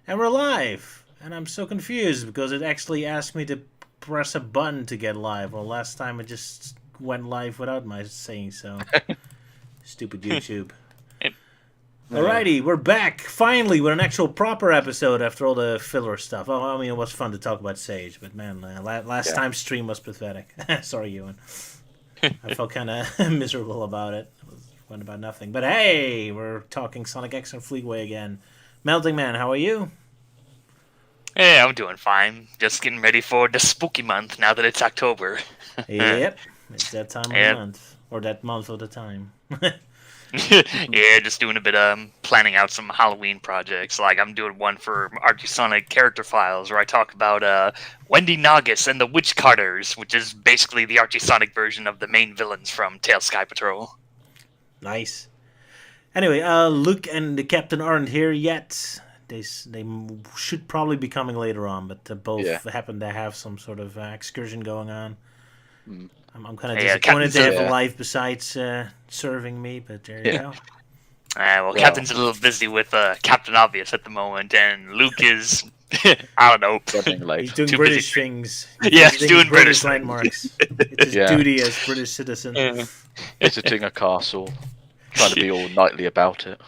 And we're live! And I'm so confused because it actually asked me to press a button to get live. Well, last time it just went live without my saying so. Stupid YouTube. Yeah. Alrighty, we're back finally with an actual proper episode after all the filler stuff. Oh, I mean, it was fun to talk about Sage, but man, last Yeah. time's stream was pathetic. Sorry, Euan. I felt kind of miserable about it. Went about nothing. But hey, we're talking Sonic X and Fleetway again. Melting Man, how are you? Hey, I'm doing fine. Just getting ready for the spooky month now that it's October. Yep, it's that time of the Yep. month, or that month of the time. Yeah, just doing a bit of planning out some Halloween projects. Like I'm doing one for Archie Sonic Character Files where I talk about Wendy Nagus and the Witch Carters, which is basically the Archie Sonic version of the main villains from Tail Sky Patrol. Nice. Anyway, Luke and the captain aren't here yet. They should probably be coming later on, but both Yeah. happen to have some sort of excursion going on. Mm. I'm kind of Yeah, disappointed they have Captain's- a yeah. life besides serving me, but there you Yeah. go. Well, Captain's a little busy with Captain Obvious at the moment, and Luke is, I don't know. Running late. He's doing Too British busy. things. Yeah, he's visiting doing British landmarks. It's his Yeah. duty as British citizen. Visiting a castle, trying to be all knightly about it.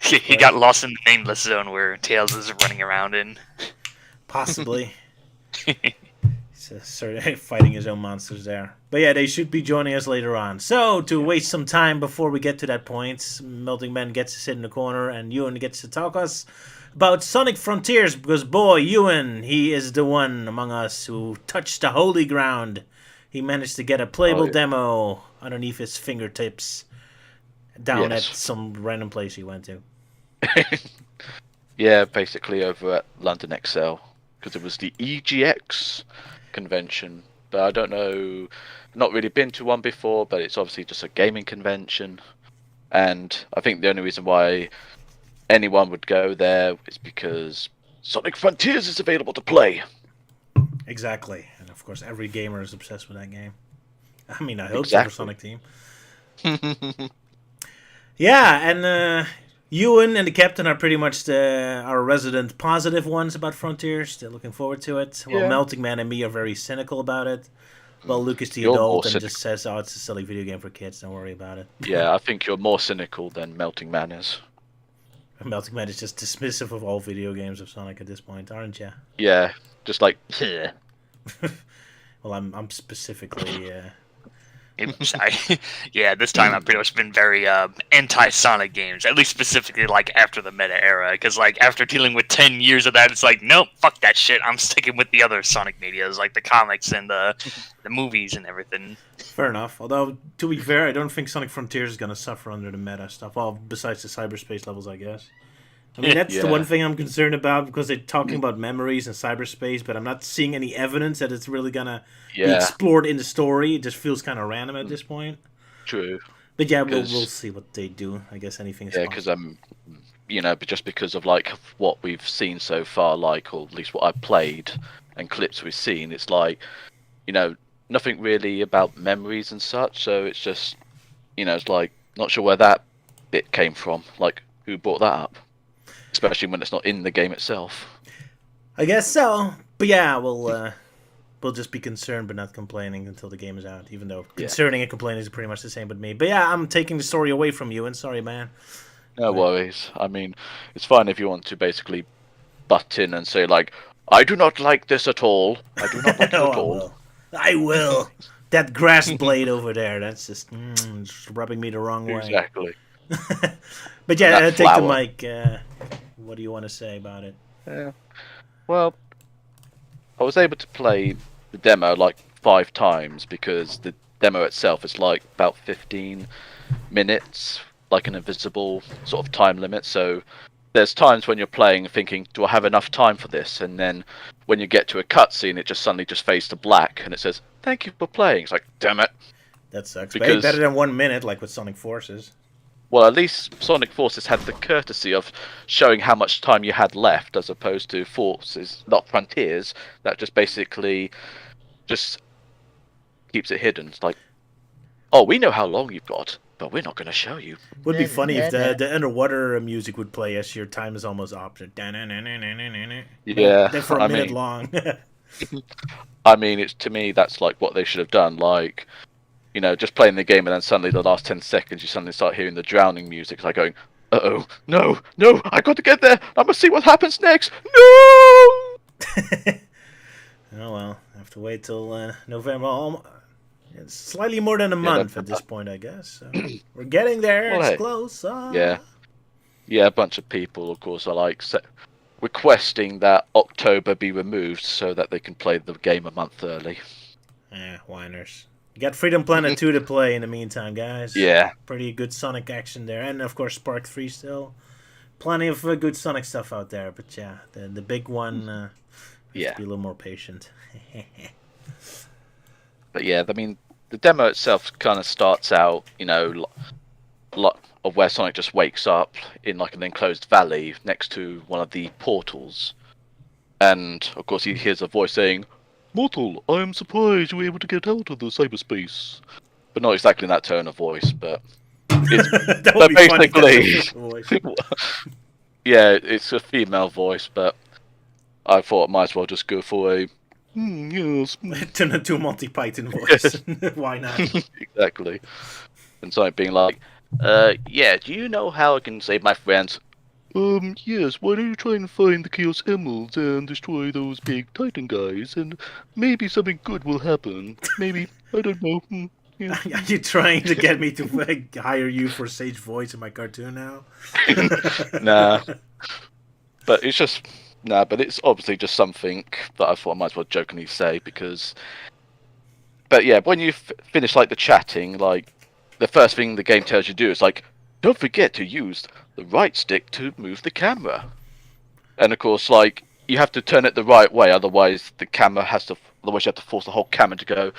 He got lost in the nameless zone where Tails is running around in. Possibly. He's sort of fighting his own monsters there. But yeah, they should be joining us later on. So, to waste some time before we get to that point, Melting Man gets to sit in the corner and Ewan gets to talk us about Sonic Frontiers because, boy, Ewan, he is the one among us who touched the holy ground. He managed to get a playable yeah. demo underneath his fingertips down Yes. at some random place he went to. Yeah, basically over at London XL, because it was the EGX convention. But I don't know, not really been to one before, but it's obviously just a gaming convention. And I think the only reason why anyone would go there is because Sonic Frontiers is available to play. Exactly. And of course, every gamer is obsessed with that game. I mean, I hope Exactly. so for Sonic Team. Yeah, and Ewan and the captain are pretty much our resident positive ones about Frontiers. They're looking forward to it. Well, Yeah. Melting Man and me are very cynical about it. Well, Luke is the You're adult more and cynical. just says, oh, it's a silly video game for kids. Don't worry about it. Yeah, I think you're more cynical than Melting Man is. Melting Man is just dismissive of all video games of Sonic at this point, aren't you? Yeah, just like, yeah. Well, I'm specifically... Sorry. Yeah, this time I've pretty much been very anti-Sonic games, at least specifically like after the meta era, because like after dealing with 10 years of that, it's like, nope, fuck that shit. I'm sticking with the other Sonic medias, like the comics and the movies and everything. Fair enough. Although, to be fair, I don't think Sonic Frontiers is going to suffer under the meta stuff. Well, besides the cyberspace levels, I guess. I mean, that's the Yeah. one thing I'm concerned about because they're talking about memories and cyberspace, but I'm not seeing any evidence that it's really going to be Yeah, explored in the story. It just feels kind of random at this point. true. But yeah, we'll 'Cause- see what they do. I guess anything is Yeah, possible. because but just because of like what we've seen so far, like, or at least what I've played and clips we've seen, it's like, nothing really about memories and such. So it's just, it's like not sure where that bit came from. Like, who brought that up? Especially when it's not in the game itself. I guess so. But yeah, we'll just be concerned but not complaining until the game is out, even though Yeah. concerning and complaining is pretty much the same with me. But yeah, I'm taking the story away from you, and sorry, man. No Right. worries. I mean, it's fine if you want to basically butt in and say like, I do not like this at all. I do not like it Oh, at I all. will. I will. That grass blade over there, that's just rubbing me the wrong way. Exactly. But yeah, That take the flower. mic. What do you want to say about it? Yeah. Well, I was able to play the demo like 5 times because the demo itself is like about 15 minutes, like an invisible sort of time limit. So there's times when you're playing thinking, do I have enough time for this? And then when you get to a cutscene, it just suddenly just fades to black and it says, thank you for playing. It's like, damn it. That sucks. Because- Better than 1 minute, like with Sonic Forces. Well, at least Sonic Forces had the courtesy of showing how much time you had left, as opposed to Forces, not Frontiers, that just basically just keeps it hidden. It's like, oh, we know how long you've got. but we're not going to show you. Would be funny if the underwater music would play as your time is almost up. Yeah, Then for a minute long. I mean, it's to me that's like what they should have done. Like, you know, just playing the game and then suddenly the last 10 seconds you suddenly start hearing the drowning music. It's like going, uh-oh, no, I got to get there. I must see what happens next. No! Oh well, I have to wait till November. It's slightly more than a month at this point, I guess. So we're getting there. Well, it's hey. close. Yeah, a bunch of people, of course, are like requesting that October be removed so that they can play the game a month early. Whiners. You got Freedom Planet 2 to play in the meantime, guys. Yeah. Pretty good Sonic action there. And, of course, Spark 3 still. Plenty of good Sonic stuff out there. But, yeah, the big one, have to be a little more patient. But, yeah, I mean, the demo itself kind of starts out, you know, lot of where Sonic just wakes up in, like, an enclosed valley next to one of the portals. And, of course, he hears a voice saying, "Mortal, I am surprised you were able to get out of the cyberspace." But not exactly in that tone of voice, but it's but basically, yeah, it's a female voice. But I thought I might as well just go for a yes. Turn it to a Monty Python voice. Why not? Exactly. And Sonic being like, yeah, do you know how I can save my friends? Yes, why don't you try and find the Chaos Emeralds and destroy those big Titan guys, and maybe something good will happen. Maybe, I don't know. Yeah. Are you trying to get me to hire you for Sage voice in my cartoon now? Nah. But it's just... Nah, but it's obviously just something that I thought I might as well jokingly say, because... But yeah, when you finish, like, the chatting, like, the first thing the game tells you to do is, like, don't forget to use the right stick to move the camera. And of course, like, you have to turn it the right way, otherwise the camera has to... Otherwise you have to force the whole camera to go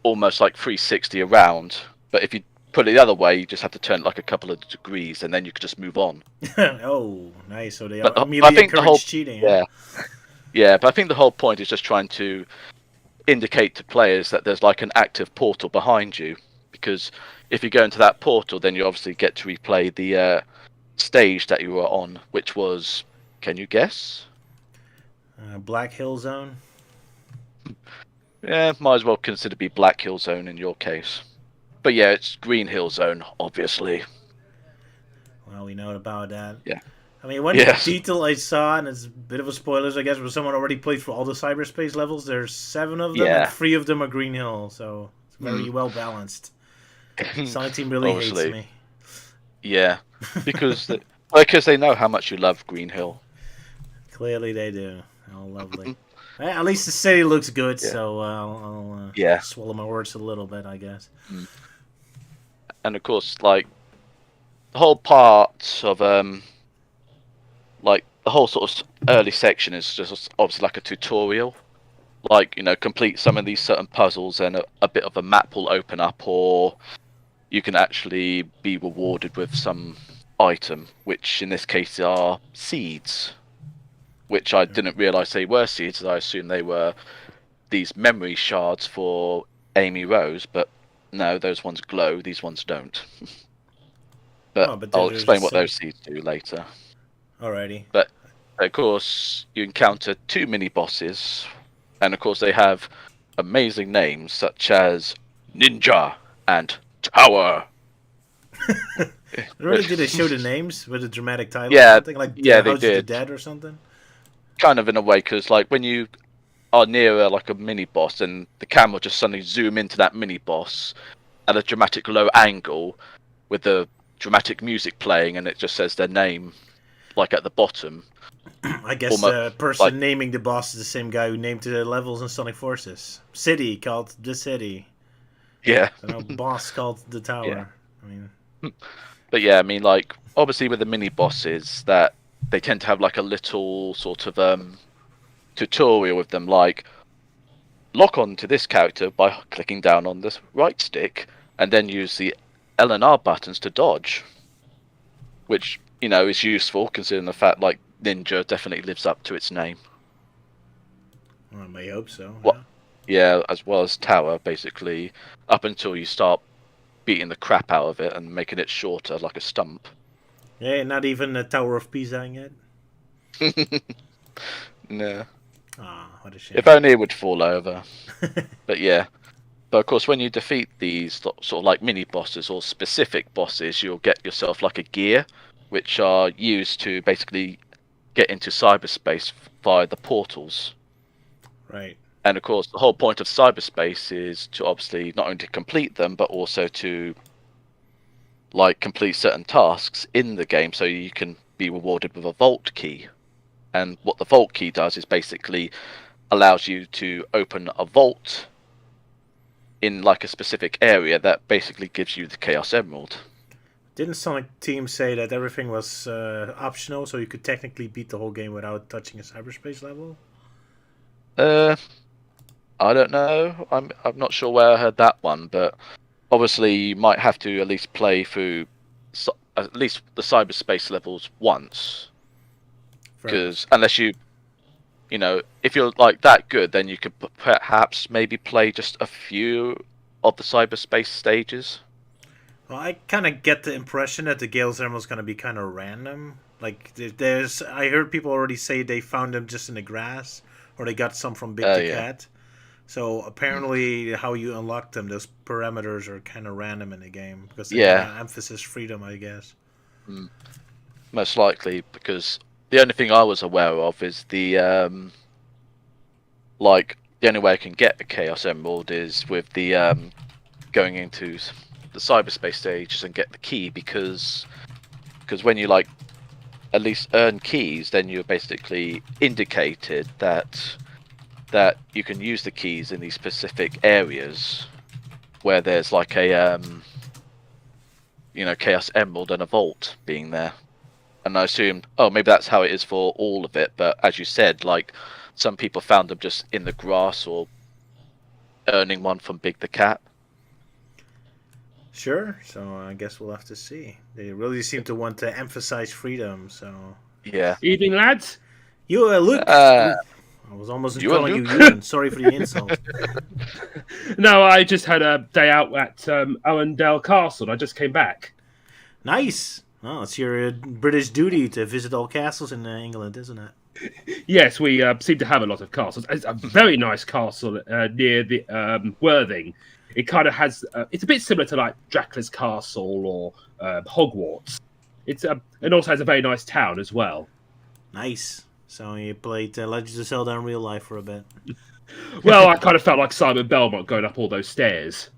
almost like 360 around. But if you put it the other way, you just have to turn it like a couple of degrees, and then you can just move on. Oh, nice. So they But immediately I think the whole cheating. Yeah, but I think the whole point is just trying to indicate to players that there's like an active portal behind you. Because if you go into that portal, then you obviously get to replay the stage that you were on, which was, can you guess? Black Hill Zone. Yeah, might as well consider be Black Hill Zone in your case. But yeah, it's Green Hill Zone, obviously. Well, we know about that. Yeah. I mean, one detail I saw, and it's a bit of a spoilers, I guess, but someone already played through all the cyberspace levels. There's 7 of them, and 3 of them are Green Hill, so it's very well balanced. Sonic Team really hates me. Yeah, because they know how much you love Green Hill. Clearly they do. Oh, lovely. At least the city looks good, so I'll swallow my words a little bit, I guess. And of course, like, the whole part of, like, the whole sort of early section is just obviously like a tutorial. Like, you know, complete some of these certain puzzles and a bit of a map will open up, or you can actually be rewarded with some item, which in this case are seeds. Which I didn't realise they were seeds, as I assumed they were these memory shards for Amy Rose, but no, those ones glow, these ones don't. but I'll explain what those seeds do later. Alrighty. But, of course, you encounter 2 mini-bosses, and of course they have amazing names, such as Ninja and Tower. Really? Did they show the names with a dramatic title? Yeah, or something? Like they House of the did. Dead or something? Kind of in a way, because like when you are near like a mini boss, and the camera will just suddenly zoom into that mini boss at a dramatic low angle with the dramatic music playing, and it just says their name like at the bottom. I guess the person naming the boss is the same guy who named the levels in Sonic Forces. City called the city. Yeah. Boss called the tower. Yeah. I mean. But yeah, I mean, like, obviously with the mini bosses, that they tend to have like a little sort of tutorial with them, like, lock on to this character by clicking down on this right stick, and then use the L and R buttons to dodge. Which, you know, is useful considering the fact, like, Ninja definitely lives up to its name. Well, I may hope so. Yeah, as well as Tower, basically, up until you start beating the crap out of it and making it shorter like a stump. Yeah, not even the Tower of Pisa yet. No. Ah, what a shame. If only it would fall over. But yeah. But of course, when you defeat these sort of like mini bosses or specific bosses, you'll get yourself like a gear, which are used to basically get into cyberspace via the portals. Right. And of course, the whole point of cyberspace is to obviously not only to complete them, but also to like complete certain tasks in the game, so you can be rewarded with a vault key. And what the vault key does is basically allows you to open a vault in like a specific area that basically gives you the Chaos Emerald. Didn't Sonic Team say that everything was optional, so you could technically beat the whole game without touching a cyberspace level? I don't know. I'm not sure where I heard that one, but obviously you might have to at least play through at least the cyberspace levels once, because unless you know, if you're like that good, then you could perhaps maybe play just a few of the cyberspace stages. Well, I kind of get the impression that the Gale's Emerald is going to be kind of random. Like, I heard people already say they found them just in the grass, or they got some from Big the Cat. So apparently, how you unlock them, those parameters are kind of random in the game because they emphasis freedom, I guess. Most likely, because the only thing I was aware of is the like the only way I can get the Chaos Emerald is with the going into the cyberspace stages and get the key, because when you like at least earn keys, then you're basically indicated that you can use the keys in these specific areas where there's like a you know, Chaos Emerald and a vault being there. And I assumed, oh, maybe that's how it is for all of it. But as you said, like, some people found them just in the grass or earning one from Big the Cat. Sure. So I guess we'll have to see. They really seem to want to emphasize freedom. So yeah. Evening, lads. You, Luke. I was almost calling you Euan. Sorry for the insult. No, I just had a day out at Owendale Castle. I just came back. Nice. Oh, it's your British duty to visit all castles in England, isn't it? Yes, we seem to have a lot of castles. It's a very nice castle near the Worthing. It kind of has... it's a bit similar to like Dracula's Castle or Hogwarts. It also has a very nice town as well. Nice. So you played Legends of Zelda in real life for a bit. Well, I kind of felt like Simon Belmont going up all those stairs.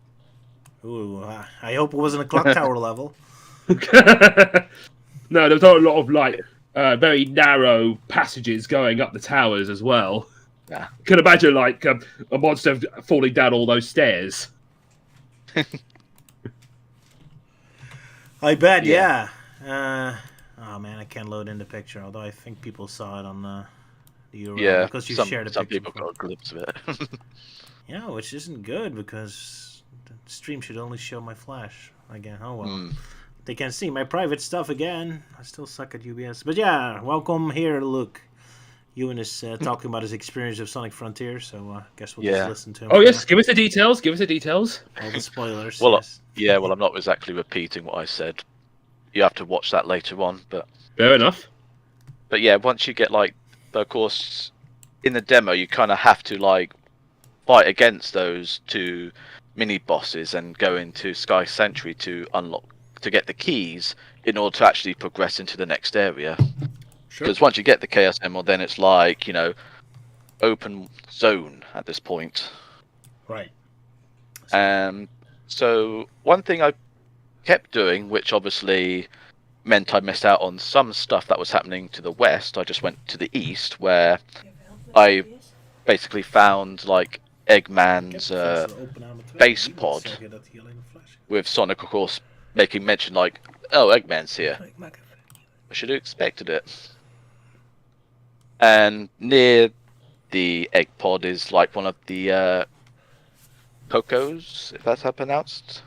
Ooh, I hope it wasn't a clock tower level. No, there was a lot of like very narrow passages going up the towers as well. Yeah. You can imagine like a monster falling down all those stairs. I bet, yeah. Oh man, I can't load in the picture. Although I think people saw it on the URL because you shared a picture. Some people got a glimpse of it. Yeah, which isn't good because the stream should only show my flash again. Oh well. They can see my private stuff again. I still suck at UBS. But yeah, welcome here, Luke. Euan is talking about his experience of Sonic Frontier, so I guess we'll just listen to him. Oh yes, give us the details. Give us the details. All the spoilers. Well, yes. Yeah, well, I'm not exactly repeating what I said. You have to watch that later on, but... Fair enough. But yeah, once you get, like... Of course, in the demo, you kind of have to, like, fight against those two mini-bosses and go into Sky Sanctuary to get the keys in order to actually progress into the next area. Because once you get the Chaos Emerald, then it's like, you know, open zone at this point. Right. So one thing I kept doing, which obviously meant I missed out on some stuff that was happening to the west, I just went to the east, where I basically found like Eggman's base pod, with Sonic, of course, making mention like, "Oh, Eggman's here. I should have expected it." And near the egg pod is like one of the Cocos, if that's how pronounced.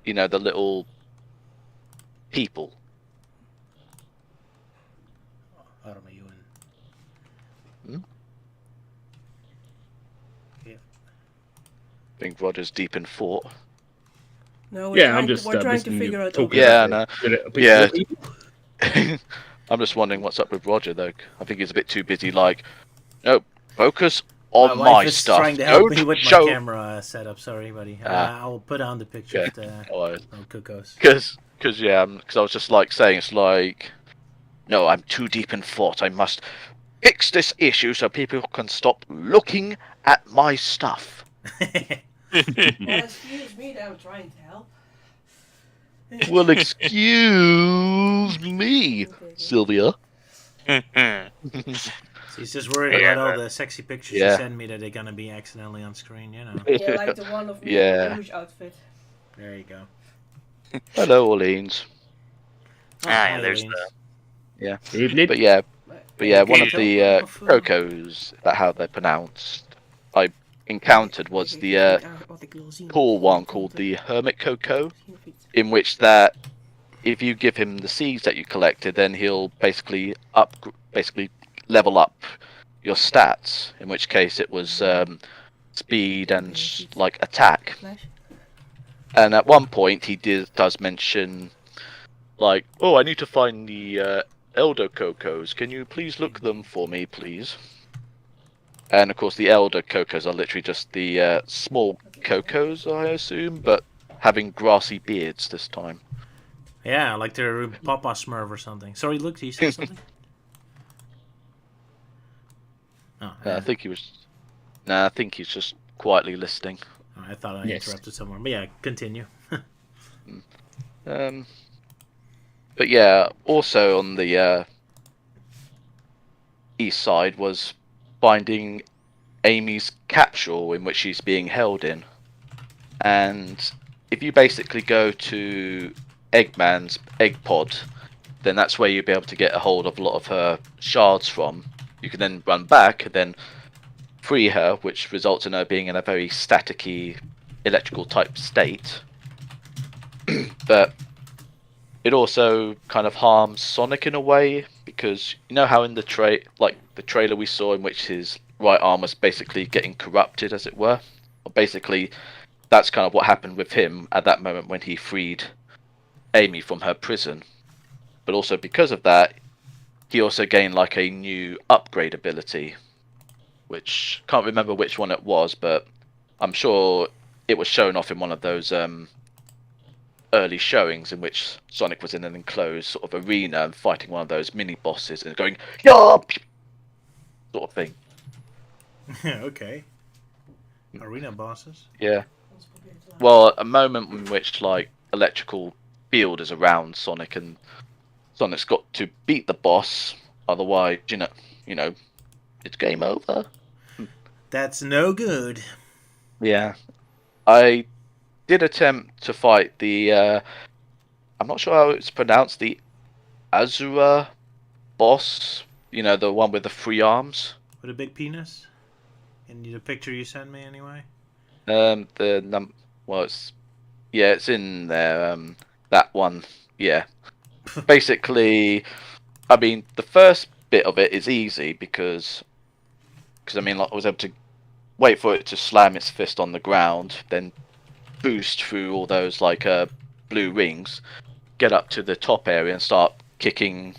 You know, the little people. I don't know, Euan. Yeah. I think Roger's deep in thought. No, we're Yeah, trying I'm just we're trying to listening figure you out. talk Okay. Yeah, about no. it. Yeah. Yeah. I'm just wondering what's up with Roger though. I think he's a bit too busy. Like, no, focus My on wife my is stuff. trying to help me Don't with my show. camera setup. Sorry, buddy. I'll put on the picture Okay. of the No worries. little cuckoos. Because I was just like saying it's like, no, I'm too deep in thought. I must fix this issue so people can stop looking at my stuff. Well, excuse me, that I'm trying to help. Well, excuse me, Sylvia. He's just worried Yeah, about all the sexy pictures Yeah. you send me that they're gonna be accidentally on screen. You know. Yeah, like the one of me Yeah. in the rouge outfit. There you go. Hello, Orleans. yeah, hi, there's Orleans. Yeah, Evening. but yeah, one of the Food. crocos, that how they're pronounced, I encountered was the cool one called the Hermit Coco, in which that if you give him the seeds that you collected, then he'll basically level up your stats. In which case it was speed and like attack. And at one point he does mention like, oh, I need to find the Elder Cocos. Can you please look them for me, please? And of course the Elder Cocos are literally just the small Cocos, I assume, but having grassy beards this time. Yeah, like the Papa Smurf or something. Sorry, Luke, did you say something? Oh, I think he was. Nah, I think he's just quietly listening. I thought I Yes. interrupted someone, but yeah, continue. But yeah, also on the east side was finding Amy's capsule in which she's being held in. And if you basically go to Eggman's egg pod, then that's where you'll be able to get a hold of a lot of her shards from. You can then run back and then free her, which results in her being in a very staticky electrical type state. But it also kind of harms Sonic in a way, because you know how in the trailer we saw in which his right arm was basically getting corrupted, as it were. Well, basically, that's kind of what happened with him at that moment when he freed Amy from her prison. But also because of that, he also gained like a new upgrade ability, which can't remember which one it was, but I'm sure it was shown off in one of those early showings in which Sonic was in an enclosed sort of arena and fighting one of those mini bosses and going "Yup!" sort of thing. Okay. Arena bosses. Yeah. Well, a moment in which like electrical field is around Sonic and Sonic's got to beat the boss, otherwise, you know, it's game over. That's no good. Yeah. I did attempt to fight the I'm not sure how it's pronounced, the Azura boss, you know, the one with the 3 arms. With a big penis? In the picture you sent me, anyway? It's in there, that one. Yeah. Basically, I mean, the first bit of it is easy because I mean, like, I was able to wait for it to slam its fist on the ground, then boost through all those like blue rings, get up to the top area and start kicking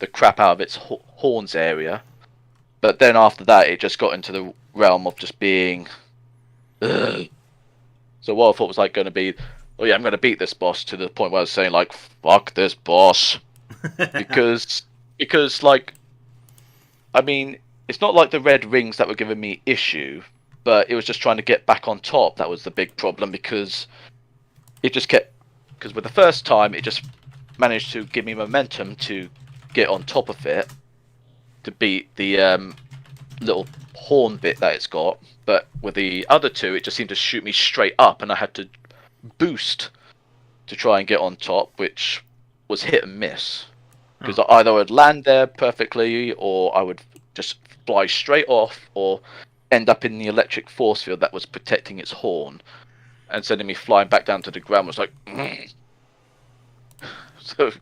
the crap out of its horns area. But then after that, it just got into the realm of just being. Ugh. So what I thought was like going to be, oh yeah, I'm going to beat this boss to the point where I was saying like, fuck this boss, because like, I mean, it's not like the red rings that were giving me issue, but it was just trying to get back on top. That was the big problem, because it just kept, because with the first time it just managed to give me momentum to get on top of it to beat the little horn bit that it's got, but with the other two it just seemed to shoot me straight up and I had to boost to try and get on top, which was hit and miss, because either I would land there perfectly or I would just fly straight off or end up in the electric force field that was protecting its horn and sending me flying back down to the ground. Was like so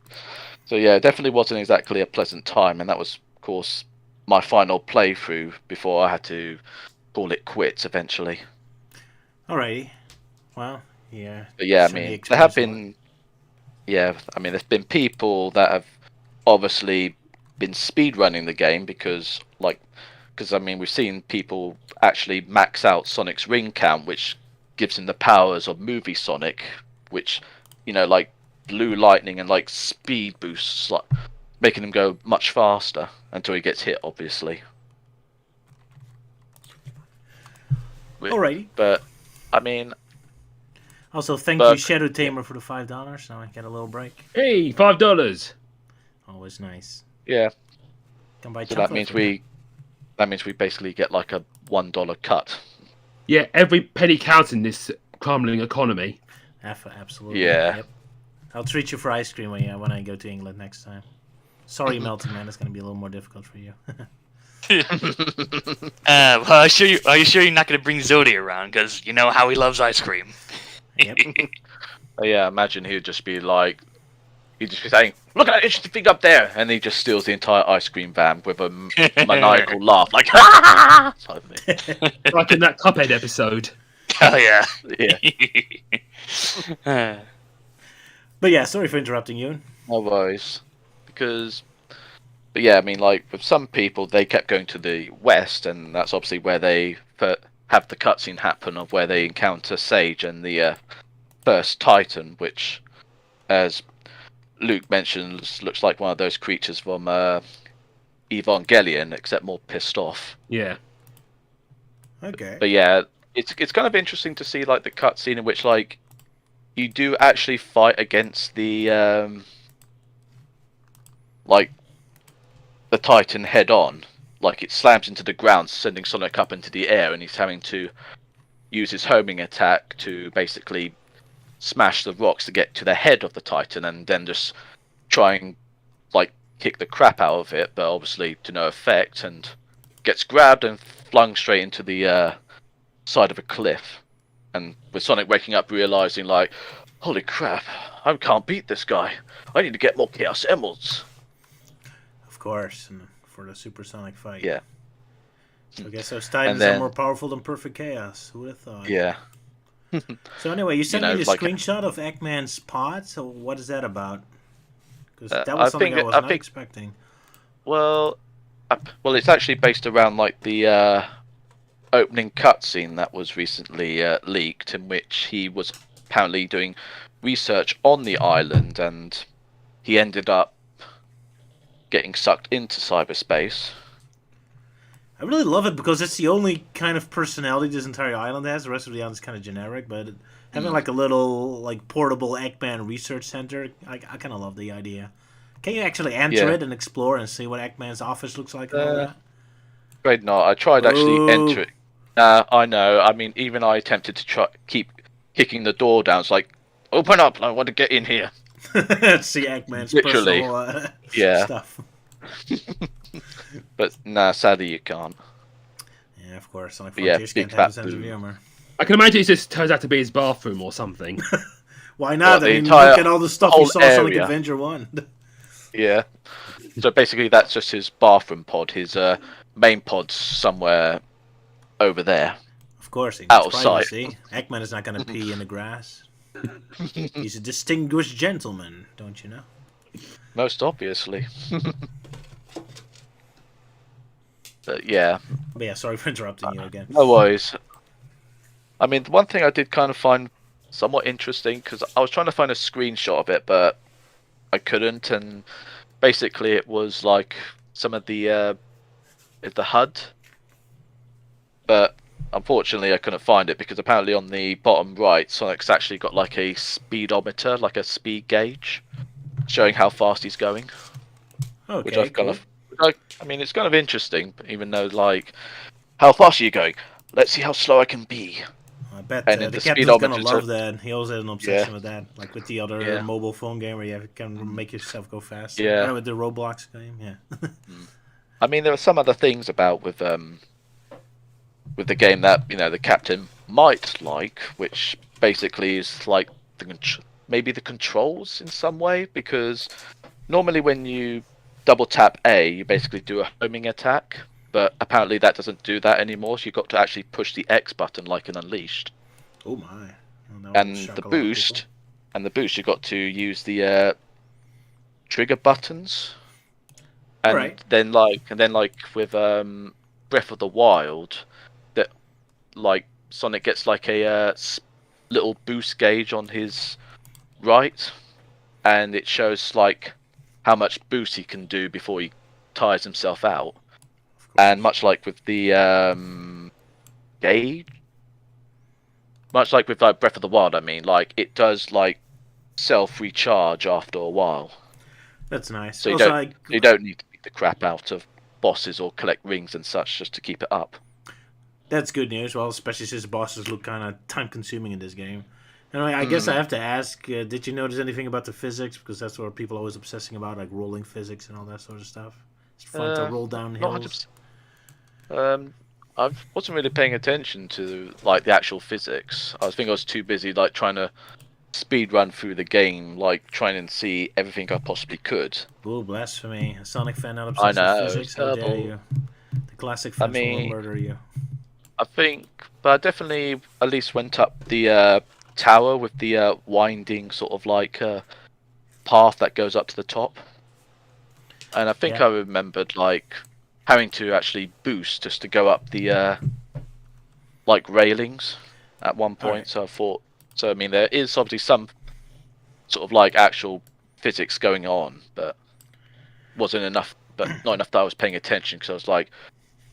yeah, it definitely wasn't exactly a pleasant time, and that was of course my final playthrough before I had to call it quits eventually. Alrighty. Well, Yeah. But yeah, I Certainly mean, there have explains a lot. been, yeah, I mean, there's been people that have obviously been speed running the game because I mean, we've seen people actually max out Sonic's ring count, which gives him the powers of movie Sonic, which, like blue lightning and like speed boosts, like making him go much faster until he gets hit, obviously. Alrighty. But I mean, Also, thank But- you, Shadow Tamer, for the $5. Now I get a little break. Hey, $5. Always nice. yeah, Come by so chocolate that means for that. we basically get like a $1 cut. Yeah, every penny counts in this crumbling economy. Absolutely. Yeah. Yep. I'll treat you for ice cream when I go to England next time. Sorry, Melting Man, it's going to be a little more difficult for you. Well, are you sure you're not going to bring Zodi around? Because you know how he loves ice cream. Yep. But yeah, imagine he'd just be saying, "Look at that interesting thing up there," and he just steals the entire ice cream van with a maniacal laugh, like "Ha!" type of thing. Like in that Cuphead episode. Oh, yeah. Yeah, But yeah, sorry for interrupting you. no worries. But yeah, I mean, like with some people, they kept going to the west, and that's obviously where they have the cutscene happen of where they encounter Sage and the first Titan, which, as Luke mentions, looks like one of those creatures from Evangelion, except more pissed off. Yeah. Okay. But yeah, it's kind of interesting to see like the cutscene in which like you do actually fight against the like the Titan head on. Like it slams into the ground, sending Sonic up into the air, and he's having to use his homing attack to basically smash the rocks to get to the head of the Titan, and then just try and like kick the crap out of it, but obviously to no effect, and gets grabbed and flung straight into the side of a cliff. And with Sonic waking up, realizing like, holy crap, I can't beat this guy. I need to get more Chaos Emeralds. Of course, and for the supersonic fight. Yeah. So I guess those Titans then- are more powerful than Perfect Chaos. Who would have thought? Yeah. So anyway, you sent me this like- screenshot of Eggman's pod. So what is that about? Because that I was something think- I was I not think- expecting. Well, it's actually based around like the opening cutscene that was recently leaked, in which he was apparently doing research on the island, and he ended up getting sucked into cyberspace. I really love it because it's the only kind of personality this entire island has. The rest of the island is kind of generic, but having like a little like portable Eggman research center, I kind of love the idea. Can you actually enter Yeah. it and explore and see what Eggman's office looks like and all that? Great, not. I tried actually Ooh. entering. I know. I mean, even I attempted to keep kicking the door down. It's like, open up! I want to get in here. See Eggman's Literally. personal Yeah. stuff. But nah, sadly you can't. Yeah, of course. Sonic Yeah, Frontiers big can't have a fat sense of boom. humor. I can imagine it just turns out to be his bathroom or something. Why not? the I mean, entire look at all the stuff you whole saw in Sonic area. Adventure 1. Yeah. So basically, that's just his bathroom pod. His main pod's somewhere over there. Of course, he Out needs of sight. privacy. Eggman is not going to pee in the grass. He's a distinguished gentleman, don't you know? Most obviously. But yeah, But yeah, sorry for interrupting you again. no worries. I mean, the one thing I did kind of find somewhat interesting, because I was trying to find a screenshot of it, but I couldn't, and basically it was like some of the HUD, but unfortunately I couldn't find it, because apparently on the bottom right, Sonic's actually got like a speedometer, like a speed gauge, showing how fast he's going, Okay, which I've cool. kind of, I mean, it's kind of interesting, even though like, how fast are you going? Let's see how slow I can be. I bet and the in the captain's gonna speedometers love are- that. He always had an obsession with that, like with the other Yeah. mobile phone game where you can make yourself go faster. Yeah. With the Roblox game, yeah. I mean, there are some other things about with the game that the captain might like, which basically is like maybe the controls in some way, because normally when you double tap A, you basically do a homing attack, but apparently that doesn't do that anymore. So you've got to actually push the X button like in Unleashed. Oh my, that would and shock the a lot of boost, people. you got to use the trigger buttons, and Right. then like with Breath of the Wild, that like Sonic gets like a little boost gauge on his right, and it shows like how much boost he can do before he tires himself out. Of course. And much like with the gauge, much like with like Breath of the Wild, I mean, like it does like self recharge after a while, That's nice. so Also, you don't need to beat the crap out of bosses or collect rings and such just to keep it up. that's good news. Well, especially since bosses look kind of time-consuming in this game. Anyway, I guess I have to ask: did you notice anything about the physics? Because that's what people are always obsessing about, like rolling physics and all that sort of stuff. It's fun to roll down Not hills. 100%. I wasn't really paying attention to like the actual physics. I was too busy like trying to speed run through the game, like trying and see everything I possibly could. Ooh, blasphemy! A Sonic fan not I obsessed know, with physics? it's How dare terrible. you? The classic fans will murder you. I think, but I definitely at least went up the tower with the winding sort of like path that goes up to the top, and I think Yeah. I remembered like having to actually boost just to go up the like railings at one point. Alright. So I thought, so I mean, there is obviously some sort of like actual physics going on, but wasn't enough, but not enough that I was paying attention because I was like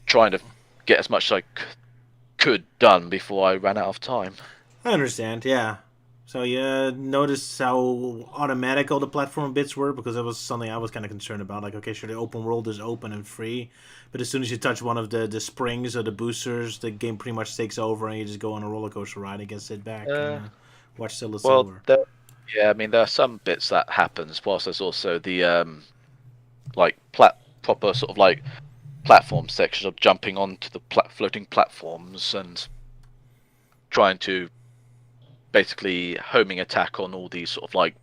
trying to get as much as I could done before I ran out of time. I understand, yeah. So you noticed how automatic all the platform bits were? Because that was something I was kind of concerned about. Like, okay, sure, the open world is open and free, but as soon as you touch one of the springs or the boosters, the game pretty much takes over and you just go on a roller coaster ride and get sit back and watch till it's Well, over. yeah, I mean there are some bits that happens, whilst there's also the like proper sort of like platform sections of jumping onto the floating platforms and trying to basically homing attack on all these sort of like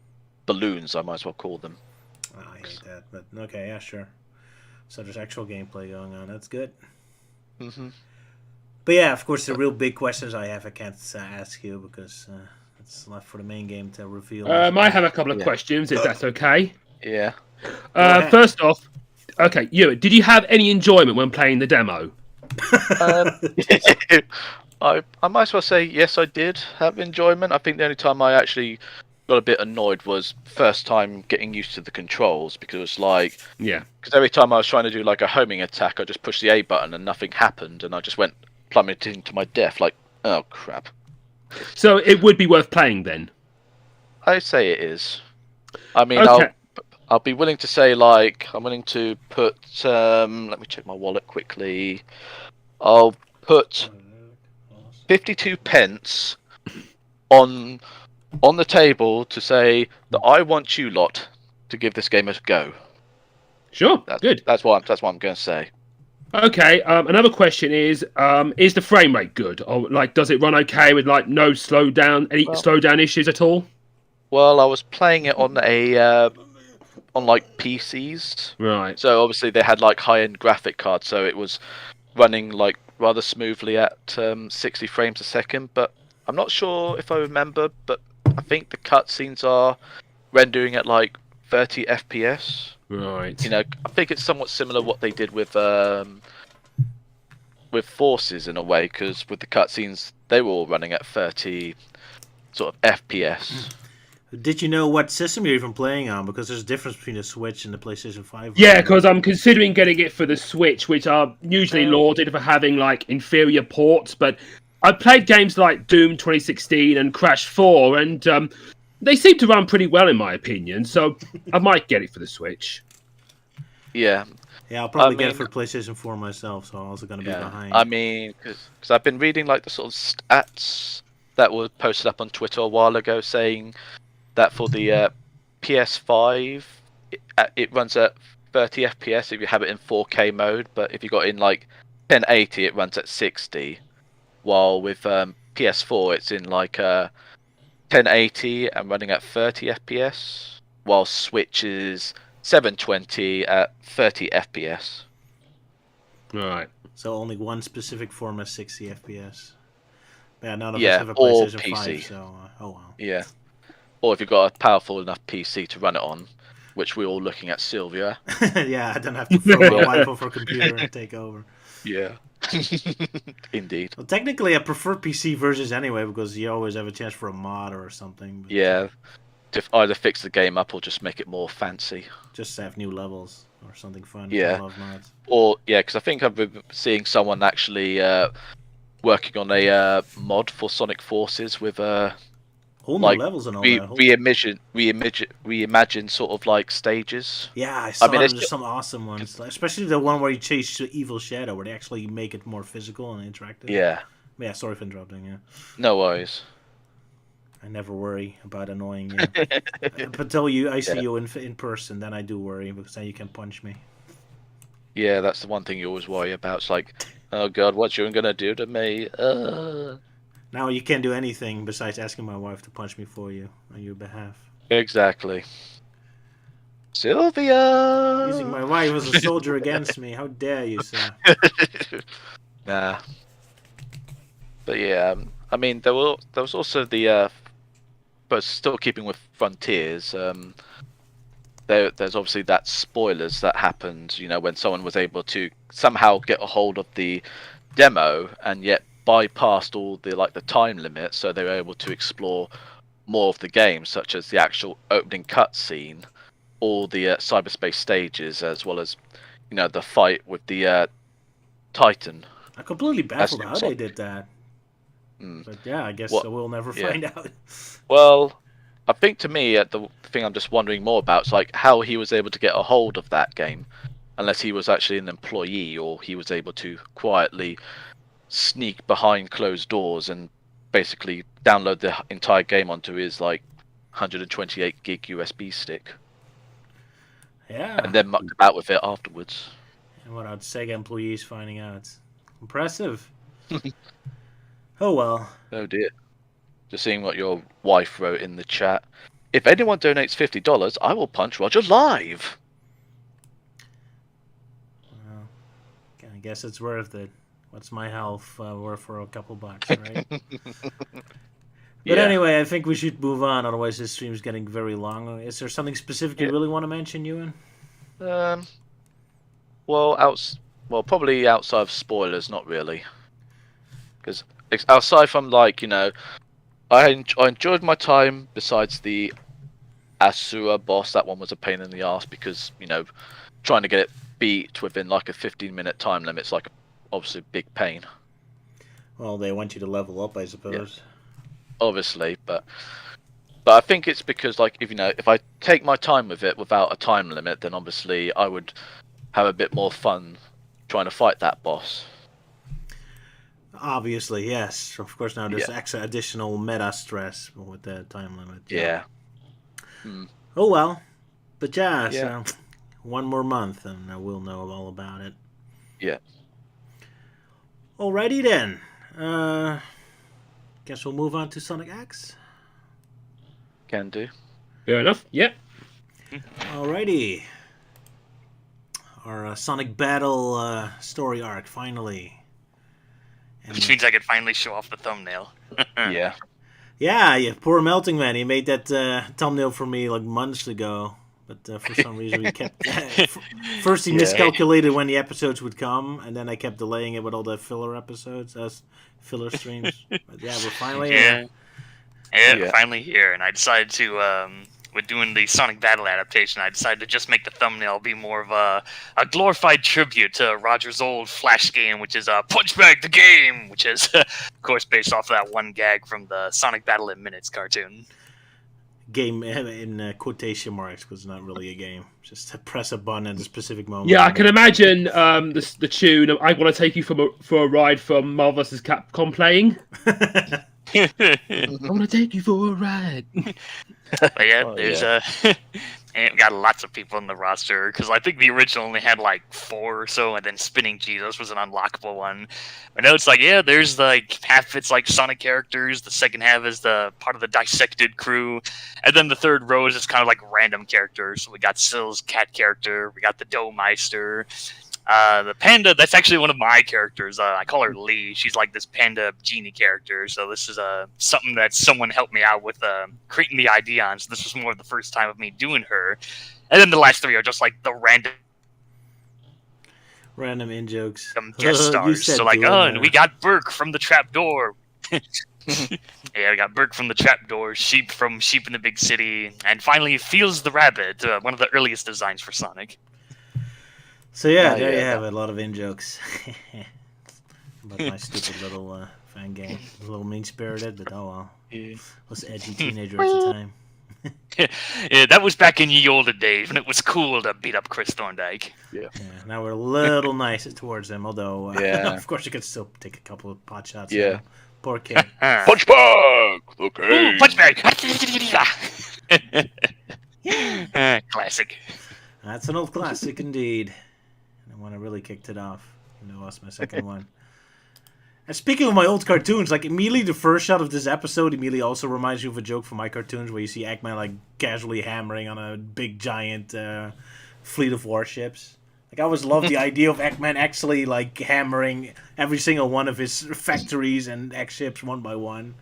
balloons, I might as well call them. Oh, I hate that, but okay, yeah, sure. So there's actual gameplay going on. That's good. Hmm. But yeah, of course, the real big questions I have, I can't ask you because it's left for the main game to reveal. I have a couple of Yeah. questions, if that's okay. Yeah. ahead. First off, okay, Euan, did you have any enjoyment when playing the demo? I might as well say yes, I did have enjoyment. I think the only time I actually got a bit annoyed was first time getting used to the controls, because it was like, Yeah. because every time I was trying to do like a homing attack, I just pushed the A button and nothing happened, and I just went plummeting into my death. Like, oh crap! So it would be worth playing then. I say it is. I mean, Okay. I'll be willing to say like I'm willing to put. Let me check my wallet quickly. I'll put 52 pence on the table to say that I want you lot to give this game a go. Sure. Good. That's what I'm going to say. Okay. Another question is the frame rate good? Or like, does it run okay with like no slowdown, any slowdown issues at all? Well, I was playing it on on like PCs, Right. so obviously they had like high-end graphic cards, so it was running like rather smoothly at 60 frames a second. But I'm not sure if I remember, but I think the cutscenes are rendering at like 30 FPS. Right. You know, I think it's somewhat similar what they did with Forces in a way, because with the cutscenes they were all running at 30 sort of FPS. Did you know what system you're even playing on? Because there's a difference between the Switch and the PlayStation 5. Yeah, because I'm considering getting it for the Switch, which are usually lauded for having like inferior ports. But I've played games like Doom 2016 and Crash 4, and they seem to run pretty well in my opinion. So I might get it for the Switch. Yeah. Yeah, I'll probably get it for the PlayStation 4 myself, so I'm also going to be behind. I mean, because I've been reading like the sort of stats that were posted up on Twitter a while ago saying that for the PS5, it runs at 30 FPS if you have it in 4K mode, but if you got in like 1080, it runs at 60. While with PS4, it's in like 1080 and running at 30 FPS, while Switch is 720 at 30 FPS. Right. So only one specific form has 60 FPS. Yeah, none of Yeah, us have a or PlayStation PC. 5, so oh well. Yeah. Or if you've got a powerful enough PC to run it on, which we're all looking at Sylvia. Yeah, I don't have to throw my wife off her computer and take over. Yeah. Indeed. Well, technically, I prefer PC versions anyway because you always have a chance for a mod or something. But, Yeah. To either fix the game up or just make it more fancy. just have new levels or something fun. Yeah. I love mods. Or, yeah, because I think I've been seeing someone actually working on a mod for Sonic Forces with Whole new like levels and all that. reimagine sort of like stages. Yeah, I saw it's there's some awesome ones, especially the one where you chase Evil Shadow, where they actually make it more physical and interactive. Yeah. Yeah, sorry for interrupting. Yeah, No worries. I never worry about annoying you. But until I see you in person, then I do worry because then you can punch me. Yeah, that's the one thing you always worry about. It's like, oh god, what's you gonna do to me? Now you can't do anything besides asking my wife to punch me for you on your behalf. Exactly. Sylvia! Using my wife as a soldier against me. How dare you, sir? Nah. But yeah, I mean, there was also the, but still keeping with Frontiers, there's obviously that spoilers that happened, you know, when someone was able to somehow get a hold of the demo and yet bypassed all the the time limit, so they were able to explore more of the game, such as the actual opening cutscene, all the cyberspace stages, as well as the fight with the Titan. I'm completely baffled As- how they did that. Mm. But yeah, I guess What- we'll never yeah. find out. Well, I think to me, the thing I'm just wondering more about is how he was able to get a hold of that game, unless he was actually an employee or he was able to quietly sneak behind closed doors and basically download the entire game onto his 128 gig USB stick Yeah. and then muck about with it afterwards. And without Sega employees finding out. Impressive. Oh well. Oh dear. Just seeing what your wife wrote in the chat. If anyone donates $50, I will punch Roger live. Well, I guess it's worth it. What's my health worth for a couple bucks, right? But Yeah. anyway, I think we should move on. Otherwise, this stream's getting very long. Is there something specific you Yeah. really want to mention, Euan? Well, probably outside of spoilers, not really. Because aside from I enjoyed my time. Besides the Asura boss, that one was a pain in the ass because trying to get it beat within a 15-minute time limit is obviously a big pain. Well, they want you to level up, I suppose. Obviously, but I think it's because if I take my time with it without a time limit, then obviously I would have a bit more fun trying to fight that boss. Obviously, yes. Of course, now there's Yeah. extra additional meta stress with the time limit. Yeah. Oh well. But yeah, Yeah. so one more month and we'll know all about it. Yeah. Alrighty then. Guess we'll move on to Sonic X. Can do. Fair enough. Yeah. Alrighty. Our Sonic Battle story arc, finally. And, Which means I could finally show off the thumbnail. Yeah. yeah, poor Melting Man. He made that thumbnail for me months ago. But for some reason we kept... First he miscalculated when the episodes would come, and then I kept delaying it with all the filler episodes as filler streams. But yeah, we're finally Yeah. Yeah. We're finally here, and I decided to, with doing the Sonic Battle adaptation, I decided to just make the thumbnail be more of a glorified tribute to Roger's old Flash game, which is Punch Bag the Game, which is, of course, based off of that one gag from the Sonic Battle in Minutes cartoon. game in quotation marks because it's not really a game. Just to press a button at a specific moment. Yeah, I can imagine the tune. I want to take you for a ride from Marvel vs. Capcom playing. I want to take you for a ride. But yeah, Oh, there's and we got lots of people in the roster because I think the original only had 4 or so, and then Spinning Jesus was an unlockable one. But now it's there's half of it's Sonic characters, the second half is the part of the Dissected crew, and then the third row is just kind of random characters. So we got Sill's cat character, we got the Doughmeister, The panda, that's actually one of my characters. I call her Lee. She's like this panda genie character. So this is something that someone helped me out with creating the idea on. So this was more of the first time of me doing her. And then the last 3 are just like the Random in jokes. guest stars. So like, and we got Burke from the Trapdoor. Yeah, we got Burke from the Trapdoor, Sheep from Sheep in the Big City, and finally Feels the Rabbit, one of the earliest designs for Sonic. So yeah, there you have it. A lot of in jokes about my stupid little fan game. A little mean spirited, but oh well. Yeah. Was edgy teenager at the time. Yeah, that was back in ye olde days when it was cool to beat up Chris Thorndike. Yeah. Now we're a little nicer towards him, although of course you could still take a couple of pot shots. Yeah. Poor kid. Punch back! Okay. Ooh, punch back! Classic. That's an old classic indeed. And when I really kicked it off. You know, that's my second one. And speaking of my old cartoons, like immediately the first shot of this episode immediately also reminds you of a joke from my cartoons where you see Eggman like casually hammering on a big giant fleet of warships. Like I always loved the idea of Eggman actually like hammering every single one of his factories and X ships one by one.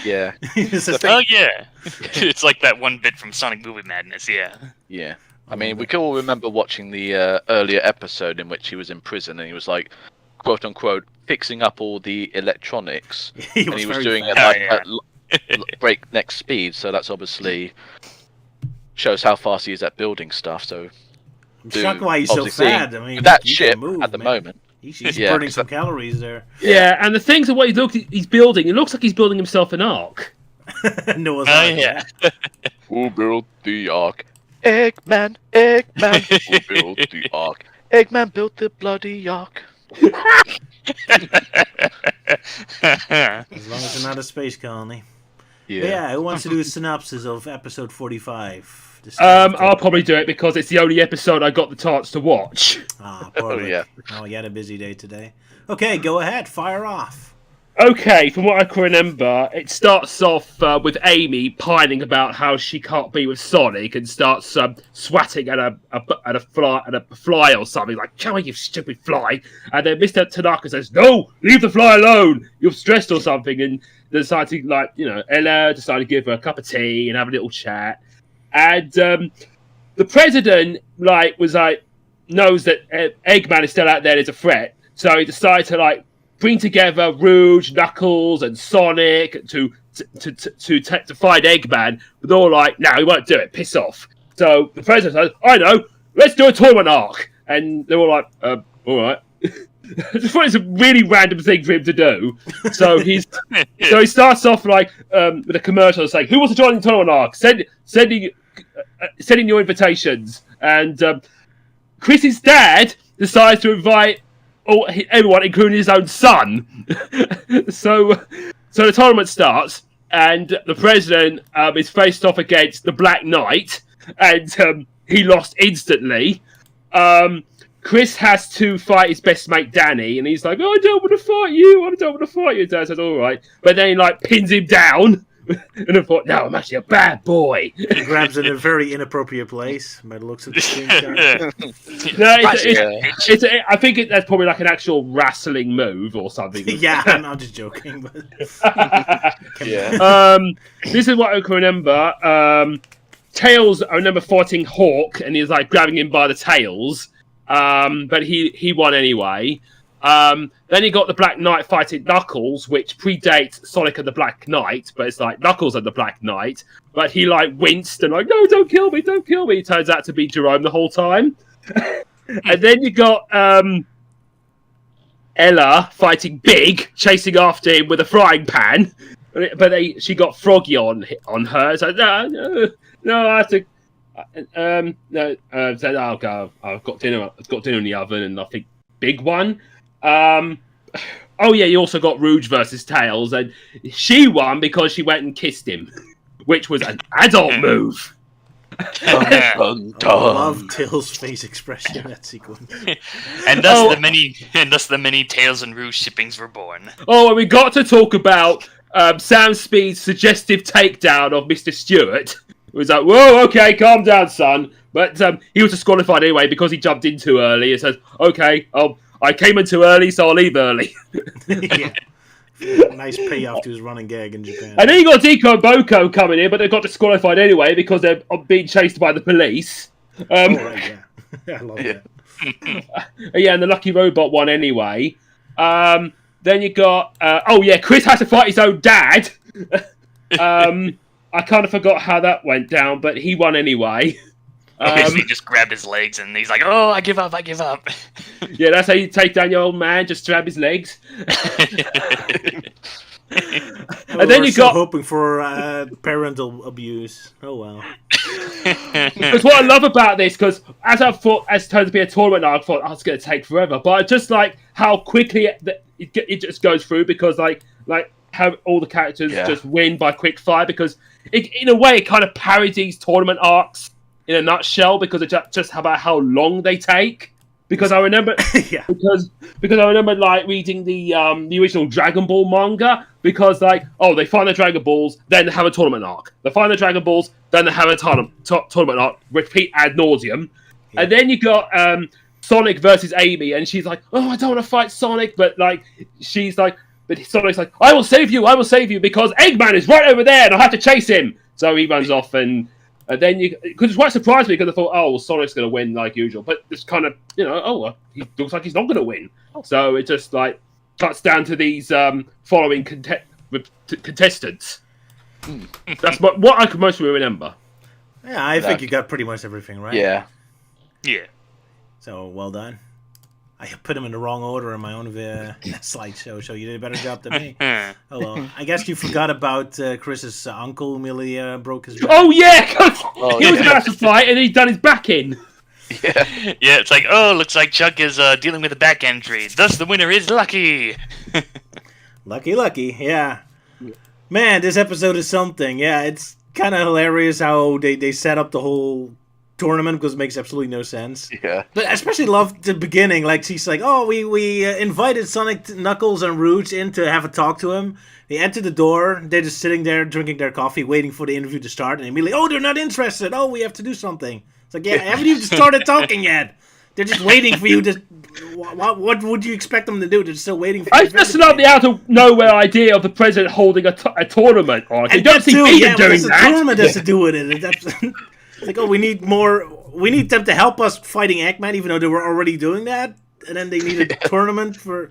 Yeah. Oh yeah, it's like that one bit from Sonic Movie Madness. Yeah. Yeah. I mean, we can all remember watching the earlier episode in which he was in prison and he was like, quote unquote, fixing up all the electronics. He and he was very doing it fast. like at breakneck speed, so that's obviously shows how fast he is at building stuff. So I'm shocked why he's so obviously fat. I mean, that he ship can move, at the man. moment. He's Yeah, burning 'cause some calories there. Yeah, and the things of what he's building, it looks like he's building himself an ark. Noah's Oh, Ark, yeah. Who built the Ark? Eggman, Eggman. Who built the Ark? Eggman built the bloody Ark. As long as you're not a space colony. Yeah, who wants to do a synopsis of episode 45? I'll probably do it because it's the only episode I got the chance to watch. Ah, poor Rick. yeah. Oh, he had a busy day today. Okay, go ahead. Fire off. Okay, from what I can remember, it starts off with Amy pining about how she can't be with Sonic and starts swatting at a fly or something like, "Come on, you stupid fly!" And then Mr. Tanaka says, "No, leave the fly alone. You're stressed or something." And they decide to Ella decided to give her a cup of tea and have a little chat. And the president knows that Eggman is still out there as a threat, so he decides to bring together Rouge, Knuckles, and Sonic to fight Eggman. But they're all like, "No, we won't do it. Piss off." So the president says, "I know. Let's do a tournament arc." And they're all like, "All right." I just thought it's a really random thing for him to do. So he starts off with a commercial saying, "Who wants to join the tournament arc? Sending your invitations." And Chris's dad decides to invite everyone, including his own son. So the tournament starts, and the president is faced off against the Black Knight, and he lost instantly. Chris has to fight his best mate Danny, and he's like, "Oh, I don't want to fight you. I don't want to fight you." Dad says, "All right," but then he pins him down. And I thought, "No, I'm actually a bad boy." He grabs it in a very inappropriate place by the looks of the screenshot. I think that's probably like an actual wrestling move or something. Yeah, I'm just joking. But... Yeah. This is what I can remember. Tails, I remember fighting Hawk, and he was grabbing him by the tails. But he won anyway. Then you got the Black Knight fighting Knuckles, which predates Sonic and the Black Knight, but it's Knuckles and the Black Knight. But he winced and "No, don't kill me, don't kill me." Turns out to be Jerome the whole time. And then you got Ella fighting Big, chasing after him with a frying pan. But she got Froggy on her. So no, I have to. No, I'll go. I've got dinner. I've got dinner in the oven, and I think Big won. Oh yeah, you also got Rouge versus Tails, and she won because she went and kissed him, which was an adult move. I love Tails' face expression in that sequence. And thus the many Tails and Rouge shippings were born. Oh, and we got to talk about Sam Speed's suggestive takedown of Mr. Stewart. It was like, whoa, okay, calm down, son. But he was disqualified anyway because he jumped in too early. It says, okay, I came in too early, so I'll leave early. Yeah. Nice payoff to his running gag in Japan. And then you got Deco Boko coming in, but they got disqualified anyway because they're being chased by the police. Right, yeah. I love that. Yeah, and the Lucky Robot won anyway. Then you got, Chris has to fight his own dad. I kind of forgot how that went down, but he won anyway. He just grabbed his legs and he's like, "Oh, I give up, I give up." Yeah, that's how you take down your old man, just grab his legs. And then you got hoping for parental abuse. Oh well. Because what I love about this, because as I thought, as it turned to be a tournament, I thought, it's going to take forever. But I just like how quickly it just goes through, because like how all the characters just win by quick fire. Because in a way, it kind of parodies tournament arcs in a nutshell, because it's just about how long they take. Because I remember, because I remember like reading the original Dragon Ball manga. Because they find the Dragon Balls, then they have a tournament arc. They find the Dragon Balls, then they have a tournament arc. Repeat ad nauseum, and then you got Sonic versus Amy, and she's like, "Oh, I don't want to fight Sonic," but like she's like, but Sonic's like, "I will save you, because Eggman is right over there, and I have to chase him." So he runs off and. Then because it's quite surprised me, because I thought, well, Sonic's going to win like usual, but it's kind of, he looks like he's not going to win. So it just like cuts down to these following contestants. That's what I can mostly remember. Yeah, I think you got pretty much everything right. Yeah. Yeah. So well done. I put them in the wrong order in my own slideshow, so you did a better job than me. Oh well, I guess you forgot about Chris's uncle who nearly broke his back. Oh yeah, he was about to fight and he'd done his back in. Yeah. Yeah, it's like, looks like Chuck is dealing with a back injury. Thus, the winner is Lucky. Lucky, yeah. Man, this episode is something. Yeah, it's kind of hilarious how they set up the whole tournament, because it makes absolutely no sense. Yeah. But I especially love the beginning. Like, she's like, we invited Sonic, Knuckles, and Rouge in to have a talk to him. They enter the door. They're just sitting there drinking their coffee, waiting for the interview to start. And immediately, they're not interested. We have to do something. It's like, haven't even started talking yet. They're just waiting for you to... What would you expect them to do? They're still waiting for you. I just love the out of nowhere idea of the president holding a tournament. You don't see Peter doing that. The tournament has to do with it. It's like, we need more... We need them to help us fighting Eggman, even though they were already doing that. And then they need a tournament for...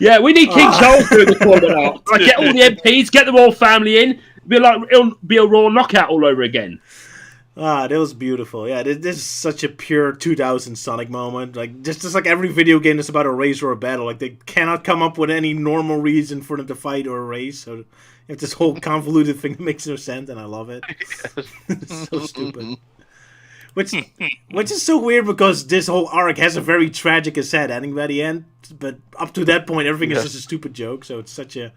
Yeah, we need King Charles doing the tournament. Like, get all the MPs, get the royal family in. It'll be a Raw knockout all over again. That was beautiful. Yeah, this is such a pure 2000 Sonic moment. Like, just like every video game that's about a race or a battle. Like, they cannot come up with any normal reason for them to fight or a race. So you have this whole convoluted thing that makes no sense, and I love it. It's so stupid. Which is so weird, because this whole arc has a very tragic and sad ending by the end. But up to that point, everything is just a stupid joke. So it's such a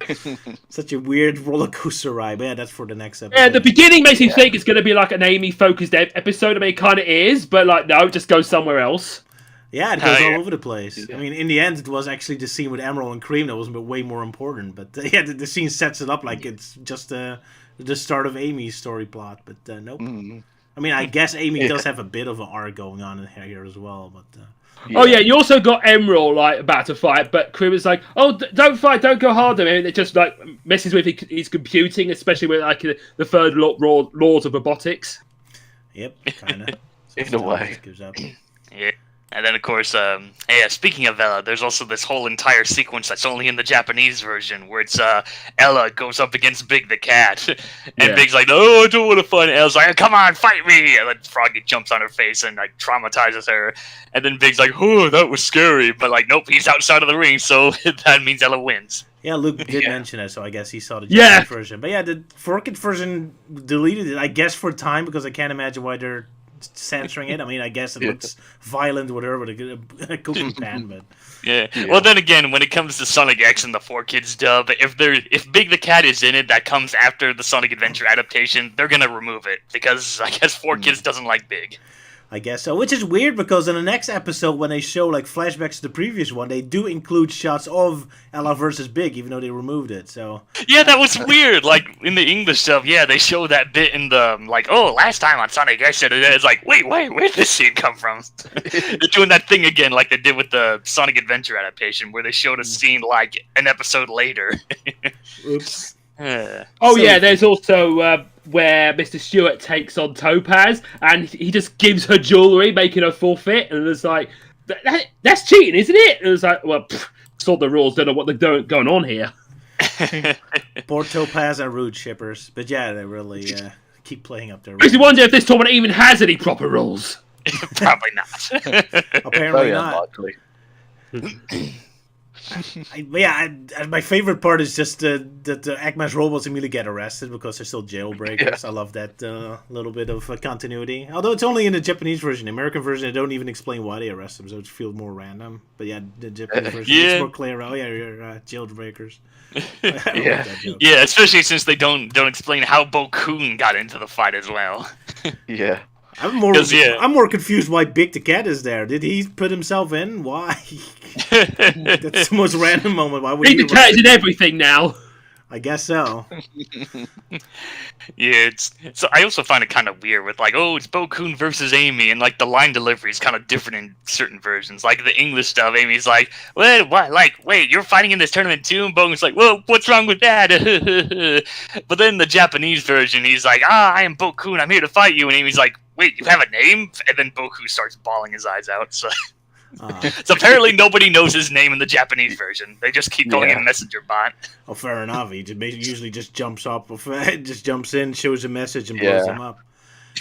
weird roller coaster ride. But yeah, that's for the next episode. Yeah, the beginning makes you think it's going to be like an Amy-focused episode. I mean, it kind of is, but like, no, it just goes somewhere else. Yeah, it goes all over the place. Yeah. I mean, in the end, it was actually the scene with Emerl and Cream that was way more important. But the scene sets it up like it's just the start of Amy's story plot. But nope. Mm-hmm. I mean, I guess Amy does have a bit of an arc going on in here as well, but... you also got Emerl, like, about to fight, but Cream is like, don't fight, don't go harder. I mean, it just, like, messes with his computing, especially with, like, the third laws of robotics. Yep, kind of. In a way. Yeah. And then, of course, speaking of Ella, there's also this whole entire sequence that's only in the Japanese version, where it's Ella goes up against Big the Cat. And Big's like, I don't want to fight. And Ella's like, come on, fight me! And then Froggy jumps on her face and, like, traumatizes her. And then Big's like, that was scary. But, like, nope, he's outside of the ring, so that means Ella wins. Yeah, Luke did mention it, so I guess he saw the Japanese version. But yeah, the 4K version deleted it, I guess, for time, because I can't imagine why they're censoring it. I mean, I guess it looks violent with her with a cooking pan, but yeah. Well, then again, when it comes to Sonic X and the 4Kids dub, if Big the Cat is in it, that comes after the Sonic Adventure adaptation, they're gonna remove it, because I guess 4Kids doesn't like Big. I guess so. Which is weird because in the next episode, when they show like flashbacks to the previous one, they do include shots of Ella versus Big, even though they removed it. So Yeah, that was weird. Like in the English stuff, yeah, they show that bit in the like, oh, last time on Sonic X, it's like, wait, where did this scene come from? They're doing that thing again, like they did with the Sonic Adventure adaptation, where they showed a scene like an episode later. oops. Oh yeah, there's also where Mr. Stewart takes on Topaz, and he just gives her jewelry, making her forfeit, and it's like, that's cheating, isn't it? And it's like, well, sort the rules, don't know what they're going on here. Poor Topaz and Rude shippers, but yeah, they really keep playing up their. Makes you wonder if this tournament even has any proper rules. Probably not. Apparently Very not. unlikely. My favorite part is just that the Eggman's robots immediately get arrested because they're still jailbreakers. I love that little bit of continuity. Although it's only in the Japanese version. The American version, they don't even explain why they arrest them, so it feels more random. But yeah, the Japanese version Yeah. it's more clear. Oh yeah, you're jailbreakers. I love that joke. Yeah, especially since they don't explain how Bo-kun got into the fight as well. Yeah. I'm more 'Cause, yeah. I'm more confused why Big the Cat is there. Did he put himself in? Why? That's the most random moment. Why would Big he the Cat is in everything now. I guess so. Yeah, so I also find it kind of weird with like, oh, it's Bo-kun versus Amy, and like the line delivery is kind of different in certain versions. Like the English stuff, Amy's like, "What? What? Like, wait, you're fighting in this tournament too?" And Bo-kun's like, "Well, what's wrong with that?" But then the Japanese version, he's like, I am Bo-kun, I'm here to fight you," and Amy's like, "Wait, you have a name?" And then Bo-kun starts bawling his eyes out. So. So apparently nobody knows his name in the Japanese version. They just keep calling him Messenger Bot. Oh, fair enough. He usually just jumps up, just jumps in, shows a message, and blows him up.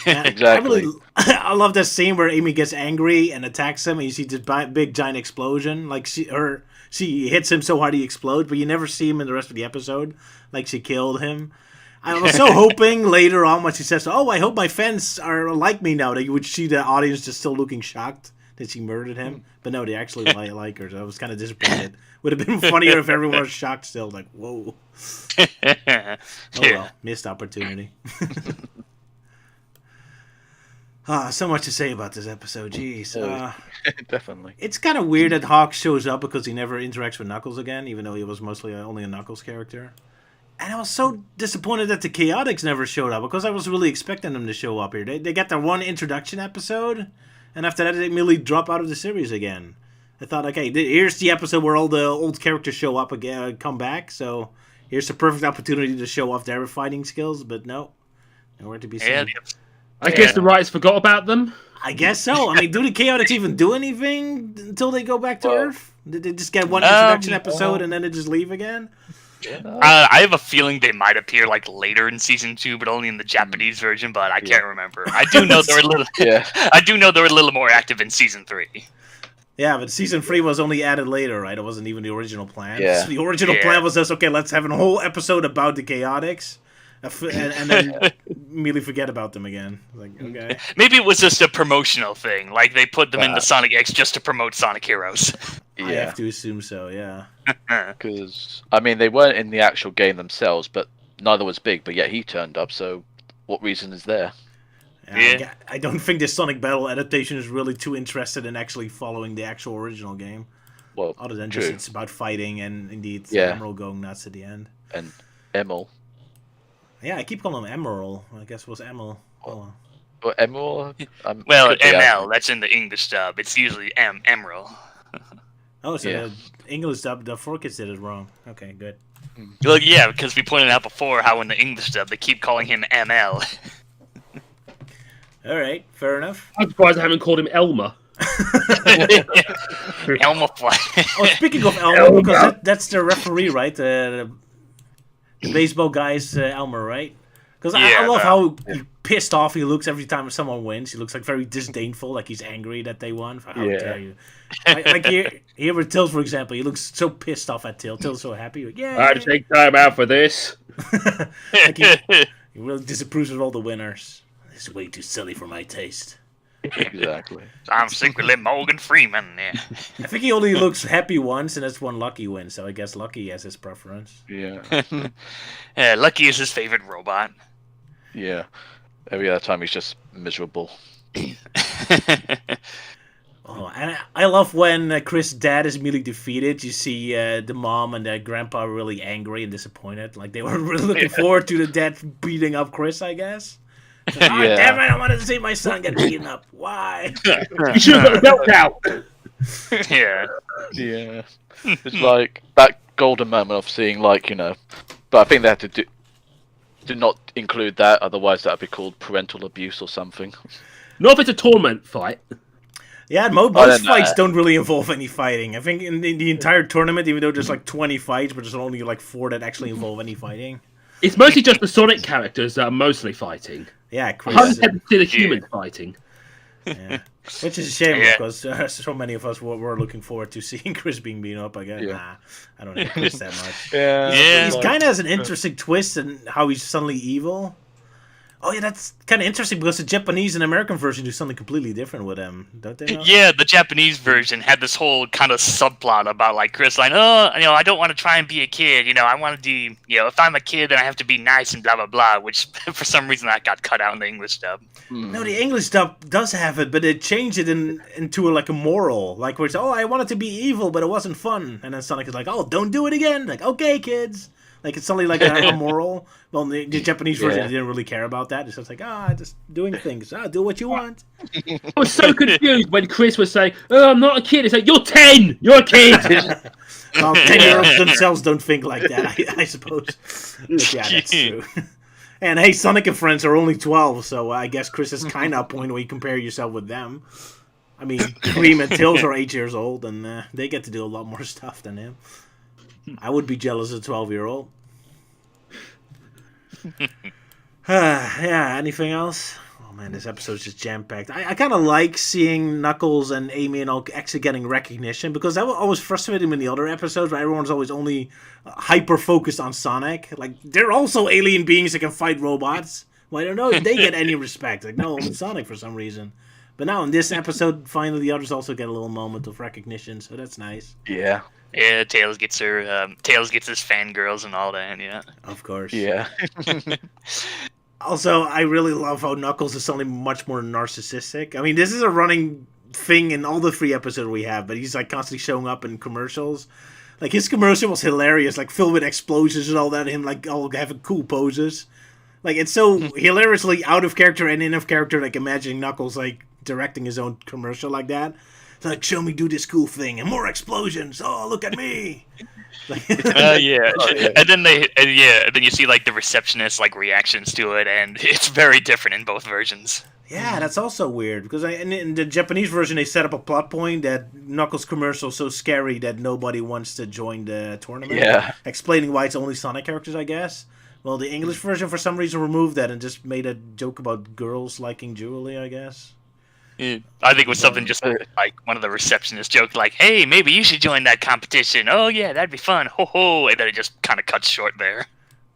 And Exactly. I love that scene where Amy gets angry and attacks him, and you see this big giant explosion. Like she hits him so hard he explodes, but you never see him in the rest of the episode. Like she killed him. I was so hoping later on when she says, "Oh, I hope my fans are like me now," that you would see the audience just still looking shocked that she murdered him. But no, they actually like her. So I was kind of disappointed. Would have been funnier if everyone was shocked still. Like, whoa. Oh well, missed opportunity. So much to say about this episode. Jeez. Definitely. It's kind of weird that Hawk shows up because he never interacts with Knuckles again, even though he was mostly only a Knuckles character. And I was so disappointed that the Chaotix never showed up because I was really expecting them to show up here. They got their one introduction episode, and after that they immediately drop out of the series again. I thought, okay, here's the episode where all the old characters show up again, come back, so here's the perfect opportunity to show off their fighting skills, but no. Nowhere to be seen. Yeah, I guess the writers forgot about them. I guess so. I mean, do the Chaotix even do anything until they go back to Earth? Did they just get one introduction episode and then they just leave again? I have a feeling they might appear like later in season 2, but only in the Japanese version. But I can't remember. I do know they were a little. I do know they were a little more active in season 3. Yeah, but season 3 was only added later, right? It wasn't even the original plan. Yeah. So the original plan was just, okay, let's have a whole episode about the Chaotix, and then immediately forget about them again. Like, okay. Maybe it was just a promotional thing. Like they put them into Sonic X just to promote Sonic Heroes. I have to assume so, yeah. Because, I mean, they weren't in the actual game themselves, but neither was Big, but yet he turned up, so what reason is there? Yeah. I don't think this Sonic Battle adaptation is really too interested in actually following the actual original game. Well, Other than true. just it's about fighting and indeed Yeah. Emerl going nuts at the end. And Emerl. Yeah, I keep calling him Emerl. I guess it was Emerl. Oh, Well, Emerl? Well, could be ML, that's in the English dub. It's usually Emerl. oh so Yeah. the English dub, the 4Kids did it wrong. Okay, good. Well, yeah, because we pointed out before how in the English dub they keep calling him ML. All right, fair enough. I'm surprised I haven't called him Elmer. Elmer Fly. Oh, speaking of Elmer, because that's the referee, right? The baseball guy's Elmer, right? Because I Yeah, love how pissed off he looks every time someone wins. He looks like very disdainful, like he's angry that they won. How dare you? Like here with Tails, for example, he looks so pissed off at Tails. Tails so happy. Like, yeah. I had to take time out for this. Like he really disapproves of all the winners. This is way too silly for my taste. Exactly. I'm secretly Morgan Freeman. Yeah. I think he only looks happy once, and that's one Lucky win. So I guess Lucky has his preference. Yeah. Lucky is his favorite robot. Yeah. Every other time he's just miserable. Oh, and I love when Chris' dad is immediately defeated. You see the mom and the grandpa are really angry and disappointed. Like they were really looking forward to the dad beating up Chris, I guess. Like, oh, Yeah. damn it, I wanted to see my son get beaten up. Why? You should have got the belt out. Yeah. Yeah. It's like that golden moment of seeing, like, but I think they had to did not include that, otherwise that would be called parental abuse or something. Not if it's a tournament fight. Yeah, most fights don't really involve any fighting. I think in the entire tournament, even though there's like 20 fights, but there's only like 4 that actually involve any fighting. It's mostly just the Sonic characters that are mostly fighting. Yeah, I Chris. haven't had to see the humans fighting. Yeah. Which is a shame Yeah. because so many of us were looking forward to seeing Chris being beaten up. I guess. Yeah. Nah, I don't hate Chris that much. Yeah. Yeah. He's kind of has an interesting twist in how he's suddenly evil. Oh yeah, that's kind of interesting because the Japanese and American version do something completely different with him, don't they? Know? Yeah, the Japanese version had this whole kind of subplot about like Chris, like, oh, I don't want to try and be a kid. I want to do, if I'm a kid, then I have to be nice and blah blah blah. Which for some reason that got cut out in the English dub. No, the English dub does have it, but they changed it into like a moral, like where it's I wanted to be evil, but it wasn't fun, and then Sonic is like, oh, don't do it again. Like, okay, kids. Like it's suddenly like a moral. Well, the Japanese version they didn't really care about that. It's just like just doing things. Do what you want. I was so confused when Chris was saying, "Oh, I'm not a kid." It's like, "You're 10. You're a kid." Well, 10-year-olds themselves don't think like that, I suppose. But yeah, that's true. And hey, Sonic and friends are only 12, so I guess Chris is kind of a point where you compare yourself with them. I mean, Cream and Tails are 8 years old, and they get to do a lot more stuff than him. I would be jealous of a 12-year-old. Yeah, anything else? Oh man, this episode's just jam-packed. I kind of like seeing Knuckles and Amy and all actually getting recognition, because that always frustrated me in the other episodes where everyone's always only hyper-focused on Sonic. Like, they're also alien beings that can fight robots. Well, I don't know if they get any respect. Like, no, only Sonic for some reason. But now in this episode, finally the others also get a little moment of recognition, so that's nice. Yeah. Yeah, Tails gets his fangirls and all that. Yeah. Of course. Yeah. Also, I really love how Knuckles is suddenly much more narcissistic. I mean, this is a running thing in all the 3 episodes we have, but he's like constantly showing up in commercials. Like, his commercial was hilarious, like filled with explosions and all that, and him like all having cool poses. Like, it's so hilariously out of character and in of character, like imagining Knuckles like directing his own commercial like that. It's like, show me do this cool thing and more explosions. Oh, look at me. Like, Yeah. And then then you see like the receptionist like reactions to it, and it's very different in both versions. yeah, that's also weird because in the Japanese version they set up a plot point that Knuckles' commercial is so scary that nobody wants to join the tournament. Yeah. Explaining why it's only Sonic characters, I guess. Well, the English version for some reason removed that and just made a joke about girls liking Julie, I guess. I think it was something just like one of the receptionists joked like, "Hey, maybe you should join that competition. Oh yeah, that'd be fun. Ho ho!" And then it just kind of cuts short there.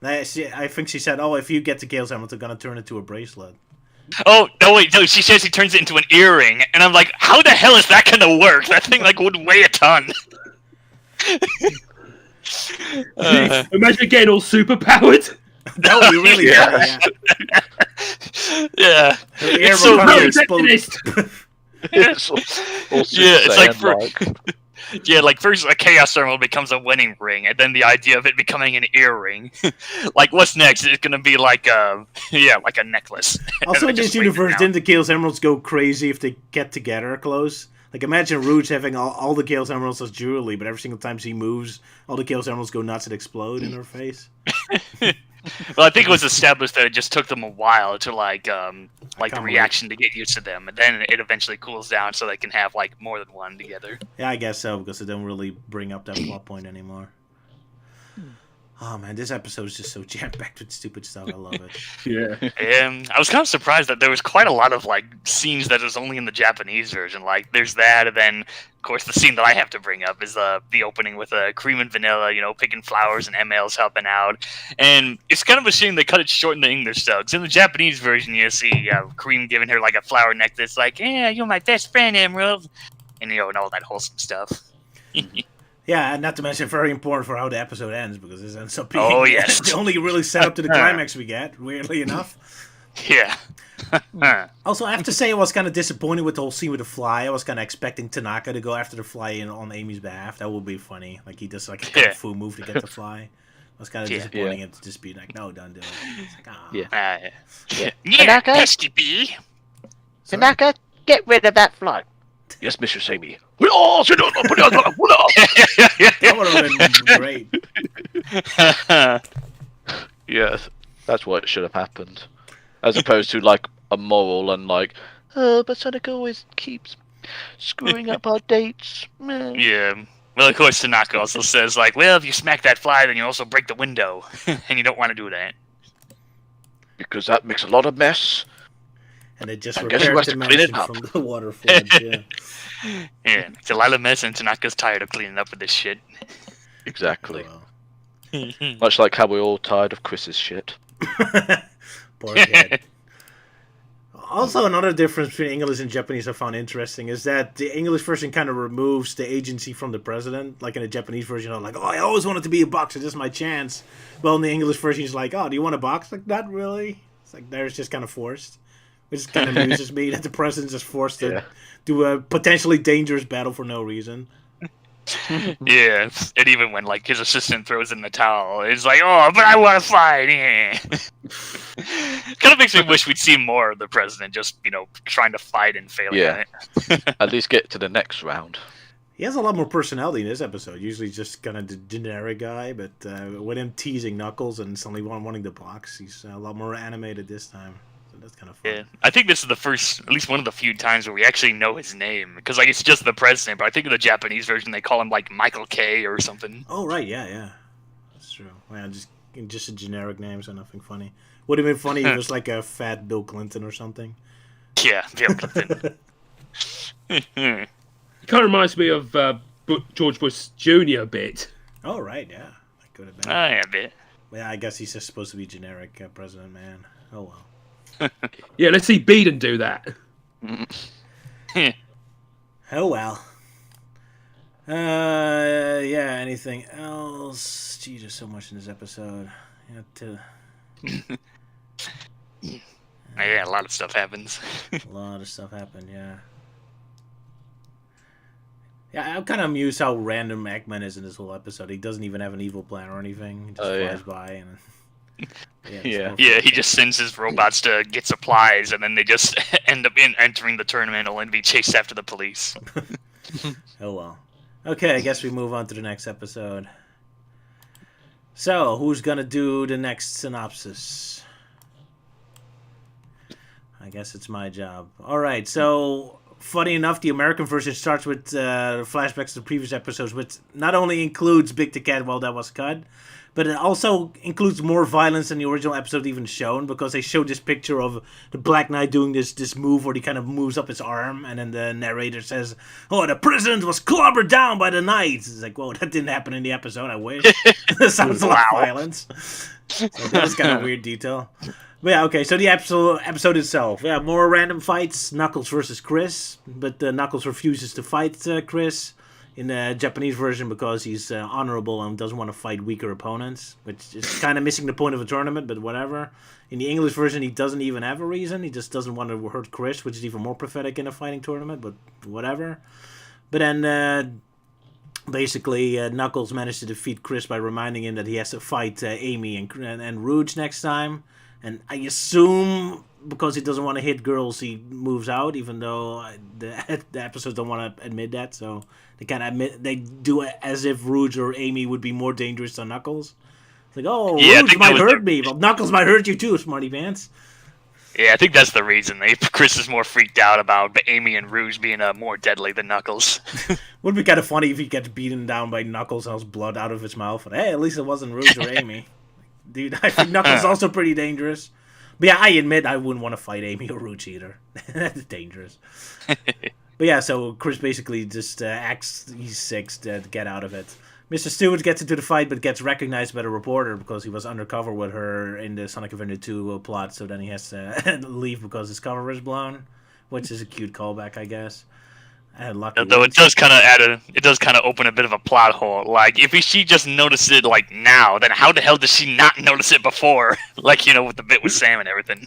I think she said, "Oh, if you get the Gale's helmet, they're gonna turn it into a bracelet." Oh no, wait, no. She says he turns it into an earring, and I'm like, how the hell is that gonna work? That thing like would weigh a ton. Imagine getting all superpowered. That would be really funny. Yeah. Her ear It's will so probably weird. explode. It's like like first a Chaos Emerald becomes a wedding ring, and then the idea of it becoming an earring. Like, what's next? It's gonna be like a like a necklace. Also, And in it this just weighs it universe, down. didn't the Gale's Emeralds go crazy if they get together close? Like, imagine Rouge having all the Gale's Emeralds as Julie, but every single time she moves, all the Gale's Emeralds go nuts and explode in her face. Well, I think it was established that it just took them a while to like the can't reaction to get used to them, and then it eventually cools down so they can have like more than one together. Yeah, I guess so, because they don't really bring up that plot point anymore. Oh man, this episode is just so jam-packed with stupid stuff. I love it. Yeah. And I was kind of surprised that there was quite a lot of like scenes that was only in the Japanese version. Like, there's that, and then of course the scene that I have to bring up is the opening with Cream and Vanilla, picking flowers and Emerl's helping out. And it's kind of a shame they cut it short in the English dub. 'Cause in the Japanese version, you see Cream giving her like a flower necklace, like, "Yeah, you're my best friend, Emerald," and and all that wholesome stuff. Yeah, and not to mention very important for how the episode ends, because this ends up being Oh, yes. the only really set up to the climax we get, weirdly enough. Yeah. Also, I have to say, I was kind of disappointed with the whole scene with the fly. I was kind of expecting Tanaka to go after the fly on Amy's behalf. That would be funny. Like, he does like a kung fu move to get the fly. It was kind of disappointing it to just be like, no, don't do it. It's like, ah. Yeah. Yeah, Tanaka? pesky bee. Tanaka, get rid of that fly. Yes, Mistress Amy. That would have been great. Yes, that's what should have happened. As opposed to, like, a moral and, like, oh, but Sonic always keeps screwing up our dates. Meh. Yeah. Well, of course, Tanaka also says, like, well, if you smack that fly, then you also break the window. And you don't want to do that. Because that makes a lot of mess. And it just I guess you repaired have the to clean it mansion up. from the water flood. Yeah. Yeah, it's a lot of mess, and Tanaka's tired of cleaning up with this shit. Exactly. Well. Much like how we're all tired of Chris's shit. Poor kid. Also, another difference between English and Japanese I found interesting is that the English version kind of removes the agency from the president. Like in the Japanese version, I'm like, oh, I always wanted to be a boxer. This is my chance. Well, in the English version, he's like, oh, do you want to box? Like, not really. It's like, there's just kind of forced. Which kind of amuses me that the president's just forced to do a potentially dangerous battle for no reason. Yeah, and even when, like, his assistant throws in the towel, it's like, oh, but I want to fight! Yeah. Kind of makes me wish we'd see more of the president just, trying to fight and failing at it. At least get to the next round. He has a lot more personality in this episode. Usually just kind of the generic guy, but with him teasing Knuckles and suddenly wanting to box, he's a lot more animated this time. So that's kind of fun. Yeah, I think this is the first, at least one of the few times where we actually know his name. Because, like, it's just the president, but I think in the Japanese version they call him, like, Michael K. or something. Oh, right, yeah. That's true. Yeah, just a generic name, so nothing funny. Would have been funny if it was like a fat Bill Clinton or something. Yeah, Bill Clinton. It kind of reminds me of George Bush Jr. a bit. Oh, right, yeah. That could have been. Yeah, a bit. Yeah, I guess he's just supposed to be generic president man. Oh, well. Yeah, let's see Beeden do that. Oh, well. Yeah, anything else? Gee, there's so much in this episode. Yeah, a lot of stuff happens. A lot of stuff happened, yeah. Yeah, I'm kind of amused how random Eggman is in this whole episode. He doesn't even have an evil plan or anything. He just flies by and... Yeah, he just sends his robots to get supplies, and then they just end up entering the tournament and be chased after the police. Oh, well. Okay, I guess we move on to the next episode. So, who's going to do the next synopsis? I guess it's my job. Alright, so, funny enough, the American version starts with flashbacks to the previous episodes, which not only includes Big the Cat, well, that was cut, but it also includes more violence than the original episode even shown, because they showed this picture of the Black Knight doing this move where he kind of moves up his arm, and then the narrator says, oh, the president was clobbered down by the knights. It's like, whoa, that didn't happen in the episode, I wish. That sounds a lot of violence. So that was kind of a weird detail. But yeah, okay, so the episode itself. Yeah, more random fights, Knuckles versus Chris, but Knuckles refuses to fight Chris in the Japanese version because he's honorable and doesn't want to fight weaker opponents, which is kind of missing the point of a tournament, but whatever. In the English version, he doesn't even have a reason. He just doesn't want to hurt Chris, which is even more pathetic in a fighting tournament, but whatever. But then, basically, Knuckles managed to defeat Chris by reminding him that he has to fight Amy and Rouge next time. And I assume because he doesn't want to hit girls, he moves out, even though the episodes don't want to admit that, so... They do it as if Rouge or Amy would be more dangerous than Knuckles. It's like, oh, Yeah, Rouge might hurt me, but Knuckles might hurt you too, smarty pants. Yeah, I think that's the reason. Chris is more freaked out about Amy and Rouge being more deadly than Knuckles. Would be kind of funny if he gets beaten down by Knuckles and has blood out of his mouth. But hey, at least it wasn't Rouge or Amy. Dude, I think Knuckles is also pretty dangerous. But yeah, I admit I wouldn't want to fight Amy or Rouge either. That's dangerous. But yeah, so Chris basically just acts he's sick to get out of it. Mr. Stewart gets into the fight, but gets recognized by the reporter because he was undercover with her in the Sonic Adventure 2 plot, so then he has to leave because his cover is blown, which is a cute callback, I guess. Though it does kind of open a bit of a plot hole. Like, if she just noticed it, now, then how the hell did she not notice it before? With the bit with Sam and everything.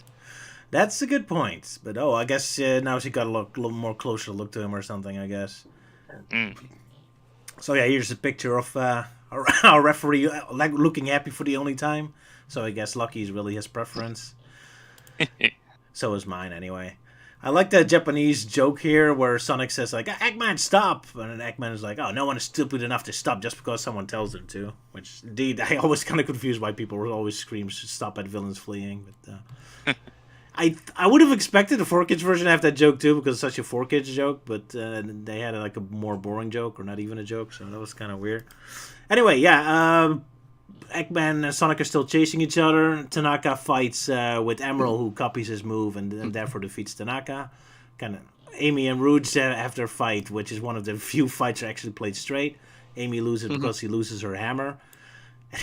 That's a good point. But I guess now she got a little more closer look to him or something, I guess. So yeah, here's a picture of our referee looking happy for the only time. So I guess Lucky is really his preference. So is mine, anyway. I like that Japanese joke here where Sonic says, like, Eggman, stop! And then Eggman is like, oh, no one is stupid enough to stop just because someone tells them to. Which, indeed, I always kind of confused why people would always scream, stop at villains fleeing. But I would have expected the 4Kids version to have that joke, too, because it's such a 4Kids joke. But they had, like, a more boring joke, or not even a joke, so that was kind of weird. Anyway, yeah, Eggman and Sonic are still chasing each other. Tanaka fights with Emerl, who copies his move and therefore defeats Tanaka. Kind of Amy and Rouge have their fight, which is one of the few fights that actually played straight. Amy loses because he loses her hammer,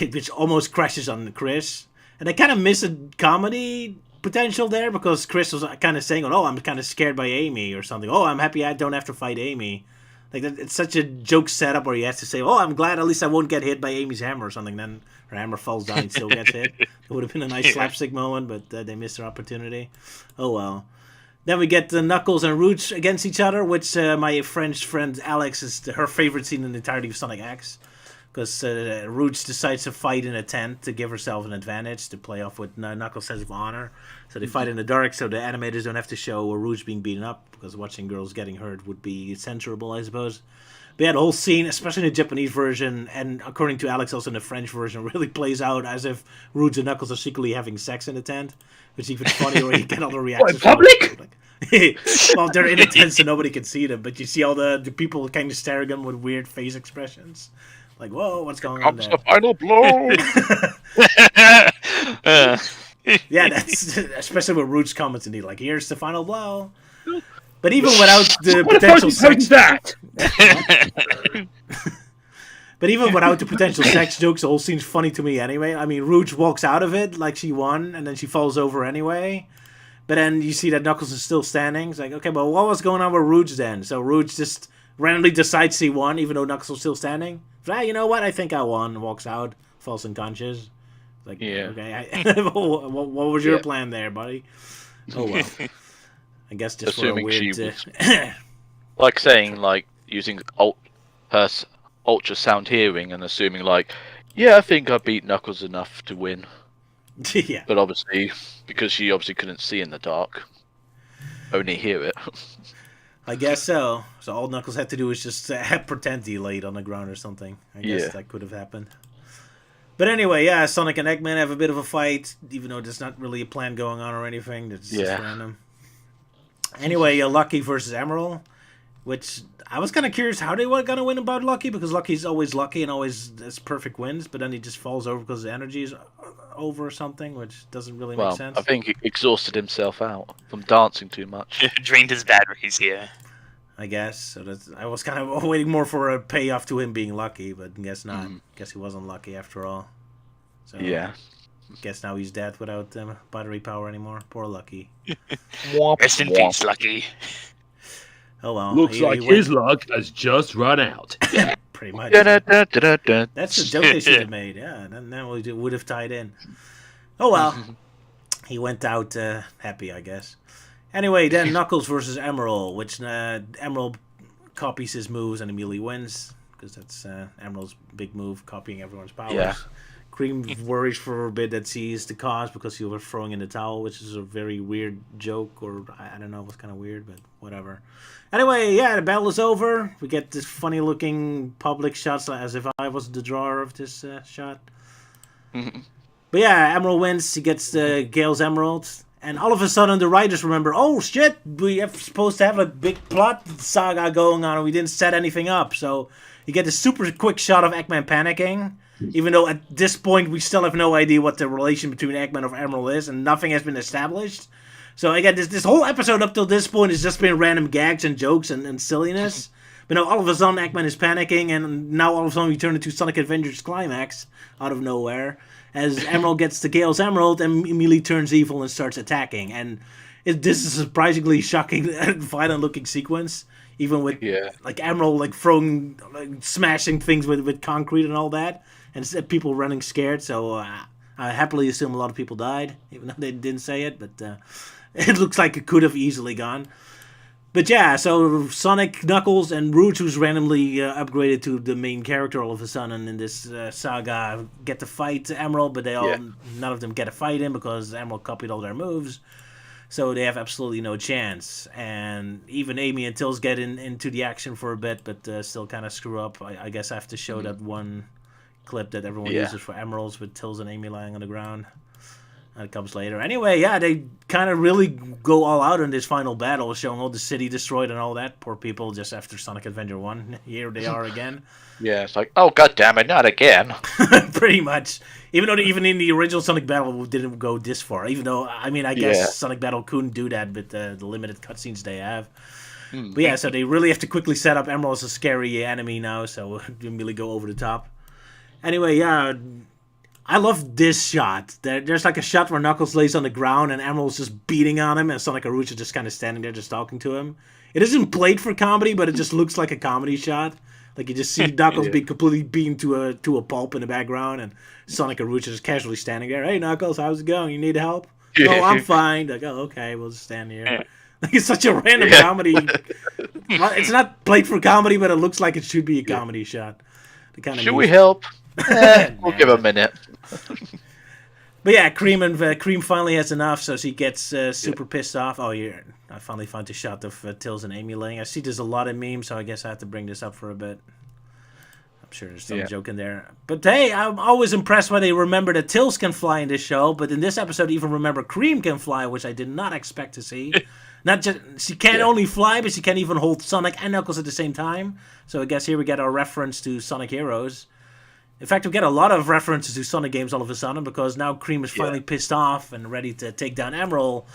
which almost crashes on Chris. And they kind of miss a comedy potential there because Chris was kind of saying, "Oh, I'm kind of scared by Amy" or something. "Oh, I'm happy I don't have to fight Amy." Like it's such a joke setup where he has to say, "Oh, I'm glad at least I won't get hit by Amy's hammer" or something. Then her hammer falls down and still gets hit. It would have been a nice slapstick moment, but they missed their opportunity. Oh well. Then we get Knuckles and Rouge against each other, which my French friend Alex is her favorite scene in the entirety of Sonic X. Because Rouge decides to fight in a tent to give herself an advantage to play off with Knuckles' sense of honor. So they fight in the dark so the animators don't have to show Rouge being beaten up, because watching girls getting hurt would be censorable, I suppose. But yeah, the whole scene, especially in the Japanese version, and according to Alex also in the French version, really plays out as if Rouge and Knuckles are secretly having sex in the tent. Which is even funnier when you get all the reactions. What, in public? Well, they're in a tent so nobody can see them, but you see all the people kind of staring at them with weird face expressions. Like, whoa, what's going on there? The final blow! Yeah, that's especially with Rouge's comments indeed. Like, here's the final blow. But even without the potential sex... But even without the potential sex jokes, the whole scene's funny to me anyway. I mean, Rouge walks out of it like she won, and then she falls over anyway. But then you see that Knuckles is still standing. It's like, okay, but what was going on with Rouge then? So Rouge just randomly decides he won, even though Knuckles was still standing. So, you know what? I think I won. Walks out, falls unconscious. Like, yeah. Okay, what was your plan there, buddy? Oh well. I guess just assuming for a weird. She was, like saying, like using her ultrasound hearing and assuming, like, yeah, I think I beat Knuckles enough to win. Yeah. But obviously, because she obviously couldn't see in the dark, only hear it. I guess so. So all Knuckles had to do was just pretend he laid on the ground or something. I guess that could have happened. But anyway, yeah, Sonic and Eggman have a bit of a fight, even though there's not really a plan going on or anything. It's just random. Anyway, Lucky versus Emerl, which I was kind of curious how they were going to win about Lucky, because Lucky's always lucky and always has perfect wins, but then he just falls over because his energy is over or something, which doesn't really make sense. I think he exhausted himself out from dancing too much. Drained his batteries, yeah. I guess. So I was kind of waiting more for a payoff to him being lucky, but I guess not. Guess he wasn't lucky after all. So yeah. Guess now he's dead without battery power anymore. Poor Lucky. Rest in peace, Lucky. Oh well. Looks like his luck has just run out. Pretty much. That's the joke they should have made. Yeah, then we would have tied in. Oh well. He went out happy, I guess. Anyway, then Knuckles versus Emerl, which Emerl copies his moves and immediately wins, because that's Emerald's big move, copying everyone's powers. Yeah. Cream worries for a bit that he's the cause because he was throwing in the towel, which is a very weird joke, or I don't know, it was kind of weird, but whatever. Anyway, yeah, the battle is over. We get this funny-looking public shots, as if I was the drawer of this shot. But yeah, Emerl wins. He gets Gale's Emerald. And all of a sudden, the writers remember, oh shit, we are supposed to have a big plot saga going on, and we didn't set anything up. So you get a super quick shot of Eggman panicking, even though at this point we still have no idea what the relation between Eggman and Emerl is, and nothing has been established. So again, this whole episode up till this point has just been random gags and jokes and silliness. But now all of a sudden Eggman is panicking, and now all of a sudden we turn into Sonic Adventures climax out of nowhere, as Emerl gets the Gale's Emerald and immediately turns evil and starts attacking. And this is a surprisingly shocking, violent-looking sequence, even with like Emerl like throwing, like, smashing things with concrete and all that, and people running scared. So I happily assume a lot of people died, even though they didn't say it. But It looks like it could have easily gone. But yeah, so Sonic, Knuckles, and Rouge, who's randomly upgraded to the main character all of a sudden in this saga, get to fight Emerl, but none of them get to fight him because Emerl copied all their moves. So they have absolutely no chance. And even Amy and Tills get into the action for a bit, but still kind of screw up. I guess I have to show that one clip that everyone uses for Emeralds with Tills and Amy lying on the ground. That comes later. Anyway, yeah, they kind of really go all out in this final battle, showing all the city destroyed and all that. Poor people, just after Sonic Adventure 1. Here they are again. Yeah, it's like, oh, god damn it, not again. Pretty much. Even though even in the original Sonic Battle didn't go this far. Even though, I mean, I guess Sonic Battle couldn't do that with the limited cutscenes they have. But yeah, so they really have to quickly set up Emerl as a scary enemy now, so immediately go over the top. Anyway, yeah, I love this shot. There's like a shot where Knuckles lays on the ground and Emerald's just beating on him, and Sonic and Rouge are just kind of standing there just talking to him. It isn't played for comedy, but it just looks like a comedy shot. Like you just see Knuckles be completely beaten to a pulp in the background, and Sonic and Rouge are just casually standing there. Hey Knuckles, how's it going? You need help? Oh, I'm fine. Like, oh, okay, we'll just stand here. Like it's such a random comedy. Well, it's not played for comedy, but it looks like it should be a comedy shot. The kind of should we help? We'll give a minute. But yeah, Cream finally has enough, so she gets super pissed off. Oh, yeah, I finally found the shot of Tills and Amy laying. I see there's a lot of memes, so I guess I have to bring this up for a bit. I'm sure there's some joke in there. But hey, I'm always impressed when they remember that Tills can fly in this show, but in this episode even remember Cream can fly, which I did not expect to see. Not just she can't only fly, but she can even hold Sonic and Knuckles at the same time. So I guess here we get our reference to Sonic Heroes. In fact, we get a lot of references to Sonic games all of a sudden, because now Cream is finally pissed off and ready to take down Emerl.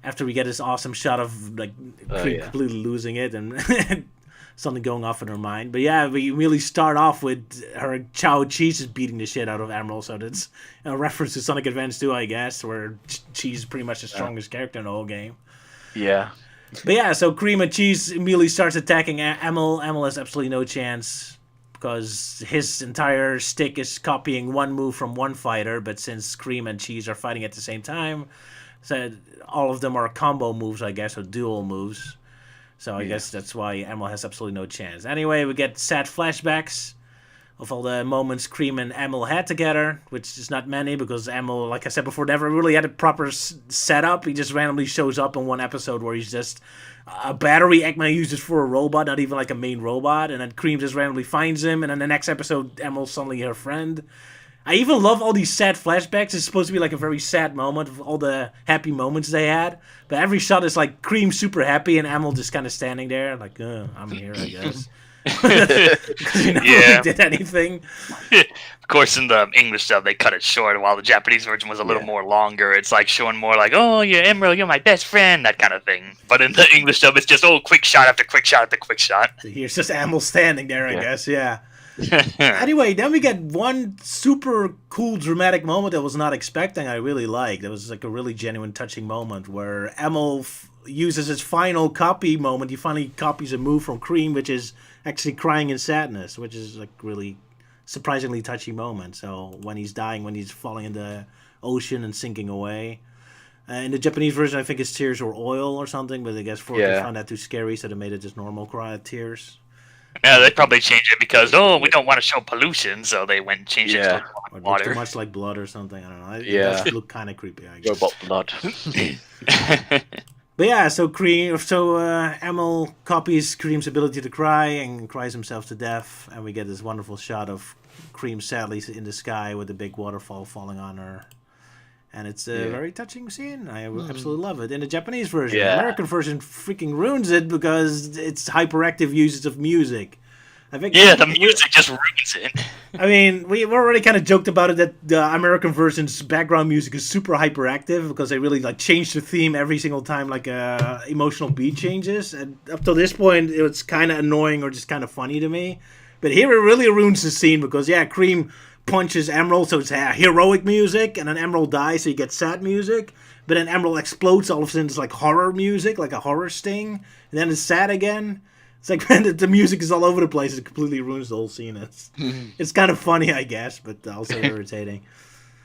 After we get this awesome shot of like Cream completely losing it and something going off in her mind. But yeah, we really start off with her Chow Cheese is beating the shit out of Emerl, so that's a reference to Sonic Advance 2, I guess, where Cheese is pretty much the strongest character in the whole game. Yeah. But yeah, so Cream and Cheese immediately starts attacking Emerl. Emerl has absolutely no chance, because his entire stick is copying one move from one fighter, but since Cream and Cheese are fighting at the same time, so all of them are combo moves, I guess, or dual moves. So I guess that's why Emerl has absolutely no chance. Anyway, we get sad flashbacks of all the moments Cream and Emerl had together, which is not many, because Emerl, like I said before, never really had a proper setup. He just randomly shows up in one episode where he's just a battery Eggman uses for a robot, not even like a main robot, and then Cream just randomly finds him, and then the next episode, Emerl's suddenly her friend. I even love all these sad flashbacks. It's supposed to be like a very sad moment of all the happy moments they had, but every shot is like Cream super happy and Emerl just kind of standing there like, I'm here, I guess. Because he never really did anything. Of course, in the English dub, they cut it short, while the Japanese version was a little more longer. It's like showing more like, oh, yeah, Emerl, you're my best friend, that kind of thing. But in the English dub, it's just, oh, quick shot after quick shot after quick shot. So here's just Emerl standing there, I guess, Anyway, then we get one super cool dramatic moment that I was not expecting. I really liked. It was like a really genuine, touching moment where Emerl uses his final copy moment. He finally copies a move from Cream, which is actually crying in sadness, which is like really surprisingly touchy moment. So when he's dying, when he's falling in the ocean and sinking away. In the Japanese version, I think his tears were oil or something, but I guess they found that too scary, so they made it just normal cry tears. Yeah, they probably changed it because, we don't want to show pollution, so they went and changed it to or water. Too much like blood or something, I don't know. It does look kind of creepy, I guess. Robot blood. But yeah, so Emerl copies Cream's ability to cry and cries himself to death, and we get this wonderful shot of Cream sadly in the sky with a big waterfall falling on her. And it's a very touching scene. I absolutely love it. In the Japanese version, the American version freaking ruins it because it's hyperactive uses of music. I think the music just ruins it. I mean, we've already kind of joked about it that the American version's background music is super hyperactive because they really like change the theme every single time like emotional beat changes. And up to this point, it's kind of annoying or just kind of funny to me. But here it really ruins the scene because Cream punches Emerl, so it's heroic music, and then Emerl dies, so you get sad music. But then Emerl explodes, all of a sudden it's like horror music, like a horror sting, and then it's sad again. It's like, man, the music is all over the place. It completely ruins the whole scene. It's kind of funny, I guess, but also irritating.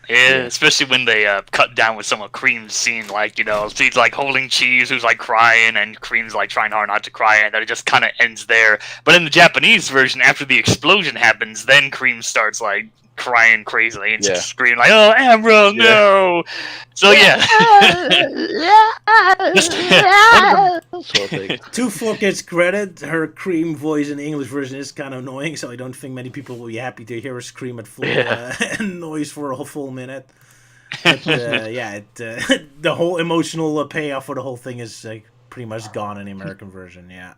Yeah, especially when they cut down with some of Cream's scene, like, she's like holding Cheese, who's like crying, and Cream's like trying hard not to cry, and then it just kind of ends there. But in the Japanese version, after the explosion happens, then Cream starts like crying crazily and just screaming like, "Oh, Emerl, no!" So yeah, To Forket's credit, her Cream voice in the English version is kind of annoying, so I don't think many people will be happy to hear her scream at full noise for a full minute. But, the whole emotional payoff for the whole thing is pretty much gone in the American version. Yeah.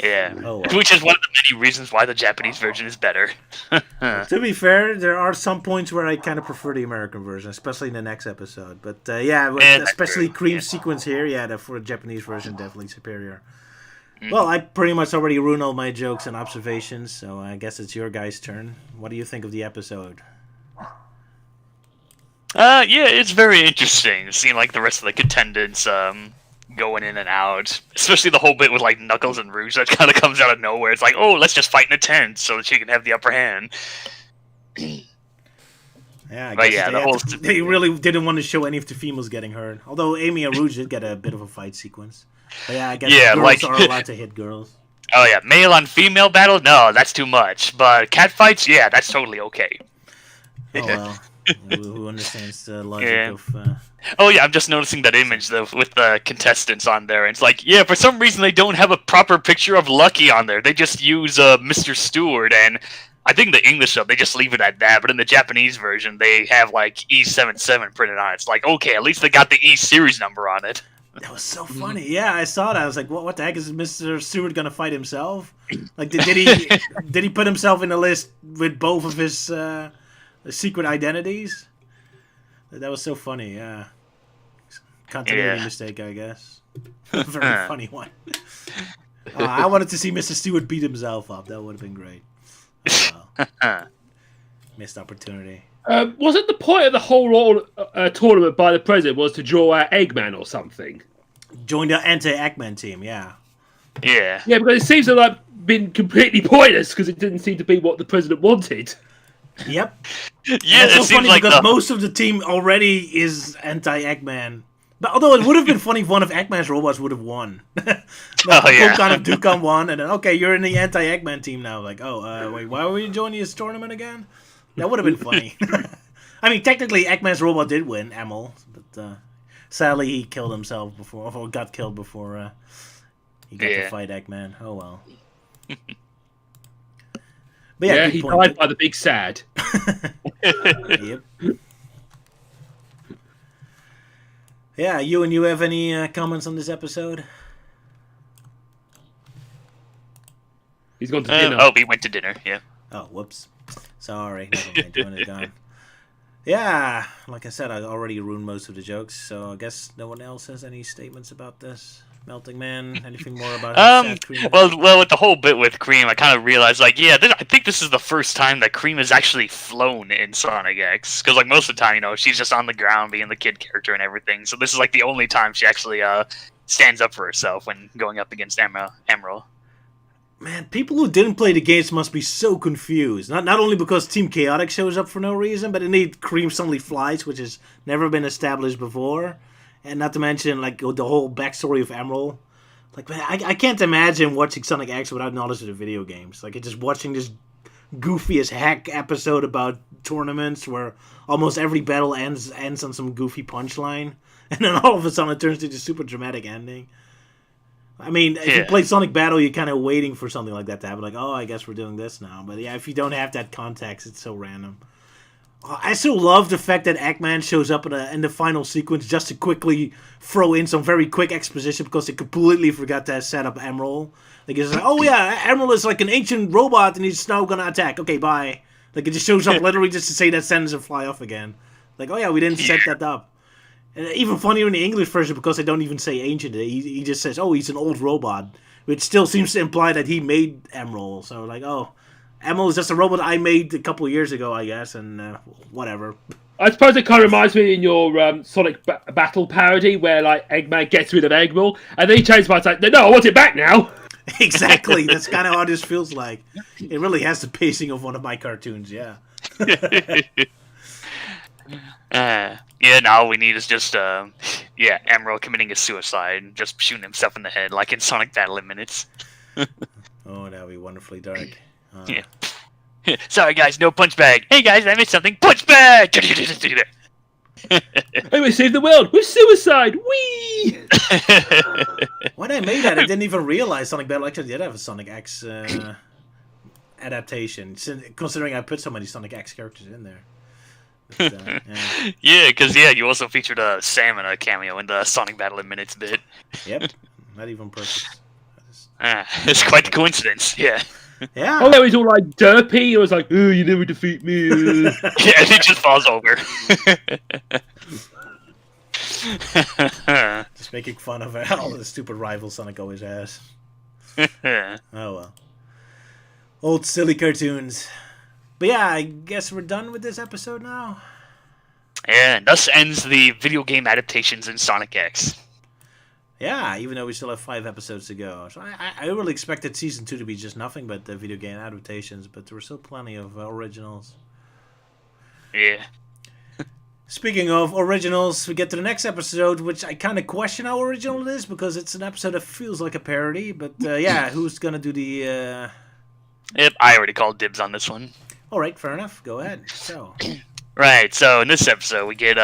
Yeah, Oh, well. which is one of the many reasons why the Japanese version is better. To be fair, there are some points where I kind of prefer the American version, especially in the next episode. But especially Cream's sequence here, for the Japanese version, definitely superior. Well, I pretty much already ruined all my jokes and observations, so I guess it's your guys' turn. What do you think of the episode? It's very interesting seeing like the rest of the contendants going in and out, especially the whole bit with like Knuckles and Rouge that kind of comes out of nowhere. It's like, oh, let's just fight in a tent so that she can have the upper hand. Yeah, I guess they really didn't want to show any of the females getting hurt. Although Amy and Rouge did get a bit of a fight sequence. But yeah, I guess girls are allowed to hit girls. Oh yeah, male on female battle? No, that's too much. But cat fights? Yeah, that's totally okay. Oh well. Who understands the logic of... Oh yeah, I'm just noticing that image though with the contestants on there. And it's like, yeah, for some reason they don't have a proper picture of Lucky on there. They just use Mr. Stewart, and I think the English dub, they just leave it at that. But in the Japanese version, they have like E77 printed on it. It's like, okay, at least they got the E series number on it. That was so funny. Yeah, I saw that. I was like, what the heck is Mr. Stewart gonna fight himself? Like, did he put himself in the list with both of his secret identities? That was so funny. Yeah, continuity mistake, I guess. Very funny one. I wanted to see Mr. Stewart beat himself up. That would have been great. Oh, well. Missed opportunity. Wasn't the point of the whole tournament by the president was to draw out Eggman or something? Join the anti-Eggman team, yeah. Yeah. Yeah, because it seems to have been completely pointless because it didn't seem to be what the president wanted. Yep. Yeah, it's so funny like because most of the team already is anti-Eggman. But although it would have been funny if one of Eggman's robots would have won. Kind of Dukan won, and then okay, you're in the anti-Eggman team now. Like, wait, why were you joining this tournament again? That would have been funny. I mean, technically, Eggman's robot did win, Emerl, but sadly he killed himself before, or got killed before he got to fight Eggman. Oh well. But yeah, he died by the big sad. Yep. Yeah, you have any comments on this episode? He's gone to dinner. Oh, he went to dinner, yeah. Oh, whoops. Sorry. Never mind. Doing it gone. Yeah, like I said, I already ruined most of the jokes, so I guess no one else has any statements about this. Melting Man, anything more about Cream? Well, with the whole bit with Cream, I kind of realized, like, I think this is the first time that Cream has actually flown in Sonic X. Because, like, most of the time, she's just on the ground being the kid character and everything. So this is, like, the only time she actually stands up for herself when going up against Emerl. Man, people who didn't play the games must be so confused. Not only because Team Chaotic shows up for no reason, but indeed Cream suddenly flies, which has never been established before. And not to mention, like, the whole backstory of Emerl. Like, man, I can't imagine watching Sonic X without knowledge of the video games. Like, just watching this goofy as heck episode about tournaments where almost every battle ends on some goofy punchline. And then all of a sudden it turns into a super dramatic ending. I mean, if you play Sonic Battle, you're kind of waiting for something like that to happen. Like, oh, I guess we're doing this now. But yeah, if you don't have that context, it's so random. I still love the fact that Eggman shows up in the final sequence just to quickly throw in some very quick exposition because they completely forgot to set up Emerl. Like, it's like, oh yeah, Emerl is like an ancient robot and he's now gonna attack. Okay, bye. Like, it just shows up literally just to say that sentence and fly off again. Like, oh yeah, we didn't set that up. And even funnier in the English version because they don't even say ancient. He just says, oh, he's an old robot, which still seems to imply that he made Emerl. So like, oh, Emerl is just a robot I made a couple of years ago, I guess, and whatever. I suppose it kind of reminds me in your Sonic Battle parody where like Eggman gets rid of Emerl, and then he changes by saying, no, I want it back now. Exactly. That's kind of how this feels like. It really has the pacing of one of my cartoons, yeah. Yeah, now all we need is just, Emerl committing a suicide and just shooting himself in the head, like in Sonic Battle in Minutes. Oh, that would be wonderfully dark. Yeah. Sorry, guys, no punch bag. Hey, guys, I missed something. Punch bag! Hey, we saved the world with suicide! Whee! When I made that, I didn't even realize Sonic Battle actually did have a Sonic X adaptation, considering I put so many Sonic X characters in there. But, Yeah, because, you also featured a Sam in a cameo in the Sonic Battle in Minutes bit. Yep, not even purpose. It's quite the coincidence, yeah. Yeah. Oh, no, he's all like derpy. It was like, oh, you never defeat me. Yeah, and he just falls over. Just making fun of all the stupid rivals Sonic always has. Oh well. Old silly cartoons. But yeah, I guess we're done with this episode now. Yeah, and thus ends the video game adaptations in Sonic X. Yeah, even though we still have 5 episodes to go. So I really expected Season 2 to be just nothing but the video game adaptations, but there were still plenty of originals. Yeah. Speaking of originals, we get to the next episode, which I kind of question how original it is, because it's an episode that feels like a parody, but yeah, who's going to do the... Yep, I already called dibs on this one. Alright, fair enough. Go ahead. So... Right, so in this episode we get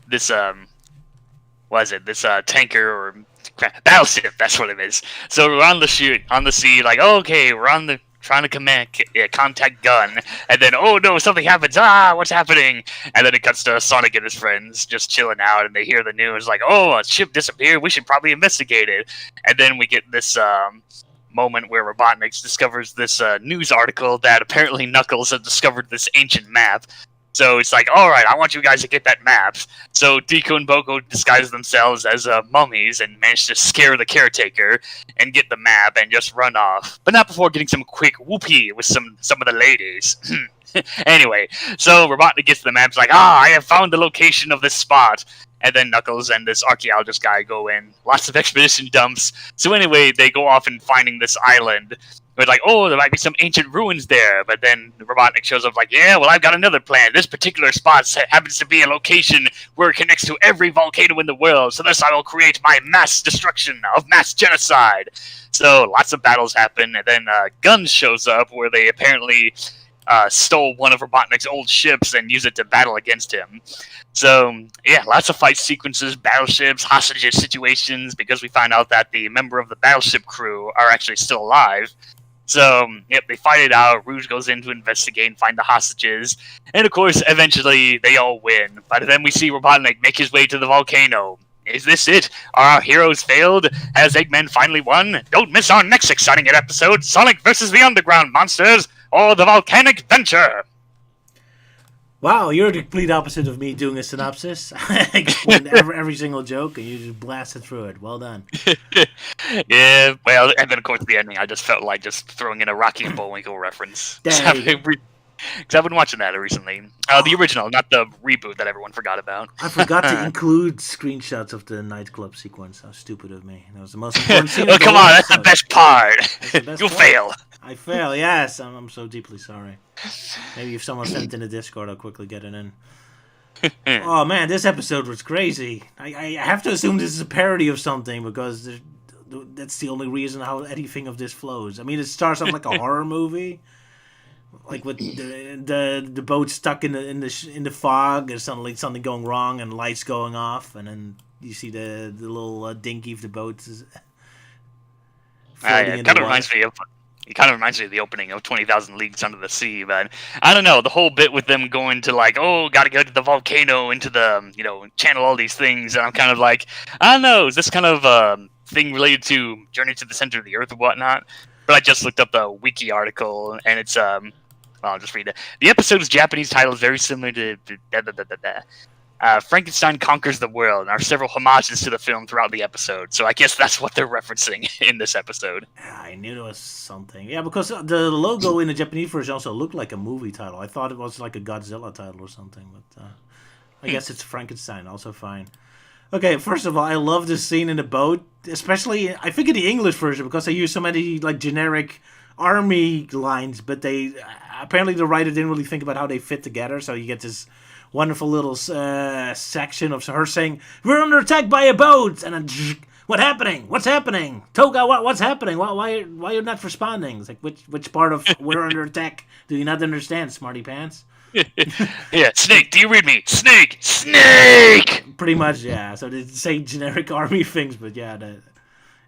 this this tanker or battleship, that's what it is. So we're on the sea, like, okay, we're on the trying to contact gun, and then oh no, something happens, what's happening? And then it cuts to Sonic and his friends just chilling out, and they hear the news like, oh, a ship disappeared, we should probably investigate it. And then we get this moment where Robotnik discovers this news article that apparently Knuckles had discovered this ancient map. So it's like, alright, I want you guys to get that map. So Deku and Boko disguise themselves as mummies and manage to scare the caretaker and get the map and just run off. But not before getting some quick whoopee with some of the ladies. Anyway, so Robotnik gets the map, like, I have found the location of this spot. And then Knuckles and this archaeologist guy go in. Lots of expedition dumps. So anyway, they go off and finding this island. We're like, oh, there might be some ancient ruins there. But then Robotnik shows up like, yeah, well, I've got another plan. This particular spot happens to be a location where it connects to every volcano in the world. So thus I will create my mass destruction of mass genocide. So lots of battles happen. And then Gun shows up where they apparently stole one of Robotnik's old ships and use it to battle against him. So, yeah, lots of fight sequences, battleships, hostage situations, because we find out that the member of the battleship crew are actually still alive. So, yep, they fight it out. Rouge goes in to investigate and find the hostages. And, of course, eventually they all win. But then we see Robotnik make his way to the volcano. Is this it? Are our heroes failed? Has Eggman finally won? Don't miss our next exciting episode, Sonic vs. the Underground Monsters, or the Volcanic Venture. Wow, you're the complete opposite of me doing a synopsis. I explained every single joke, and you just blasted through it. Well done. Yeah, well, and then of course the ending, I just felt like just throwing in a Rocky and Bullwinkle reference. Because I've been watching that recently. The original, not the reboot that everyone forgot about. I forgot to include screenshots of the nightclub sequence. How stupid of me. That was the most important scene. Oh, come on, that's the best part. You'll fail. I fail, yes. I'm so deeply sorry. Maybe if someone sent it in the Discord, I'll quickly get it in. Oh man, this episode was crazy. I have to assume this is a parody of something, because that's the only reason how anything of this flows. I mean, it starts off like a horror movie, like with the boat stuck in the fog, and suddenly something going wrong and lights going off, and then you see the little dinghy of the boat is floating in the water. It kind of reminds me of the opening of 20,000 Leagues Under the Sea, but I don't know, the whole bit with them going to like, oh, gotta go to the volcano, into the, channel all these things, and I'm kind of like, I don't know, is this kind of thing related to Journey to the Center of the Earth or whatnot? But I just looked up the wiki article, and it's, I'll just read it. The episode's Japanese title is very similar to Frankenstein Conquers the World, and there are several homages to the film throughout the episode. So I guess that's what they're referencing in this episode. I knew there was something. Yeah, because the logo in the Japanese version also looked like a movie title. I thought it was like a Godzilla title or something, but I guess it's Frankenstein, also fine. Okay, first of all, I love this scene in the boat, especially, I think in the English version, because they use so many like generic army lines, but apparently the writer didn't really think about how they fit together, so you get this wonderful little section of her saying, "We're under attack by a boat," and then what's happening? Toga, what's happening? Why are you not responding? It's like, which part of we're under attack do you not understand, smarty pants? Yeah, Snake, do you read me? Snake! Pretty much, yeah. So they say generic army things, but yeah,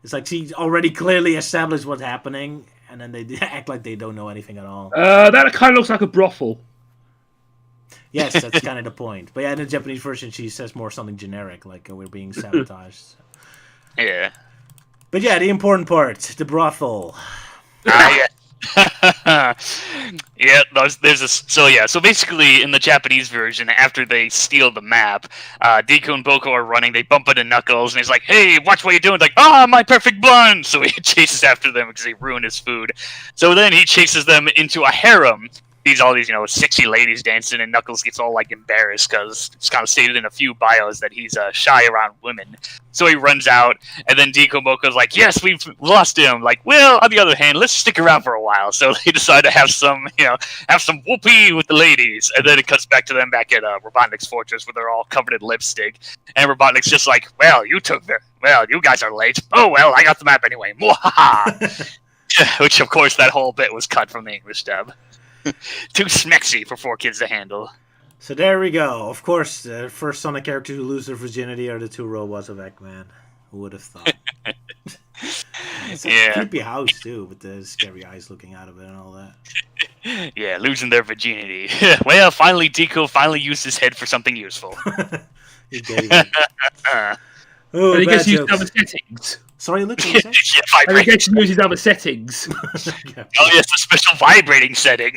it's like she already clearly established what's happening, and then they act like they don't know anything at all. That kind of looks like a brothel. Yes, that's kind of the point. But yeah, in the Japanese version, she says more something generic, like we're being sabotaged. Yeah. But yeah, the important part, the brothel. Yeah. Yeah, so basically in the Japanese version, after they steal the map, Deku and Boko are running, they bump into Knuckles, and he's like, "Hey, watch what you're doing!" Like, my perfect blonde! So he chases after them because they ruin his food. So then he chases them into a harem. Sees all these, sexy ladies dancing, and Knuckles gets all, embarrassed because it's kind of stated in a few bios that he's shy around women. So he runs out, and then Deku Boko's like, "Yes, we've lost him." Like, well, on the other hand, let's stick around for a while. So they decide to have some whoopee with the ladies, and then it cuts back to them back at Robotnik's fortress where they're all covered in lipstick, and Robotnik's just like, "Well, you guys are late. Oh, well, I got the map anyway." Mwahaha! Which, of course, that whole bit was cut from the English dub. Too smexy for 4 kids to handle. So there we go. Of course, the first Sonic character to lose their virginity are the 2 robots of Eggman. Who would have thought? It's a creepy house, too, with the scary eyes looking out of it and all that. Yeah, losing their virginity. Well, finally, Deku used his head for something useful. He gave it. Oh, And he bad gets used jokes. other settings. Sorry, look what you said. And he gets to use his other settings. Yeah. Oh, yes, the special vibrating setting.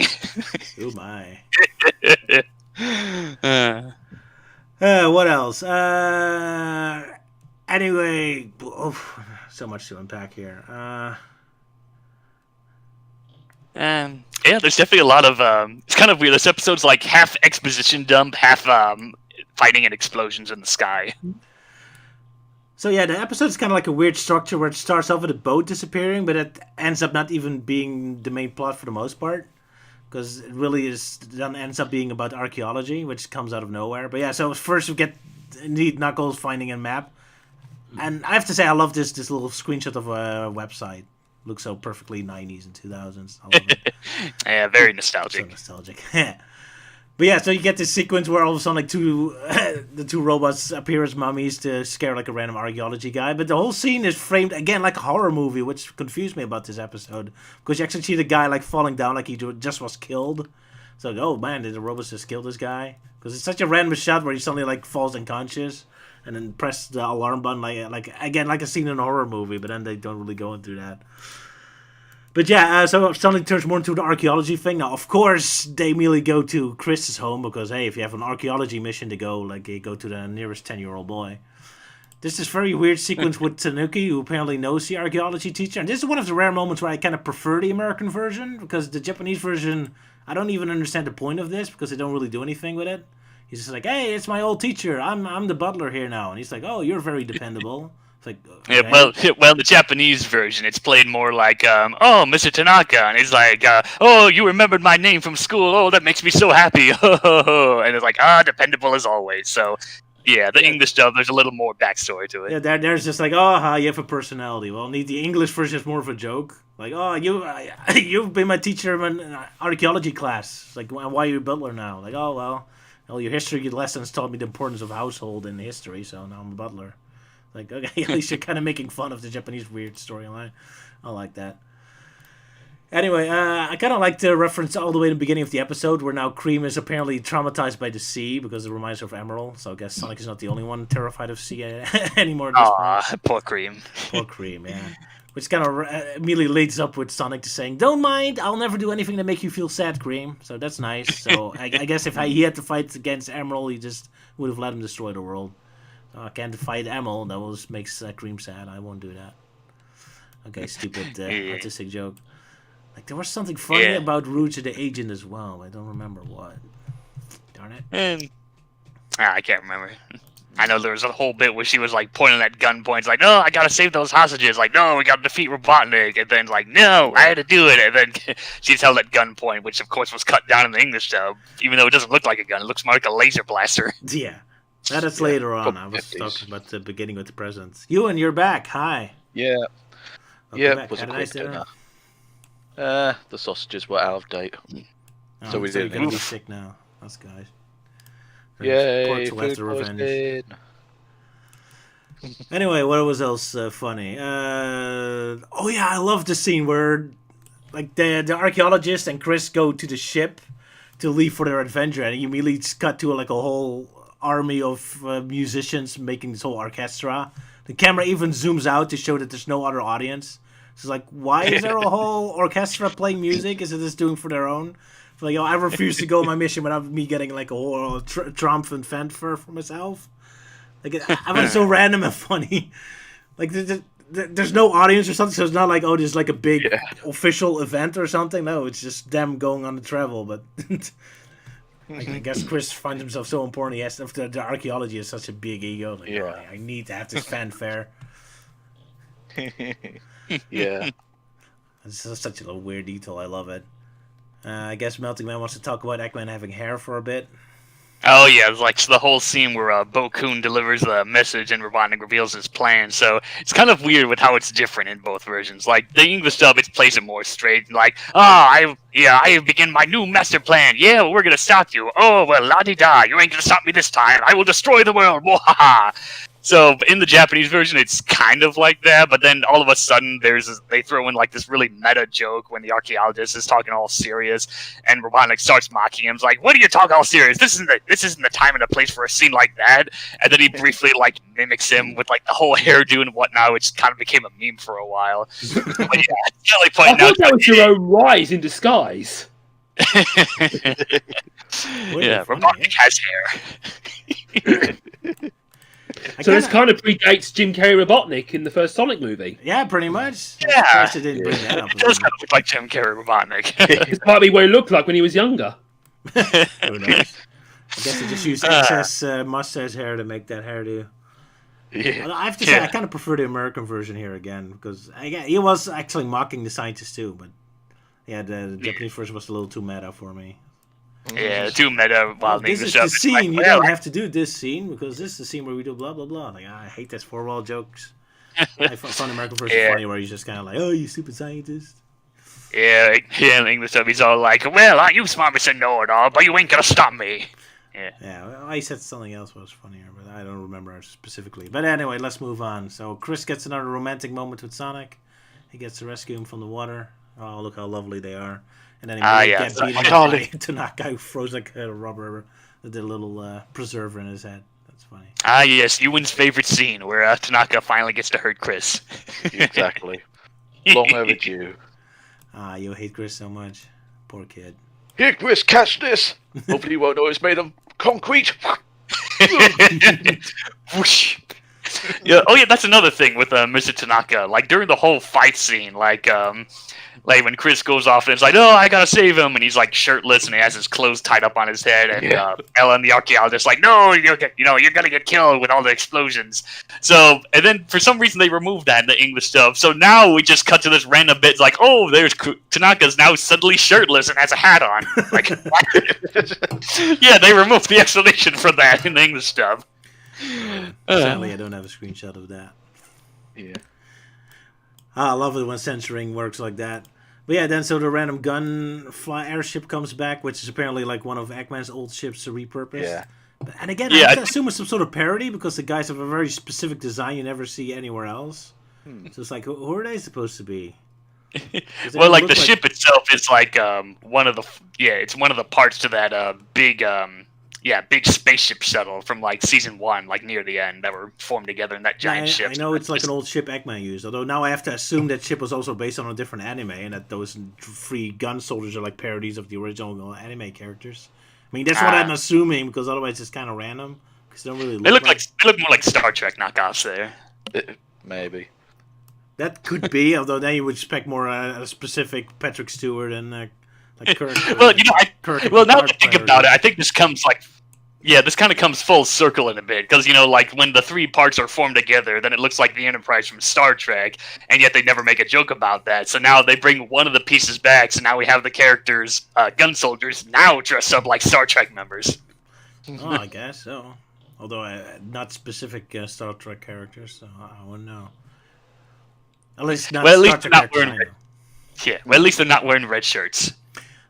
Oh, my. Uh, What else? Anyway, so much to unpack here. yeah, there's definitely a lot of. It's kind of weird. This episode's like half exposition dump, half fighting and explosions in the sky. So yeah, the episode's kind of like a weird structure where it starts off with a boat disappearing, but it ends up not even being the main plot for the most part. Because it really ends up being about archaeology, which comes out of nowhere. But yeah, so first we get indeed Knuckles finding a map. And I have to say, I love this little screenshot of a website. Looks so perfectly 90s and 2000s. I love it. Yeah, very So nostalgic. nostalgic. But yeah, so you get this sequence where all of a sudden, the 2 robots appear as mummies to scare like a random archaeology guy. But the whole scene is framed again like a horror movie, which confused me about this episode because you actually see the guy like falling down like he just was killed. So oh man, did the robots just kill this guy? Because it's such a random shot where he suddenly like falls unconscious and then press the alarm button like again like a scene in a horror movie. But then they don't really go into that. But yeah, so something turns more into the archaeology thing. Now, of course, they immediately go to Chris's home because, hey, if you have an archaeology mission to go, like, you go to the nearest 10-year-old boy. There's this very weird sequence with Tanuki, who apparently knows the archaeology teacher. And this is one of the rare moments where I kind of prefer the American version because the Japanese version, I don't even understand the point of this because they don't really do anything with it. He's just like, hey, it's my old teacher. I'm the butler here now. And he's like, oh, you're very dependable. Like, okay. Yeah, well, the Japanese version, it's played more like, "Oh, Mr. Tanaka," and it's like, "Oh, you remembered my name from school. Oh, that makes me so happy." And it's like, dependable as always. So, yeah, the English dub, there's a little more backstory to it. Yeah, there's just like, oh, you have a personality. Well, the English version is more of a joke. Like, oh, you've been my teacher in archaeology class. Like, why are you a butler now? Like, oh, well, your history lessons taught me the importance of household in history, so now I'm a butler. Like, okay, at least you're kind of making fun of the Japanese weird storyline. I like that. Anyway, I kind of like the reference all the way to the beginning of the episode where now Cream is apparently traumatized by the sea because it reminds her of Emerl. So I guess Sonic is not the only one terrified of sea anymore at this point. Poor Cream. Poor Cream, yeah. Which kind of immediately leads up with Sonic to saying, don't mind, I'll never do anything to make you feel sad, Cream. So that's nice. So I guess if he had to fight against Emerl, he just would have let him destroy the world. I can't fight Emerl. That makes Cream sad. I won't do that. Okay, stupid artistic joke. Like there was something funny about Rouge the Agent as well. I don't remember what. Darn it. I can't remember. I know there was a whole bit where she was like pointing at gun points, like, "No, I gotta save those hostages." Like, "No, we gotta defeat Robotnik," and then like, "No, I had to do it." And then she's held at gunpoint, which of course was cut down in the English dub, even though it doesn't look like a gun. It looks more like a laser blaster. Yeah. That is later on. I was talking about the beginning with the presents. Ewan, you're back. Hi. Yeah. Welcome back. Was a Had a quick nice dinner. dinner. The sausages were out of date. Oh, So we you're didn't. gonna be Oof. sick now. That's guys. Yay, Portugal after food revenge. poisoning. Anyway, what was else funny? Oh yeah, I love the scene where like the archaeologist and Chris go to the ship to leave for their adventure, and you immediately cut to like a whole army of musicians making this whole orchestra. The camera even zooms out to show that there's no other audience. So it's like, why is there a whole orchestra playing music? Is it just doing for their own? Like, I refuse to go on my mission without me getting like a whole triumphant fanfare for myself. Like, I was so random and funny. Like, there's no audience or something, so it's not like, oh, there's like a big official event or something. No, it's just them going on the travel. But I guess Chris finds himself so important. He has the archaeology has such a big ego. Like, oh, I need to have this fanfare. Yeah. It's such a weird detail. I love it. I guess Melting Man wants to talk about Eggman having hair for a bit. Oh yeah, it's like the whole scene where Bo Koon delivers the message and Robotnik reveals his plan. So it's kind of weird with how it's different in both versions. Like the English dub, it plays it more straight. Like, I begin my new master plan. Yeah, well, we're gonna stop you. Oh well, la di da. You ain't gonna stop me this time. I will destroy the world. Wahaha. So in the Japanese version, it's kind of like that, but then all of a sudden they throw in like this really meta joke when the archaeologist is talking all serious, and Robotnik starts mocking him. It's like, "What are you talking all serious? This isn't the time and the place for a scene like that." And then he briefly like mimics him with like the whole hairdo and whatnot, which kind of became a meme for a while. But yeah, it's really I pointing thought out that was your own rise in disguise. yeah, Robotnik has hair. So this kind of predates Jim Carrey Robotnik in the first Sonic movie. Yeah, pretty much. Yeah. I'm surprised they didn't bring that up. It does kind of look like Jim Carrey Robotnik. This might be what he looked like when he was younger. Who knows? I guess they just used excess mustache hair to make that hairdo. Yeah. I have to say, I kind of prefer the American version here again, because he was actually mocking the scientists too, but yeah, the Japanese version was a little too meta for me. Yeah, too meta. While This is English the scene. like, You well, don't have to do this scene because this is the scene where we do blah blah blah. Like, I hate this four-wall jokes. I found the American version funny where he's just kind of like, "Oh, you stupid scientist." Yeah, in English dub, he's all like, "Well, aren't you smart, Mr. Know-it-all, but you ain't gonna stop me." Yeah. Yeah, well, I said something else was funnier, but I don't remember specifically. But anyway, let's move on. So Chris gets another romantic moment with Sonic. He gets to rescue him from the water. Oh, look how lovely they are. And then he gets beaten up by Tanaka, who throws like a rubber, the little preserver in his head. That's funny. Ah, yes, Euan's favorite scene where Tanaka finally gets to hurt Chris. Exactly. Long overdue. Ah, you hate Chris so much. Poor kid. Here, Chris, catch this. Hopefully you won't know it's made of concrete. Whoosh. Yeah. Oh, yeah. That's another thing with Mr. Tanaka. Like during the whole fight scene, like when Chris goes off and it's like, "Oh, I gotta save him," and he's like shirtless and he has his clothes tied up on his head, and Ella and the archaeologist like, "No, you're gonna get killed with all the explosions." So, and then for some reason they removed that in the English dub. So now we just cut to this random bit. It's like, "Oh, there's Tanaka's now suddenly shirtless and has a hat on." Like, what? Yeah, they removed the explanation for that in the English dub. Sadly, I don't have a screenshot of that. Yeah. I love it when censoring works like that. But yeah, then so the random airship comes back, which is apparently like one of Eggman's old ships repurposed. Yeah. And again, I have to assume it's some sort of parody because the guys have a very specific design you never see anywhere else. So it's like, who are they supposed to be? Well, like the ship itself is like one of the parts to that big spaceship shuttle from like season 1, like near the end, that were formed together in that giant ship. I know it's like an old ship Eggman used, although now I have to assume that ship was also based on a different anime, and that those 3 gun soldiers are like parodies of the original anime characters. I mean, that's what I'm assuming, because otherwise it's kind of random. Because they don't really look they look more like Star Trek knockoffs there. Maybe. That could be, although then you would expect more a specific Patrick Stewart and like Kirk. Well, now that I think about it, I think this comes like Yeah, this kind of comes full circle in a bit, because, like, when the three parts are formed together, then it looks like the Enterprise from Star Trek, and yet they never make a joke about that. So now they bring one of the pieces back, so now we have the characters, gun soldiers, now dressed up like Star Trek members. Oh, I guess so. Although, not specific Star Trek characters, so I wouldn't know. At least not Well, at Star least Trek not characters I wearing know. Yeah, well, at least they're not wearing red shirts.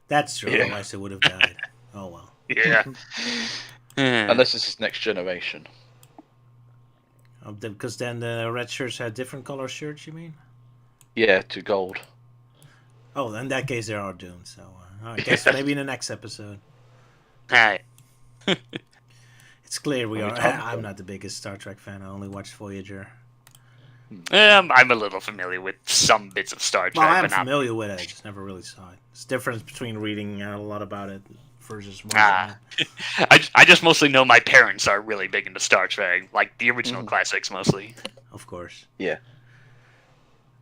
That's true, Yeah. otherwise they would have died. Oh, well. Yeah. Unless this is next generation. Because then the red shirts had different color shirts, you mean? Yeah, to gold. Oh, in that case, they are doomed. So I guess maybe in the next episode. Alright. It's clear we Only are. time I'm ago. not the biggest Star Trek fan. I only watched Voyager. I'm a little familiar with some bits of Star Trek, Well, I'm but not. familiar with it. I just never really saw it. It's the difference between reading a lot about it versus watching Ah. I just mostly know my parents are really big into Star Trek, like the original classics mostly. it. Of course. Yeah.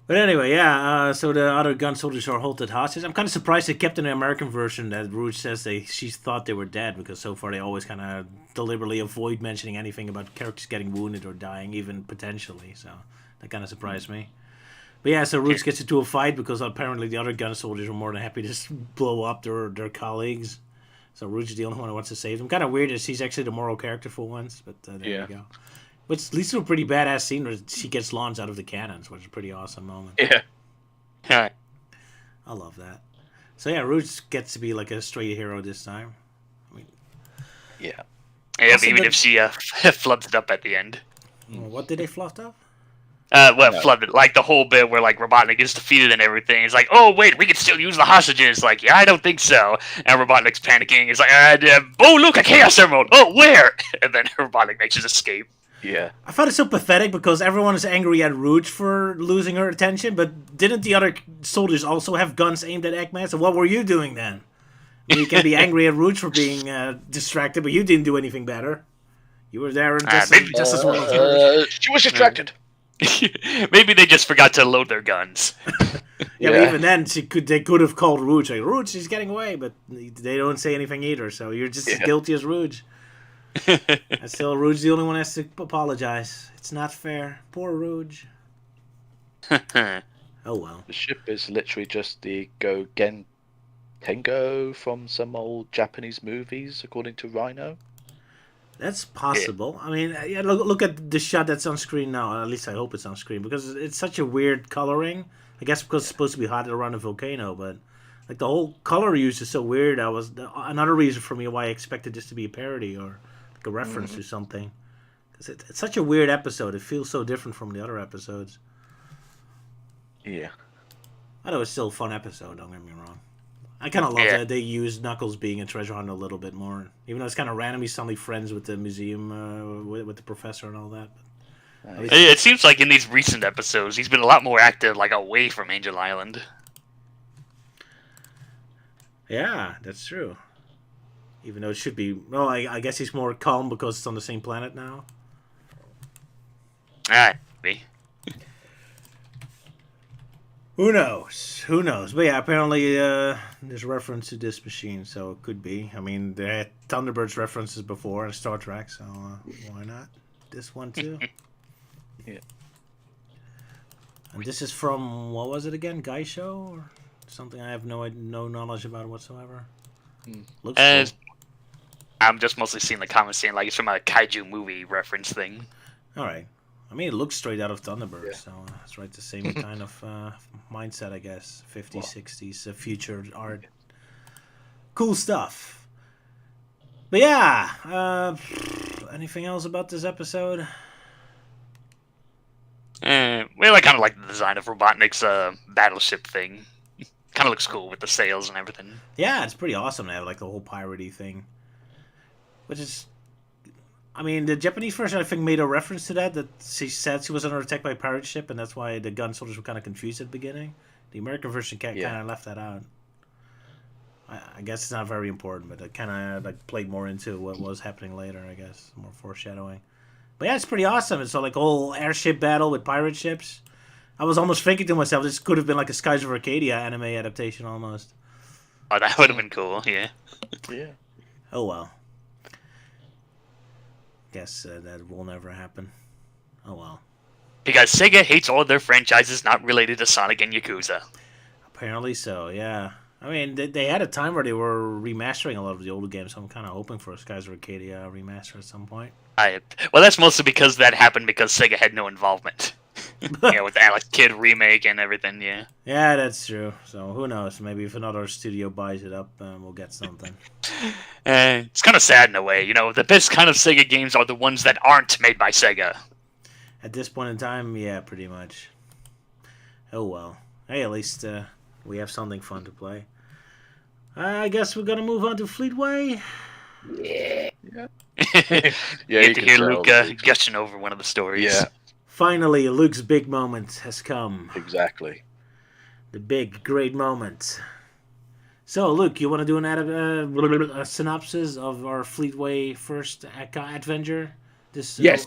But anyway, yeah. So the other gun soldiers are halted hostage. I'm kind of surprised they kept in the American version that Rouge says she thought they were dead, because so far they always kind of deliberately avoid mentioning anything about characters getting wounded or dying, even potentially. So that kind of surprised me. But yeah, so Rouge gets into a fight because apparently the other gun soldiers are more than happy to just blow up their colleagues. So Rouge is the only one who wants to save them. Kind of weird that she's actually the moral character for once, but there Yeah. you go. But it leads to a pretty badass scene where she gets launched out of the cannons, which is a pretty awesome moment. Yeah. Alright. I love that. So yeah, Rouge gets to be like a straight hero this time. I mean, Yeah. Yeah, Also even the- if she flubs it up at the end. well, what did they fluff up? No. Flooded, like the whole bit where like Robotnik is defeated and everything. It's like, oh wait, we can still use the hostages. Like, yeah, I don't think so. And Robotnik's panicking. It's like, oh look, a Chaos Emerald. Oh, where? And then Robotnik makes his escape. Yeah. I found it so pathetic because everyone is angry at Rouge for losing her attention, but didn't the other soldiers also have guns aimed at Eggman? So what were you doing then? I mean, you can be angry at Rouge for being distracted, but you didn't do anything better. You were there just, maybe- just as well as her. She was distracted. Maybe they just forgot to load their guns. Yeah, but even then, they could have called Rouge, like, Rouge, she's getting away, but they don't say anything either, so you're just as Yeah. guilty as Rouge. And still, Rouge the only one has to apologize. It's not fair. Poor Rouge. Oh, well. The ship is literally just the Tengo from some old Japanese movies, according to Rhino. That's possible. I mean, yeah, look at the shot that's on screen now. At least I hope it's on screen, because it's such a weird coloring. I guess because it's supposed to be hot around a volcano, but like the whole color use is so weird. That was another reason for me why I expected this to be a parody or like a reference to something. Because it's such a weird episode. It feels so different from the other episodes. Yeah. I know it's still a fun episode. Don't get me wrong. I kind of love that they use Knuckles being a treasure hunter a little bit more, even though it's kind of random. He's suddenly friends with the museum, with the professor and all that. But at least It seems like in these recent episodes, he's been a lot more active, like away from Angel Island. yeah, that's true. Even though it should be, well, I guess he's more calm because it's on the same planet now. Alright, maybe. Who knows? Who knows? But yeah, apparently there's a reference to this machine, so it could be. I mean, they had Thunderbirds references before in Star Trek, so why not this one too? Yeah. And this is from, what was it again? Guy Show or something? I have no knowledge about it whatsoever. Looks cool. I'm just mostly seeing the comments saying like it's from a kaiju movie reference thing. All right. I mean, it looks straight out of Thunderbird, Yeah. so it's right the same kind of mindset, I guess. 50s, 60s, future art. Cool stuff. But yeah, anything else about this episode? Well, I kind of like the design of Robotnik's battleship thing. Kind of looks cool with the sails and everything. Yeah, it's pretty awesome to have like the whole piratey thing. Which is, I mean, the Japanese version I think made a reference to that she said she was under attack by a pirate ship, and that's why the gun soldiers were kind of confused at the beginning. The American version kind of left that out. I guess it's not very important, but it kind of like played more into what was happening later. I guess more foreshadowing. But yeah, it's pretty awesome. It's like a whole airship battle with pirate ships. I was almost thinking to myself, this could have been like a Skies of Arcadia anime adaptation almost. Oh, that would have been cool, yeah. Yeah. Oh well. Guess that will never happen. Oh well. Because Sega hates all of their franchises not related to Sonic and Yakuza. Apparently so, yeah. I mean, they had a time where they were remastering a lot of the older games, so I'm kind of hoping for a Skies of Arcadia remaster at some point. Well, that's mostly because that happened because Sega had no involvement. With Alex Kidd remake and everything, yeah. Yeah, that's true. So who knows? Maybe if another studio buys it up, we'll get something. It's kind of sad in a way. The best kind of Sega games are the ones that aren't made by Sega. At this point in time, yeah, pretty much. Oh well. Hey, at least we have something fun to play. I guess we're gonna move on to Fleetway. Yeah, You get to hear Luke gushing over one of the stories. Yeah, Finally, Luke's big moment has come. exactly. The big, great moment. So, Luke, you want to do a synopsis of our Fleetway first adventure? Yes,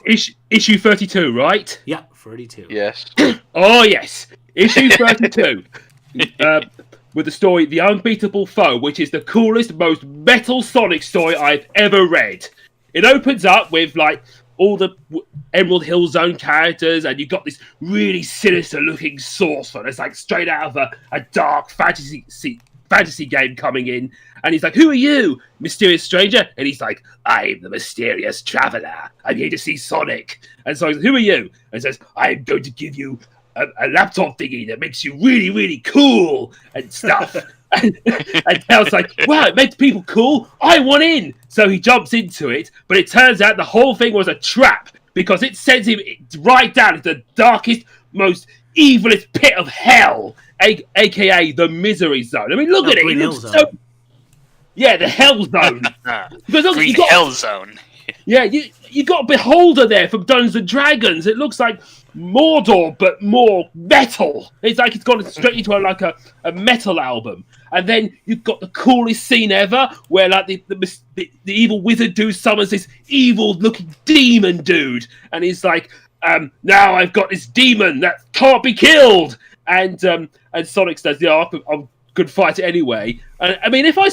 issue 32, right? Yeah, 32. Yes. Oh, yes. Issue 32. With the story, The Unbeatable Foe, which is the coolest, most metal Sonic story I've ever read. It opens up with, all the Emerald Hill Zone characters, and you've got this really sinister-looking sorcerer. It's straight out of a dark fantasy game coming in, and he's like, "Who are you, mysterious stranger?" And he's like, "I'm the mysterious traveler. I'm here to see Sonic." And so he's like, "Who are you?" And he says, "I'm going to give you a laptop thingy that makes you really, really cool and stuff." and Tails like, "Wow, it makes people cool. I want in." So he jumps into it, but it turns out the whole thing was a trap because it sends him right down into the darkest, most evilest pit of hell, aka the Misery Zone. I mean, look at it. It looks so. Yeah, the Hell Zone. Because look, Green Hell Zone. Yeah, you got a Beholder there from Dungeons and Dragons. It looks like Mordor, but more metal. It's like it's gone straight into a metal album. And then you've got the coolest scene ever, where the evil wizard dude summons this evil-looking demon dude, and he's like, "Now I've got this demon that can't be killed." And Sonic says, "Yeah, I'm good fight it anyway." And I mean, if I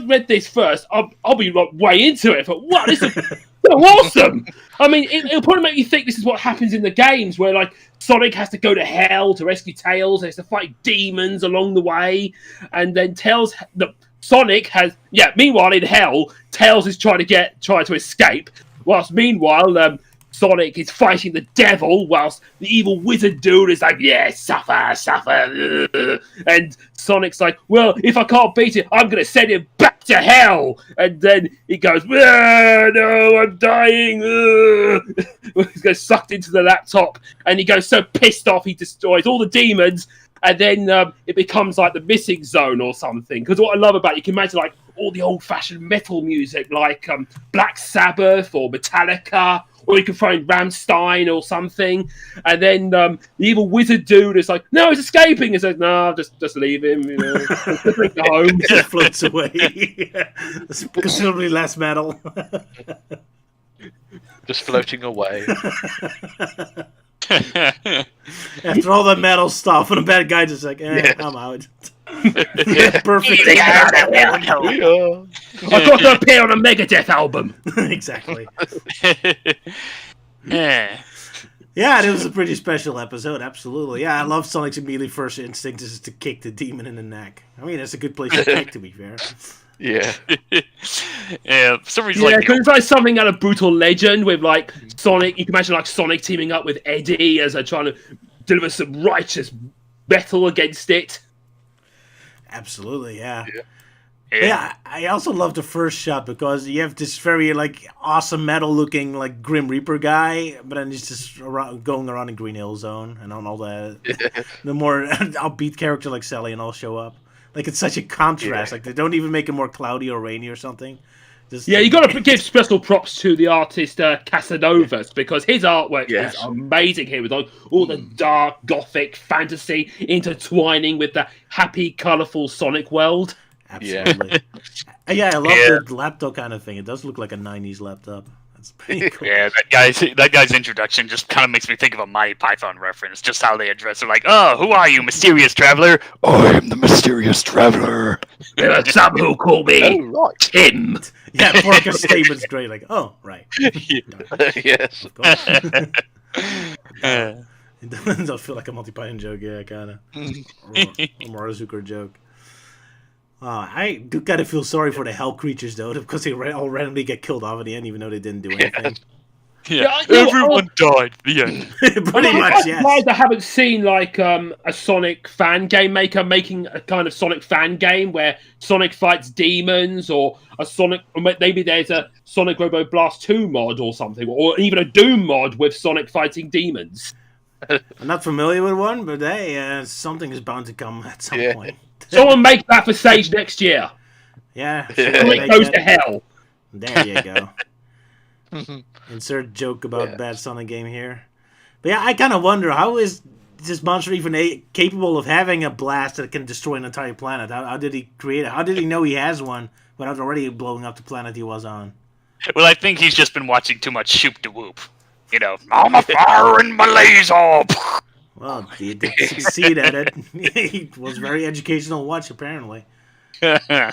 read this first, I'll be way into it. But what? This is so awesome! I mean, it'll probably make you think this is what happens in the games, where Sonic has to go to hell to rescue Tails, and has to fight demons along the way, and then Sonic has meanwhile in hell, Tails is trying to escape, whilst meanwhile Sonic is fighting the devil, whilst the evil wizard dude is like, "Yeah, suffer, suffer." And Sonic's like, "Well, if I can't beat it, I'm going to send him back to hell." And then he goes, "No, I'm dying." He gets sucked into the laptop, and he goes so pissed off, he destroys all the demons. And then it becomes like the Missing Zone or something. Because what I love about it, you can imagine all the old-fashioned metal music, like Black Sabbath or Metallica, or you can find Rammstein or something. And then the evil wizard dude is like, "No, he's escaping." He says, "No, just leave him. Just bring him home." Just floats away. It's considerably less metal. Just floating away. After all the metal stuff, and the bad guy just like, I'm out. Perfect. Yeah. I've got to appear on a Megadeth album. Exactly. Yeah. Yeah, it was a pretty special episode, absolutely. Yeah, I love Sonic's immediately first instinct is to kick the demon in the neck. I mean, that's a good place to kick, to be fair. Yeah. Yeah, for some reason, because it's like something out of Brutal Legend with Sonic. You can imagine Sonic teaming up with Eddie as they're trying to deliver some righteous metal against it. Absolutely, yeah. Yeah, I also love the first shot because you have this very awesome metal-looking Grim Reaper guy, but then he's just going around in Green Hill Zone and on all the more upbeat character like Sally and all show up. It's such a contrast. They don't even make it more cloudy or rainy or something. You got to give special props to the artist Casanovas because his artwork is amazing here with all the dark gothic fantasy intertwining with the happy, colourful Sonic world. Absolutely. I love the laptop kind of thing. It does look like a 90s laptop. That's pretty cool. Yeah, that guy's introduction just kind of makes me think of a Monty Python reference. Just how they address it, "Oh, who are you, mysterious traveler?" "I am the mysterious traveler." There are some who call me Oh, right. Tim. Yeah, Porker's statement's great. Like, oh, right. Yes. Of course. It doesn't feel like a Monty Python joke, yeah, kind of. Or Marazuka joke. I do kind of feel sorry for the hell creatures, though, because they all randomly get killed off at the end, even though they didn't do anything. Yeah, everyone died. The end. Pretty much, yes. I haven't seen like a Sonic fan game maker making a kind of Sonic fan game where Sonic fights demons, or a Sonic, or maybe there's a Sonic Robo Blast 2 mod or something, or even a Doom mod with Sonic fighting demons. I'm not familiar with one, but hey, something is bound to come at some point. Someone make that for Sage next year. Yeah. Sonic goes to hell. There you go. Insert joke about bad Sonic game here. But yeah, I kind of wonder, how is this monster even capable of having a blast that can destroy an entire planet? How did he create it? How did he know he has one without already blowing up the planet he was on? Well, I think he's just been watching too much Shoop de Whoop. You know, I'm a fire in my laser. Well, he did succeed at it. He was very educational watch, apparently. Yeah.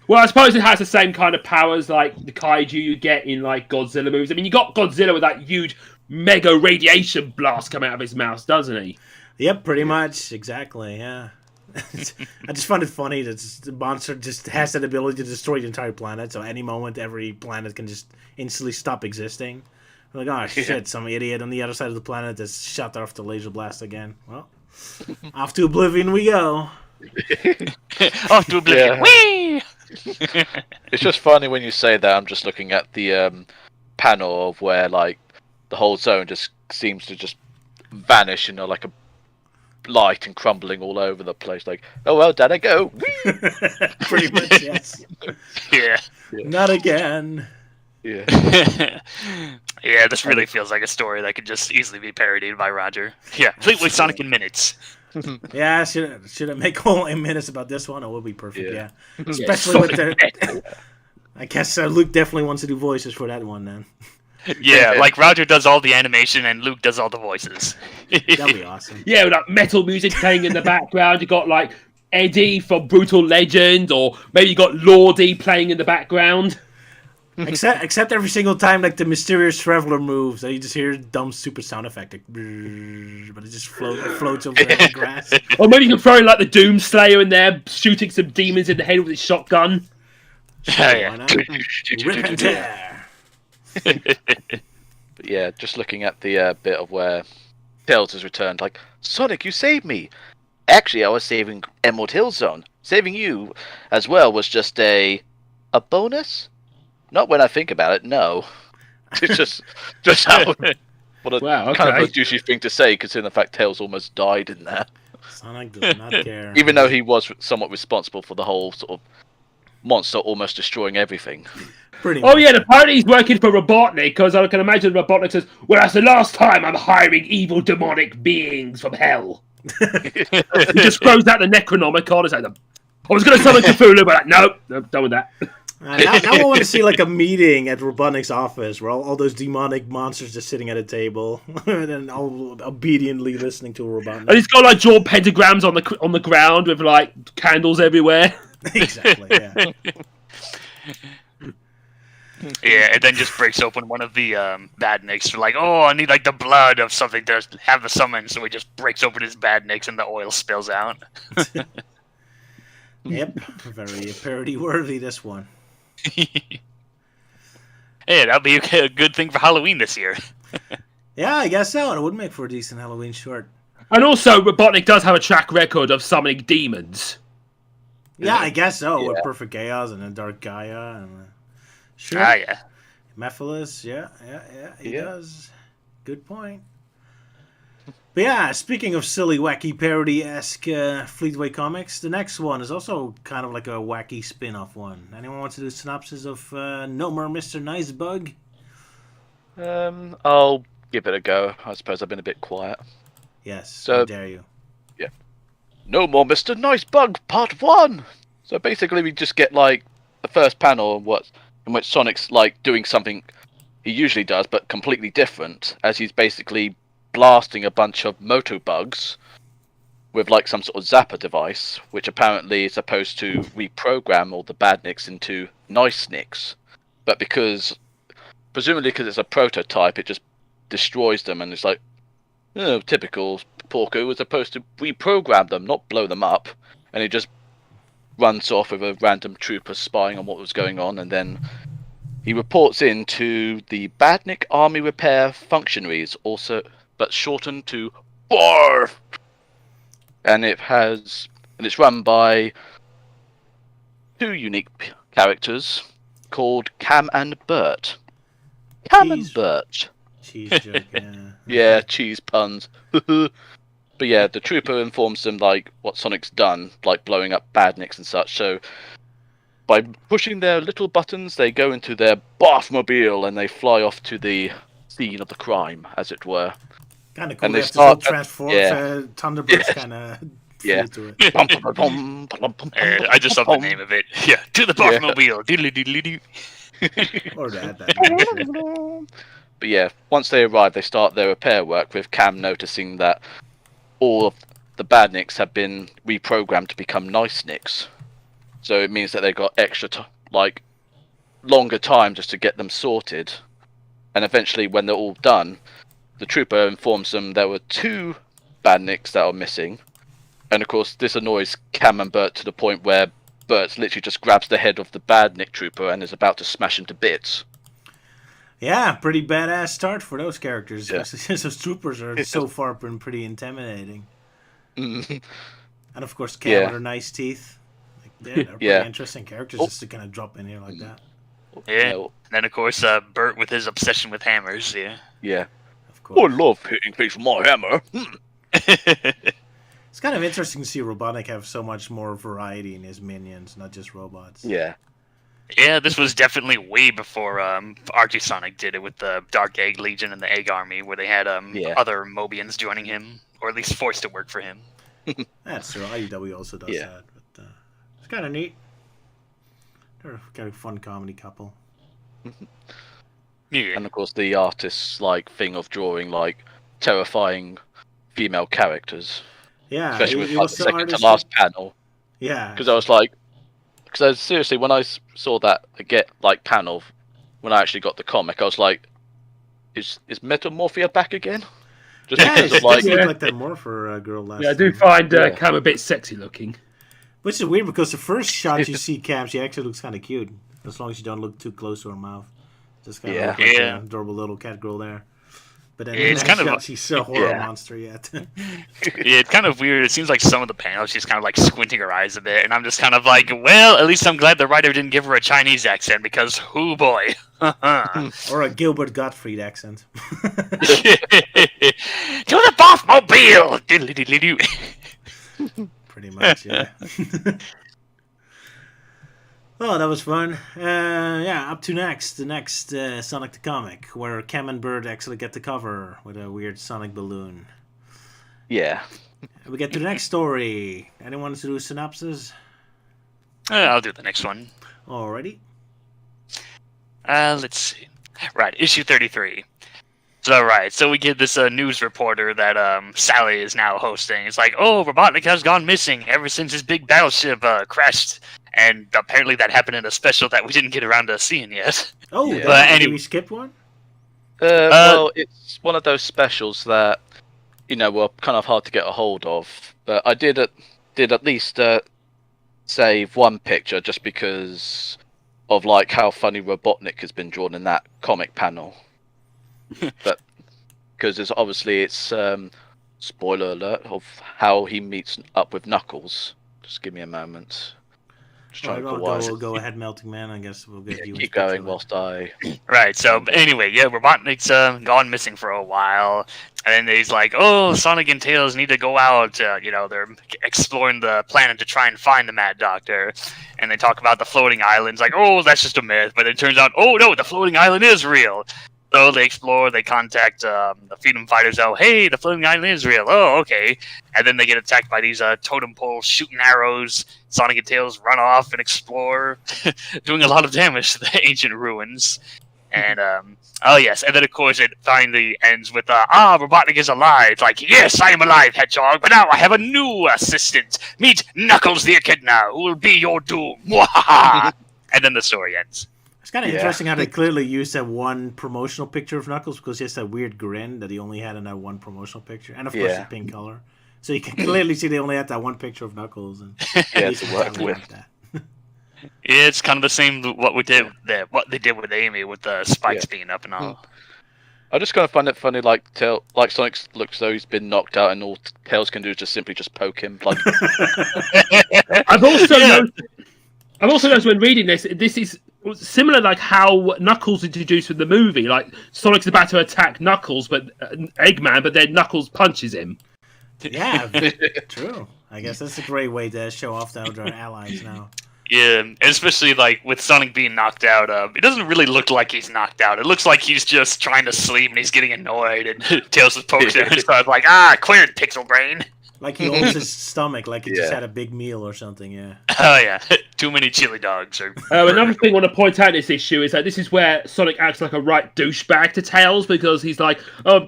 Well, I suppose it has the same kind of powers like the kaiju you get in like Godzilla movies. I mean, you got Godzilla with that huge mega radiation blast coming out of his mouth, doesn't he? Yep, pretty much. Exactly, yeah. I just found it funny that the monster just has that ability to destroy the entire planet, so any moment every planet can just instantly stop existing. I'm like, oh shit, some idiot on the other side of the planet has shut off the laser blast again. Well, off to oblivion we go. Off to oblivion. Yeah. Whee! It's just funny when you say that. I'm just looking at the panel of where like the whole zone just seems to just vanish, like a light and crumbling all over the place. Like, oh well, down I go. Pretty much, yes. Yeah. Not again. Yeah. Yeah, this really feels like a story that could just easily be parodied by Roger. Yeah, Fleetway Sonic in minutes. Yeah, should I make all 8 minutes about this one? It would be perfect, yeah. Yeah. Especially with the... I guess Luke definitely wants to do voices for that one, then. Yeah, like Roger does all the animation and Luke does all the voices. That'd be awesome. Yeah, with like metal music playing in the background. You got like Eddie from Brutal Legend, or maybe you got Lordy playing in the background. Except every single time, like the mysterious traveler moves, you just hear a dumb super sound effect, like, but it just floats over the grass. Or maybe you can throw in like the Doom Slayer in there, shooting some demons in the head with his shotgun. Why not? Rip and tear. But yeah, just looking at the bit of where Tails has returned, like, Sonic, you saved me. Actually, I was saving Emerald Hill Zone. Saving you as well was just a bonus. Not when I think about it, no. It's just how what a kind of a douchey thing to say, considering the fact Tails almost died in there. Sonic does not care. Even though he was somewhat responsible for the whole sort of monster almost destroying everything. Pretty much. Oh yeah, apparently he's working for Robotnik, because I can imagine Robotnik says, well, that's the last time I'm hiring evil demonic beings from hell. He just throws out the Necronomicon and says, I was going to summon Cthulhu, but nope, done with that. Now I want to see like a meeting at Robotnik's office where all those demonic monsters just sitting at a table and then all obediently listening to Robotnik. And he's got like drawn pentagrams on the ground with like candles everywhere. Exactly, yeah. Yeah, and then just breaks open one of the badniks. Like, oh, I need like the blood of something to have the summon, so he just breaks open his badniks and the oil spills out. Yep, very parody worthy, this one. Hey, that'll be a good thing for Halloween this year. Yeah, I guess so. It would make for a decent Halloween short. And also, Robotnik does have a track record of summoning demons. Yeah, I guess so. Yeah. With Perfect Chaos and then Dark Gaia and sure. Ah, yeah. Mephiles, yeah, he does. Good point. But yeah, speaking of silly, wacky, parody-esque Fleetway comics, the next one is also kind of like a wacky spin-off one. Anyone want to do a synopsis of No More Mr. Nice Bug? I'll give it a go. I suppose I've been a bit quiet. Yes, So- I dare you. No More Mr. Nice Bug, Part 1! So basically we just get, like, the first panel in which Sonic's, like, doing something he usually does, but completely different, as he's basically blasting a bunch of moto bugs with like some sort of zapper device, which apparently is supposed to reprogram all the badniks into nice nicks. But presumably because it's a prototype, it just destroys them, and it's like, oh, typical. Porco was supposed to reprogram them, not blow them up, and he just runs off with a random trooper spying on what was going on, and then he reports in to the Badnik Army Repair Functionaries, also but shortened to BARF. And it's run by two unique characters called Cam and Bert. Cam and Bert. Cheese joke, yeah. Yeah, cheese puns. But yeah, the trooper informs them like what Sonic's done, like blowing up badniks and such. So by pushing their little buttons, they go into their Barfmobile and they fly off to the scene of the crime, as it were. Kind of cool. And they They start- transform. yeah. Thunderbirds kind of Yeah. to it. I just love the name of it. Yeah, to the Barfmobile. Doodly-doodly-doo. Or that. But yeah, once they arrive, they start their repair work, with Cam noticing that all of the badniks have been reprogrammed to become nice nicks. So it means that they got extra, longer time just to get them sorted. And eventually, when they're all done, the trooper informs them there were 2 badniks that are missing. And of course, this annoys Cam and Bert to the point where Bert literally just grabs the head of the badnik trooper and is about to smash him to bits. Yeah, pretty badass start for those characters. Yeah. Those troopers are so far been pretty intimidating. Mhm. And of course, Cam Yeah. with her nice teeth. Like, they're pretty Yeah. interesting characters Oh. just to kind of drop in here like that. Yeah. No, And then, of course, Bert with his obsession with hammers, yeah. yeah. Of course. love hitting things with my hammer. It's kind of interesting to see Robotnik have so much more variety in his minions, not just robots. Yeah. Yeah, this was definitely way before Archie Sonic did it with the Dark Egg Legion and the Egg Army, where they had Yeah. other Mobians joining him, or at least forced to work for him. That's true. IDW also does Yeah. that. But it's kind of neat. They're a kind of fun comedy couple. Yeah. And of course, the artist's thing of drawing terrifying female characters, Yeah, especially he with was the so second to artistic. last panel. Yeah. Because I was seriously, when I saw that panel, when I actually got the comic, I was like, is Metamorphia back again? Just Yeah, because it of does look yeah. like that more for a girl last Yeah, I do time. find Yeah. Cam a bit sexy looking. Which is weird because the first shot you see Cam, she actually looks kind of cute. As long as you don't look too close to her mouth. Just kind of Yeah. look like Yeah. an adorable little cat girl there. But then Yeah, in it's that kind of shot, a- she's a horror Yeah. monster yet. Yeah, it's kind of weird. It seems like some of the panels she's kind of squinting her eyes a bit, and I'm just kind of like, well, at least I'm glad the writer didn't give her a Chinese accent because, hoo boy. Or a Gilbert Gottfried accent. To the Boffmobile! Diddly-diddly-doo. Pretty much, yeah. Oh, that was fun. Yeah, up to the next Sonic the Comic, where Cam and Bird actually get the cover with a weird Sonic balloon. Yeah. We get to the next story. Anyone wants to do a synopsis? I'll do the next one. Alrighty. Let's see. Right, issue 33. So we get this news reporter that Sally is now hosting. It's like, oh, Robotnik has gone missing ever since his big battleship crashed. And apparently that happened in a special that we didn't get around to seeing yet. Oh, Yeah. But did anyway- we skip one? Well, it's one of those specials that were kind of hard to get a hold of. But I did at least save one picture just because of how funny Robotnik has been drawn in that comic panel. But because it's spoiler alert of how he meets up with Knuckles. Just give me a moment. Just trying Alright, to go ahead, Melting Man. I guess we'll get you. keep going whilst I. Right, so but anyway, yeah, Robotnik's gone missing for a while, and then he's like, "Oh, Sonic and Tails need to go out." They're exploring the planet to try and find the Mad Doctor, and they talk about the floating islands. Like, "Oh, that's just a myth," but it turns out, "Oh no, the floating island is real." So they explore, they contact the freedom fighters. Oh, hey, the floating island is real. Oh, okay. And then they get attacked by these totem poles shooting arrows. Sonic and Tails run off and explore, doing a lot of damage to the ancient ruins. And oh yes, and then of course it finally ends with Robotnik is alive. Like, yes, I am alive, Hedgehog, but now I have a new assistant. Meet Knuckles the Echidna, who will be your doom. And then the story ends. It's kind of interesting how they clearly used that one promotional picture of Knuckles because he has that weird grin that he only had in that one promotional picture, and of course the pink color. So you can clearly see they only had that one picture of Knuckles, and it's worked with. like that. Yeah, it's kind of the same what they did with Amy with the spikes being up and all. I just kind of find it funny, like Sonic looks as though he's been knocked out, and all Tails can do is just simply poke him. Like, I've also noticed when reading this is similar, like how Knuckles introduced in the movie. Like Sonic's about to attack Knuckles, but Eggman, but then Knuckles punches him. Yeah, true. I guess that's a great way to show off that they're allies now. Yeah, and especially like with Sonic being knocked out, it doesn't really look like he's knocked out. It looks like he's just trying to sleep and he's getting annoyed, and Tails just pokes him and starts like, quit it, Pixel Brain. Like he holds his stomach, like he just had a big meal or something. Yeah. Oh yeah, too many chili dogs. Another thing I want to point out in this issue is that this is where Sonic acts like a right douchebag to Tails, because he's like,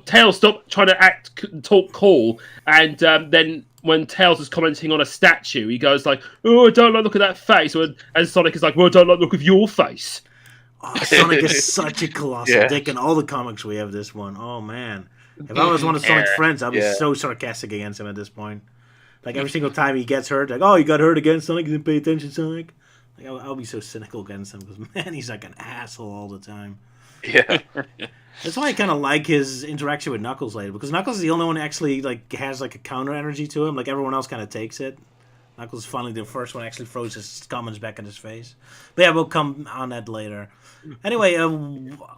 Tails, stop trying to talk cool, and then when Tails is commenting on a statue, he goes like, "Oh, I don't like the look at that face," and Sonic is like, "Well, I don't like the look of your face." Oh, Sonic is such a colossal dick in all the comics we have. This one, oh man. If I was one of Sonic's friends, I'd be so sarcastic against him at this point. Like, every single time he gets hurt, like, oh, you got hurt again, Sonic? You didn't pay attention, Sonic? Like, I'll be so cynical against him, because, man, he's like an asshole all the time. Yeah. That's why I kind of like his interaction with Knuckles later, because Knuckles is the only one who actually, like, has, like, a counter energy to him. Like, everyone else kind of takes it. Knuckles is finally the first one who actually throws his comments back in his face. But yeah, we'll come on that later. Anyway,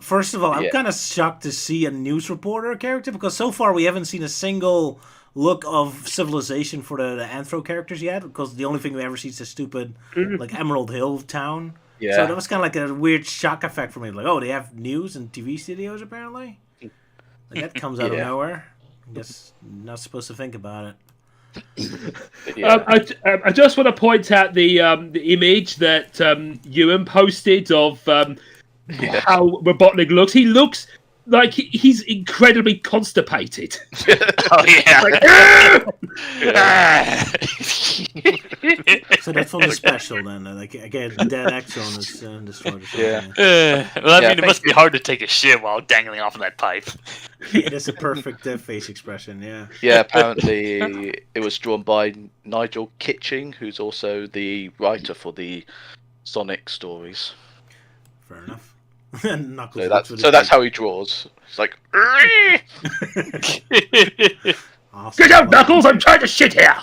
first of all, I'm kind of shocked to see a news reporter character, because so far we haven't seen a single look of civilization for the Anthro characters yet, because the only thing we ever see is the stupid, like, Emerald Hill town. Yeah. So that was kind of like a weird shock effect for me. Like, oh, they have news and TV studios, apparently? Like, that comes out of nowhere. I guess not supposed to think about it. I just want to point out the image that Euan posted of how Robotnik looks. He looks like he's incredibly constipated. Oh yeah. So that's from the special then. Like, again, Dead Axon is destroyed. Well, I mean, it must be hard to take a shit while dangling off of that pipe. It is a perfect face expression, yeah. Yeah, apparently it was drawn by Nigel Kitching, who's also the writer for the Sonic stories. Fair enough. Knuckles so that's how he draws. It's like, awesome. Get out, Knuckles! I'm trying to shit here.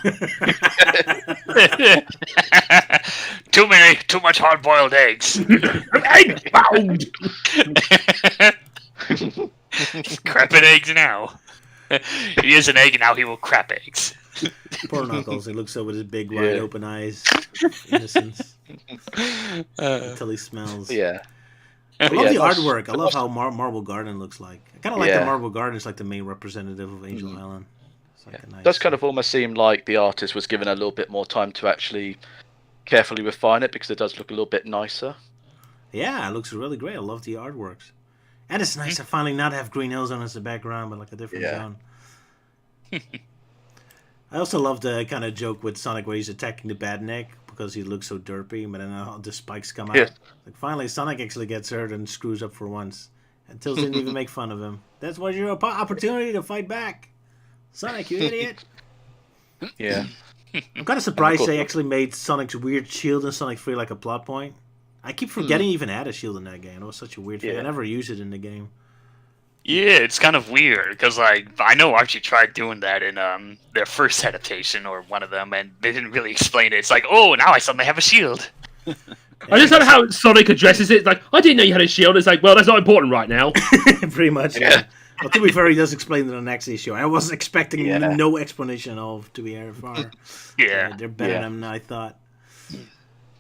Too much hard-boiled eggs. Egg bound. Crapping eggs now. He is an egg, and now he will crap eggs. Poor Knuckles. He looks so with his big, wide open eyes. Innocence. Until he smells. Yeah. I love the artwork. I love how Marble Garden looks like. I kind of like the Marble Garden is like the main representative of Angel Island. It's like a nice... does kind of almost seem like the artist was given a little bit more time to actually carefully refine it, because it does look a little bit nicer. Yeah, it looks really great. I love the artworks. And it's nice to finally not have Green Hill Zone as the background, but like a different zone. I also love the kind of joke with Sonic where he's attacking the Badnik because he looks so derpy, but then the spikes come out. Like, finally, Sonic actually gets hurt and screws up for once. And Tails didn't even make fun of him. That was your opportunity to fight back. Sonic, you idiot. Yeah. I'm kind of surprised they actually made Sonic's weird shield in Sonic 3 like a plot point. I keep forgetting he even had a shield in that game. It was such a weird thing. I never used it in the game. Yeah, it's kind of weird, because, like, I know Archie tried doing that in their first adaptation, or one of them, and they didn't really explain it. It's like, oh, now I suddenly have a shield. I just love how Sonic addresses it. It's like, I didn't know you had a shield. It's like, well, that's not important right now. Pretty much, yeah. Well, to be fair, he does explain it in the next issue. I wasn't expecting no explanation of, to be far. They're better than I thought.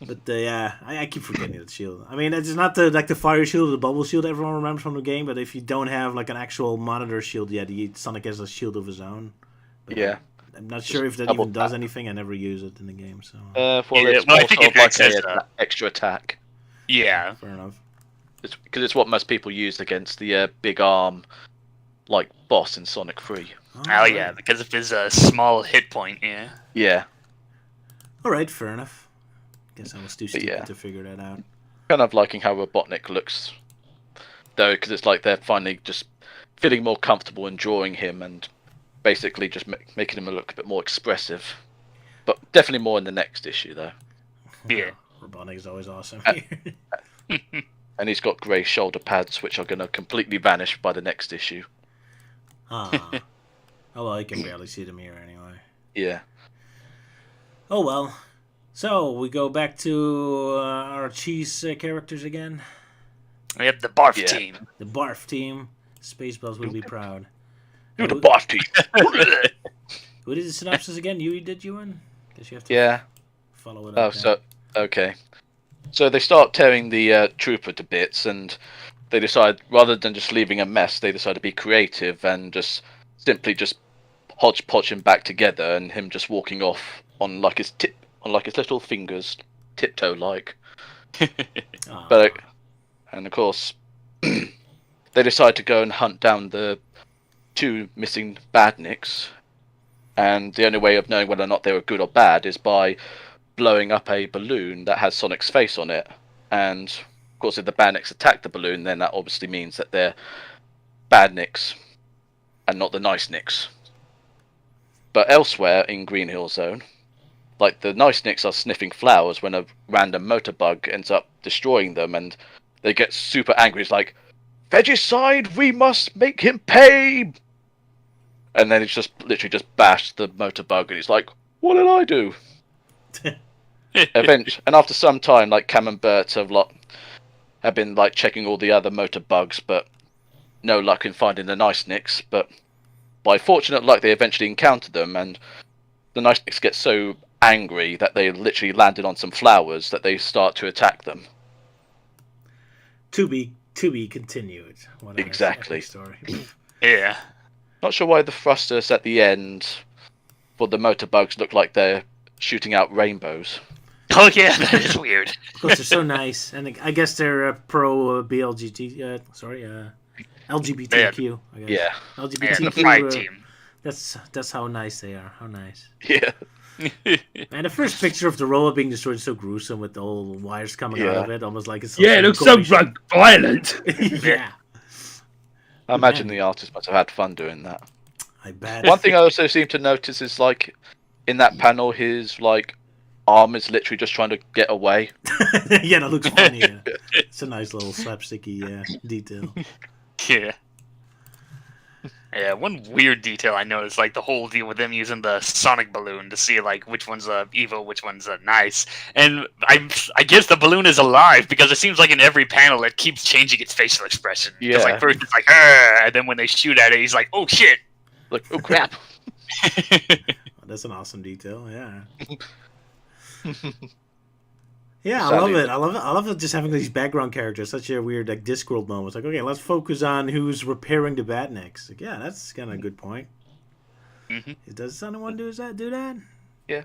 But I keep forgetting the shield. I mean, it's not the fire shield or the bubble shield everyone remembers from the game, but if you don't have like an actual monitor shield yet, Sonic has a shield of his own. But I'm not sure if that even does anything. I never use it in the game, so. It's more I think sort of it like access an extra attack. Yeah. Fair enough. because it's what most people used against the big arm, like boss in Sonic 3. Oh yeah, because of his small hit point. Yeah. Yeah, All right, fair enough. Guess I was too stupid yeah. to figure that out. kind of liking how Robotnik looks, though, because it's like they're finally just feeling more comfortable in drawing him and basically just making him look a bit more expressive. But definitely more in the next issue, though. Yeah. Robotnik is always awesome. And he's got grey shoulder pads, which are going to completely vanish by the next issue. Ah. Oh, well, I can barely see them here anyway. Yeah. Oh, well. So, we go back to our cheese characters again. We have the Barf Yeah. team. The Barf team. Spaceballs will be proud. You're the boss team. Who did the synopsis again? You did, Euan? Guess you have to Yeah. follow it Oh, up. so okay. So they start tearing the trooper to bits, and they decide rather than just leaving a mess, they decide to be creative and just simply just hodgepodge him back together, and him just walking off on like his little fingers, tiptoe like. Ah. But and of course, they decide to go and hunt down the 2 missing badniks, and the only way of knowing whether or not they were good or bad is by blowing up a balloon that has Sonic's face on it. And of course, if the badniks attack the balloon, then that obviously means that they're badniks and not the nice nicks. But elsewhere in Green Hill Zone, like the nice nicks are sniffing flowers when a random motorbug ends up destroying them, and they get super angry. It's like, Vegicide, we must make him pay! And then it's just literally just bashed the motorbug, and it's like, what did I do? And after some time, like Cam and Bert have been like checking all the other motorbugs, but no luck in finding the nice nicks. But by fortunate luck, they eventually encounter them, and the nice nicks get so angry that they literally landed on some flowers that they start to attack them. To be continued. What a nice Exactly. epic story. Yeah. Not sure why the thrusters at the end for the motorbugs look like they're shooting out rainbows. Oh yeah, that is weird. Of course, they're so nice, and I guess they're pro LGBTQ. I guess. Yeah. Yeah, LGBTQ. the Pride team. That's how nice they are. How nice. Yeah. And the first picture of the robot being destroyed is so gruesome, with the old wires coming out of it, almost like it's. Yeah, it looks so violent. Yeah. I imagine the artist must have had fun doing that. I bet. One thing I also seem to notice is like in that panel, his like arm is literally just trying to get away. Yeah, that looks funny. Yeah. It's a nice little slapsticky detail. Yeah. Yeah, one weird detail I noticed, like the whole deal with them using the Sonic balloon to see like which one's evil, which one's nice, and I guess the balloon is alive because it seems like in every panel it keeps changing its facial expression. Yeah. Like first it's like, "Arr," and then when they shoot at it, he's like, "Oh shit!" Like, oh crap. That's an awesome detail. Yeah. Yeah, I love it. I love it. Just having these background characters, such a weird like Discworld moment. It's like, okay, let's focus on who's repairing the badniks. Like, yeah, that's kind of a good point. Mm-hmm. Does anyone do that? Yeah.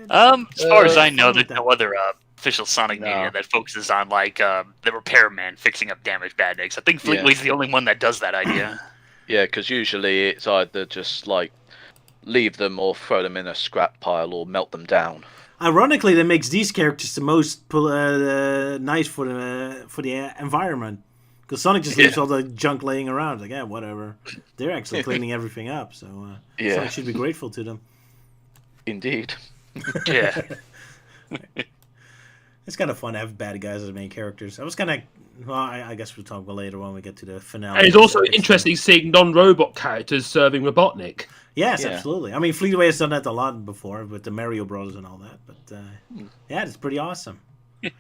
As far as I know, fun with there's that. no other official Sonic media that focuses on like the repairman fixing up damaged badniks. I think Fleetway's the only one that does that idea. Yeah, because usually it's either just like leave them or throw them in a scrap pile or melt them down. Ironically, that makes these characters the most nice for the environment. Because Sonic just leaves all the junk laying around. Like, yeah, whatever. They're actually cleaning everything up, so Sonic should be grateful to them. Indeed. Yeah. It's kind of fun to have bad guys as main characters. I was kind of... Well, I guess we'll talk about later when we get to the finale. And it's also interesting seeing non-robot characters serving Robotnik. Yes, Yeah. absolutely. I mean, Fleetway has done that a lot before with the Mario Bros. And all that. But, yeah, it's pretty awesome. Yeah,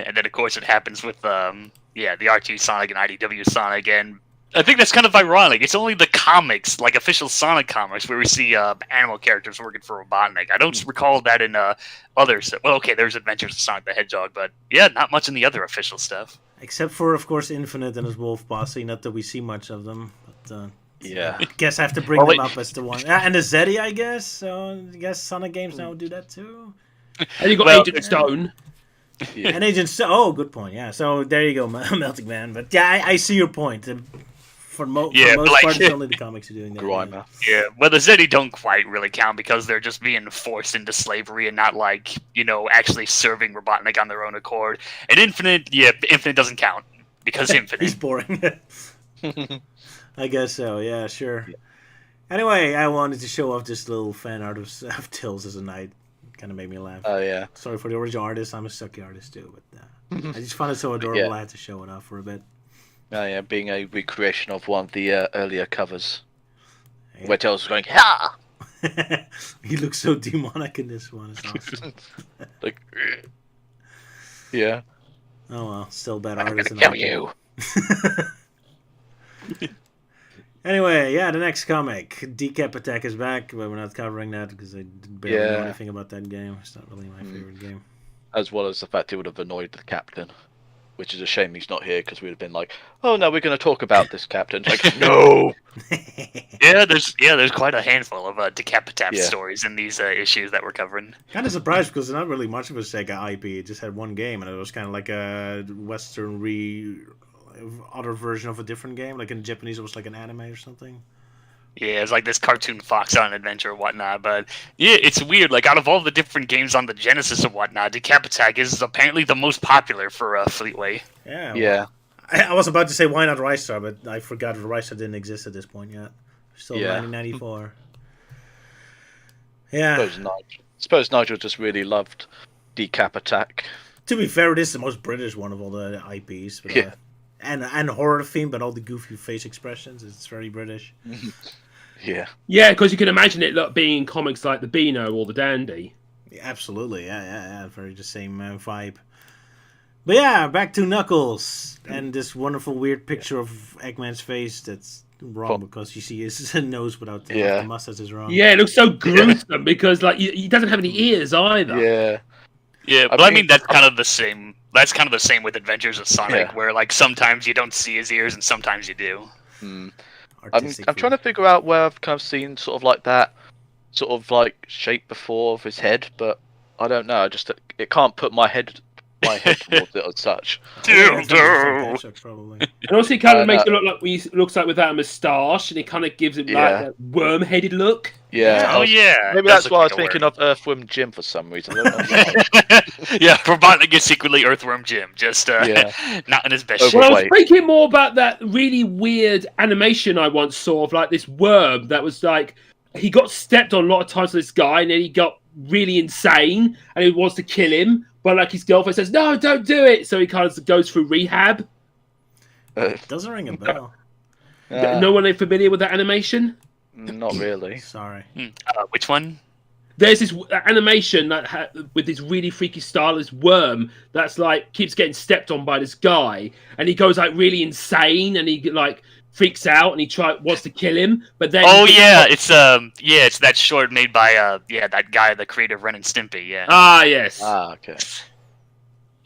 and then of course it happens with the R2 Sonic and IDW Sonic, and I think that's kind of ironic. It's only the comics, like official Sonic comics, where we see animal characters working for Robotnik. I don't recall that in others. Well, okay, there's Adventures of Sonic the Hedgehog, but yeah, not much in the other official stuff. Except for, of course, Infinite and his wolf posse. Not that we see much of them. But, Yeah. I guess I have to bring them up as the one. And the Zeddy, I guess. So I guess Sonic games now do that too. And you got Agent Stone. Yeah. And Agent oh, good point. Yeah, so there you go, Melting Man. But yeah, I see your point. For most but part, it's only the comics are doing that. Grimer. Yeah, well, the Zeti don't quite really count because they're just being forced into slavery and not like, actually serving Robotnik on their own accord. And Infinite doesn't count because He's Infinite. boring. I guess so. Yeah, sure. Anyway, I wanted to show off this little fan art of Tails as a knight. Kind of made me laugh. Oh yeah. Sorry for the original artist. I'm a sucky artist too, but I just found it so adorable. Yeah. I had to show it off for a bit. Oh yeah, being a recreation of one of the earlier covers, Yeah. where Tails was going, "Ha!" He looks so demonic in this one. It's awesome. Like, yeah. Oh well, still bad I'm artist. gonna kill you. Anyway, yeah, the next comic, Decap Attack, is back, but we're not covering that because I barely know Yeah. anything about that game. It's not really my favorite game. As well as the fact it would have annoyed the captain, which is a shame he's not here because we'd have been like, "Oh no, we're going to talk about this captain." Like, no. There's quite a handful of Decapitap Yeah. stories in these issues that we're covering. Kind of surprised because there's not really much of a Sega IP. It just had one game, and it was kind of like a Western other version of a different game. Like in Japanese, it was like an anime or something. Yeah, it's like this cartoon Fox on Adventure or whatnot. But yeah, it's weird. Like out of all the different games on the Genesis and whatnot, Decap Attack is apparently the most popular for Fleetway. Yeah. Yeah. I was about to say why not Rise Star, but I forgot Rise Star didn't exist at this point yet. Still Yeah. 1994. Yeah. Suppose Nigel just really loved Decap Attack. To be fair, it is the most British one of all the IPs. But, Yeah. and horror theme, but all the goofy face expressions. It's very British. Yeah. Yeah, because you can imagine it being in comics like the Beano or the Dandy. Yeah, absolutely. Yeah. Very the same vibe. But yeah, back to Knuckles and this wonderful weird picture of Eggman's face that's wrong because you see his nose without the mustache is wrong. Yeah, it looks so gruesome because like he doesn't have any ears either. Yeah. Yeah, but I mean that's kind of the same. That's kind of the same with Adventures of Sonic, Yeah. where like sometimes you don't see his ears and sometimes you do. I'm Artistic trying to figure out where I've kind of seen sort of like that sort of like shape before of his head, but I don't know. It can't put my head towards it as such. Probably. And also, it kind of No. makes it look like he looks like without a moustache, and it kind of gives him like Yeah. that worm-headed look. Yeah. Oh yeah. Maybe that's why I was thinking of Earthworm Jim for some reason. I don't know why. Yeah, Robotnik is secretly Earthworm Jim, just Yeah. not in his best Over- shape. Well, I was Wait. thinking more about that really weird animation I once saw of like this worm that was like he got stepped on a lot of times with this guy, and then he got really insane, and he wants to kill him, but like his girlfriend says, "No, don't do it." So he kind of goes through rehab. Doesn't ring a bell. No one ain't familiar with that animation? Not really. Sorry. Which one? There's this animation that with this really freaky style, this worm that's like keeps getting stepped on by this guy, and he goes like really insane, and he like freaks out, and he wants to kill him, but then It's that short made by that guy, the creator of Ren and Stimpy. Yeah, yes. Okay.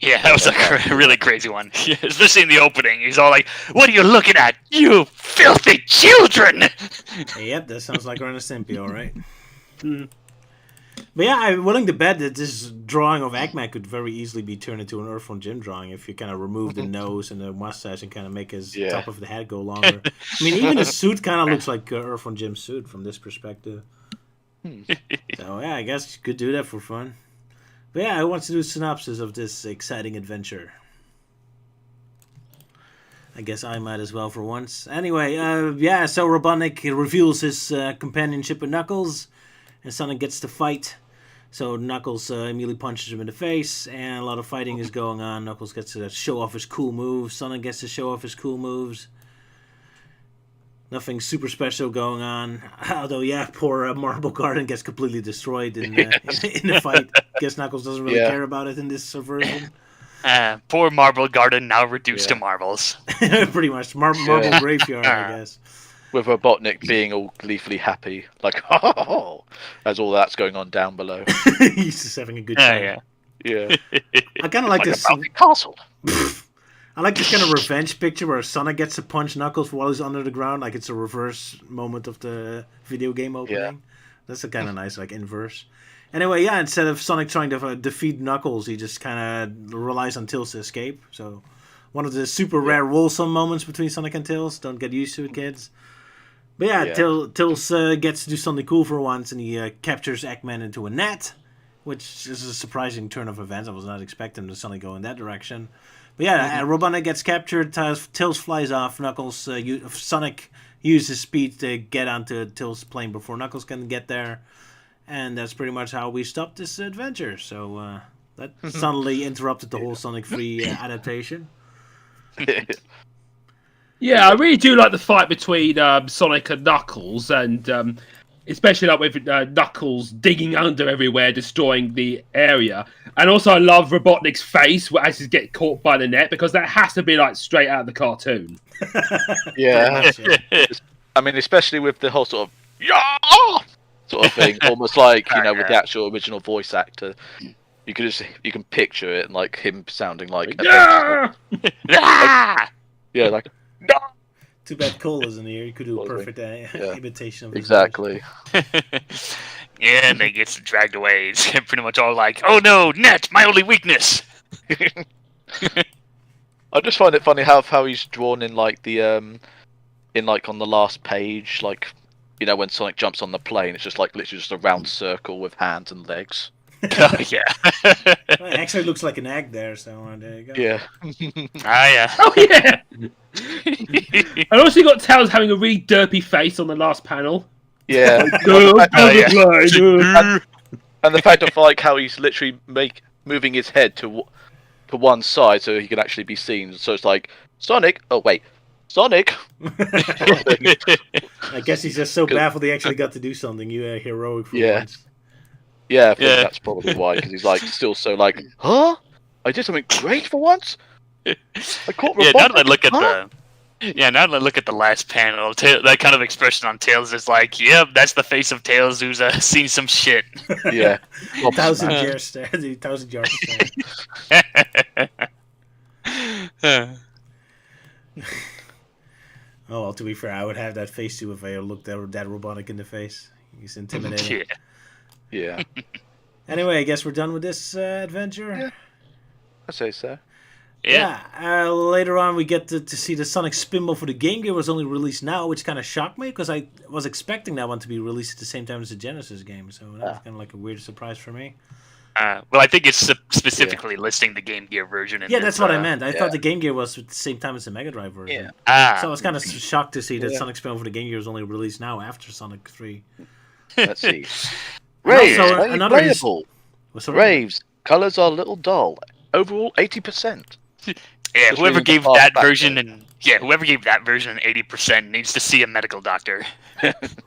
yeah, that was a really crazy one. Yeah, especially in the opening, he's all like, "What are you looking at, you filthy children?" Yep, that sounds like Ren and Stimpy, all right. But yeah, I'm willing to bet that this drawing of Eggman could very easily be turned into an Earthworm Jim drawing if you kind of remove the nose and the mustache and kind of make his top of the head go longer. I mean, even his suit kind of looks like Earthworm Jim's suit from this perspective. So yeah, I guess you could do that for fun. But yeah, I want to do a synopsis of this exciting adventure. I guess I might as well for once. Anyway, so Robotnik reveals his companionship with Knuckles, and Sonic gets to fight. So Knuckles immediately punches him in the face, and a lot of fighting is going on. Knuckles gets to show off his cool moves. Sonic gets to show off his cool moves. Nothing super special going on. Although, yeah, poor Marble Garden gets completely destroyed in the fight. Guess Knuckles doesn't really care about it in this version. Poor Marble Garden, now reduced to marbles. Pretty much. Marble Graveyard, I guess. With Robotnik being all gleefully happy, like, oh, as all that's going on down below. He's just having a good time. Yeah. I kind of like this. Castle. I like this kind of revenge picture where Sonic gets to punch Knuckles while he's under the ground, like it's a reverse moment of the video game opening. Yeah. That's a kind of nice, like, inverse. Anyway, yeah, instead of Sonic trying to defeat Knuckles, he just kind of relies on Tails to escape. So, one of the super rare wholesome moments between Sonic and Tails. Don't get used to it, kids. But yeah. Tails gets to do something cool for once, and he captures Eggman into a net, which is a surprising turn of events. I was not expecting to suddenly go in that direction. But yeah, Robotnik gets captured, Tails flies off, Sonic uses speed to get onto Tails' plane before Knuckles can get there. And that's pretty much how we stopped this adventure. So that suddenly interrupted the whole Sonic 3 adaptation. Yeah, I really do like the fight between Sonic and Knuckles, and especially like with Knuckles digging under everywhere, destroying the area. And also I love Robotnik's face as he gets caught by the net, because that has to be like straight out of the cartoon. Yeah. I mean, especially with the whole sort of sort of thing, almost like with the actual original voice actor. You can picture it and like him sounding like Yeah! like Too bad Cole isn't here. He could do a perfect imitation of his exactly. Yeah, and they get dragged away. It's pretty much all like, "Oh no, net, my only weakness." I just find it funny how he's drawn in like the in like on the last page, like when Sonic jumps on the plane, it's just like literally just a round circle with hands and legs. Oh yeah. Well, it actually looks like an egg there, so there you go. Yeah. Yeah. Oh yeah. And also you got Tails having a really derpy face on the last panel. Yeah. And the fact of like how he's literally moving his head to one side so he can actually be seen. So it's like Sonic. Oh wait, Sonic. I guess he's just so baffled he actually got to do something heroic for once. Yeah, I think that's probably why, because he's like still so like, huh? I did something great for once. I caught Robotnik. Now that I look at now that I look at the last panel, that kind of expression on Tails is like, yep, that's the face of Tails who's seen some shit. Yeah. 1,000 years stare. 1,000 yards stare. Oh, well, to be fair, I would have that face too if I looked that Robotnik in the face. He's intimidating. Yeah. Anyway, I guess we're done with this adventure. Yeah. I say so. Yeah. Later on, we get to see the Sonic Spinball for the Game Gear was only released now, which kind of shocked me because I was expecting that one to be released at the same time as the Genesis game. So that was kind of like a weird surprise for me. Well, I think it's specifically listing the Game Gear version. Yeah, that's what I meant. I thought the Game Gear was at the same time as the Mega Drive version. Yeah. So I was kind of shocked to see that Sonic Spinball for the Game Gear was only released now after Sonic 3. Let's see. Raves, another playable. Raves, colors are a little dull. Overall, 80%. Yeah, whoever gave that version an 80% needs to see a medical doctor.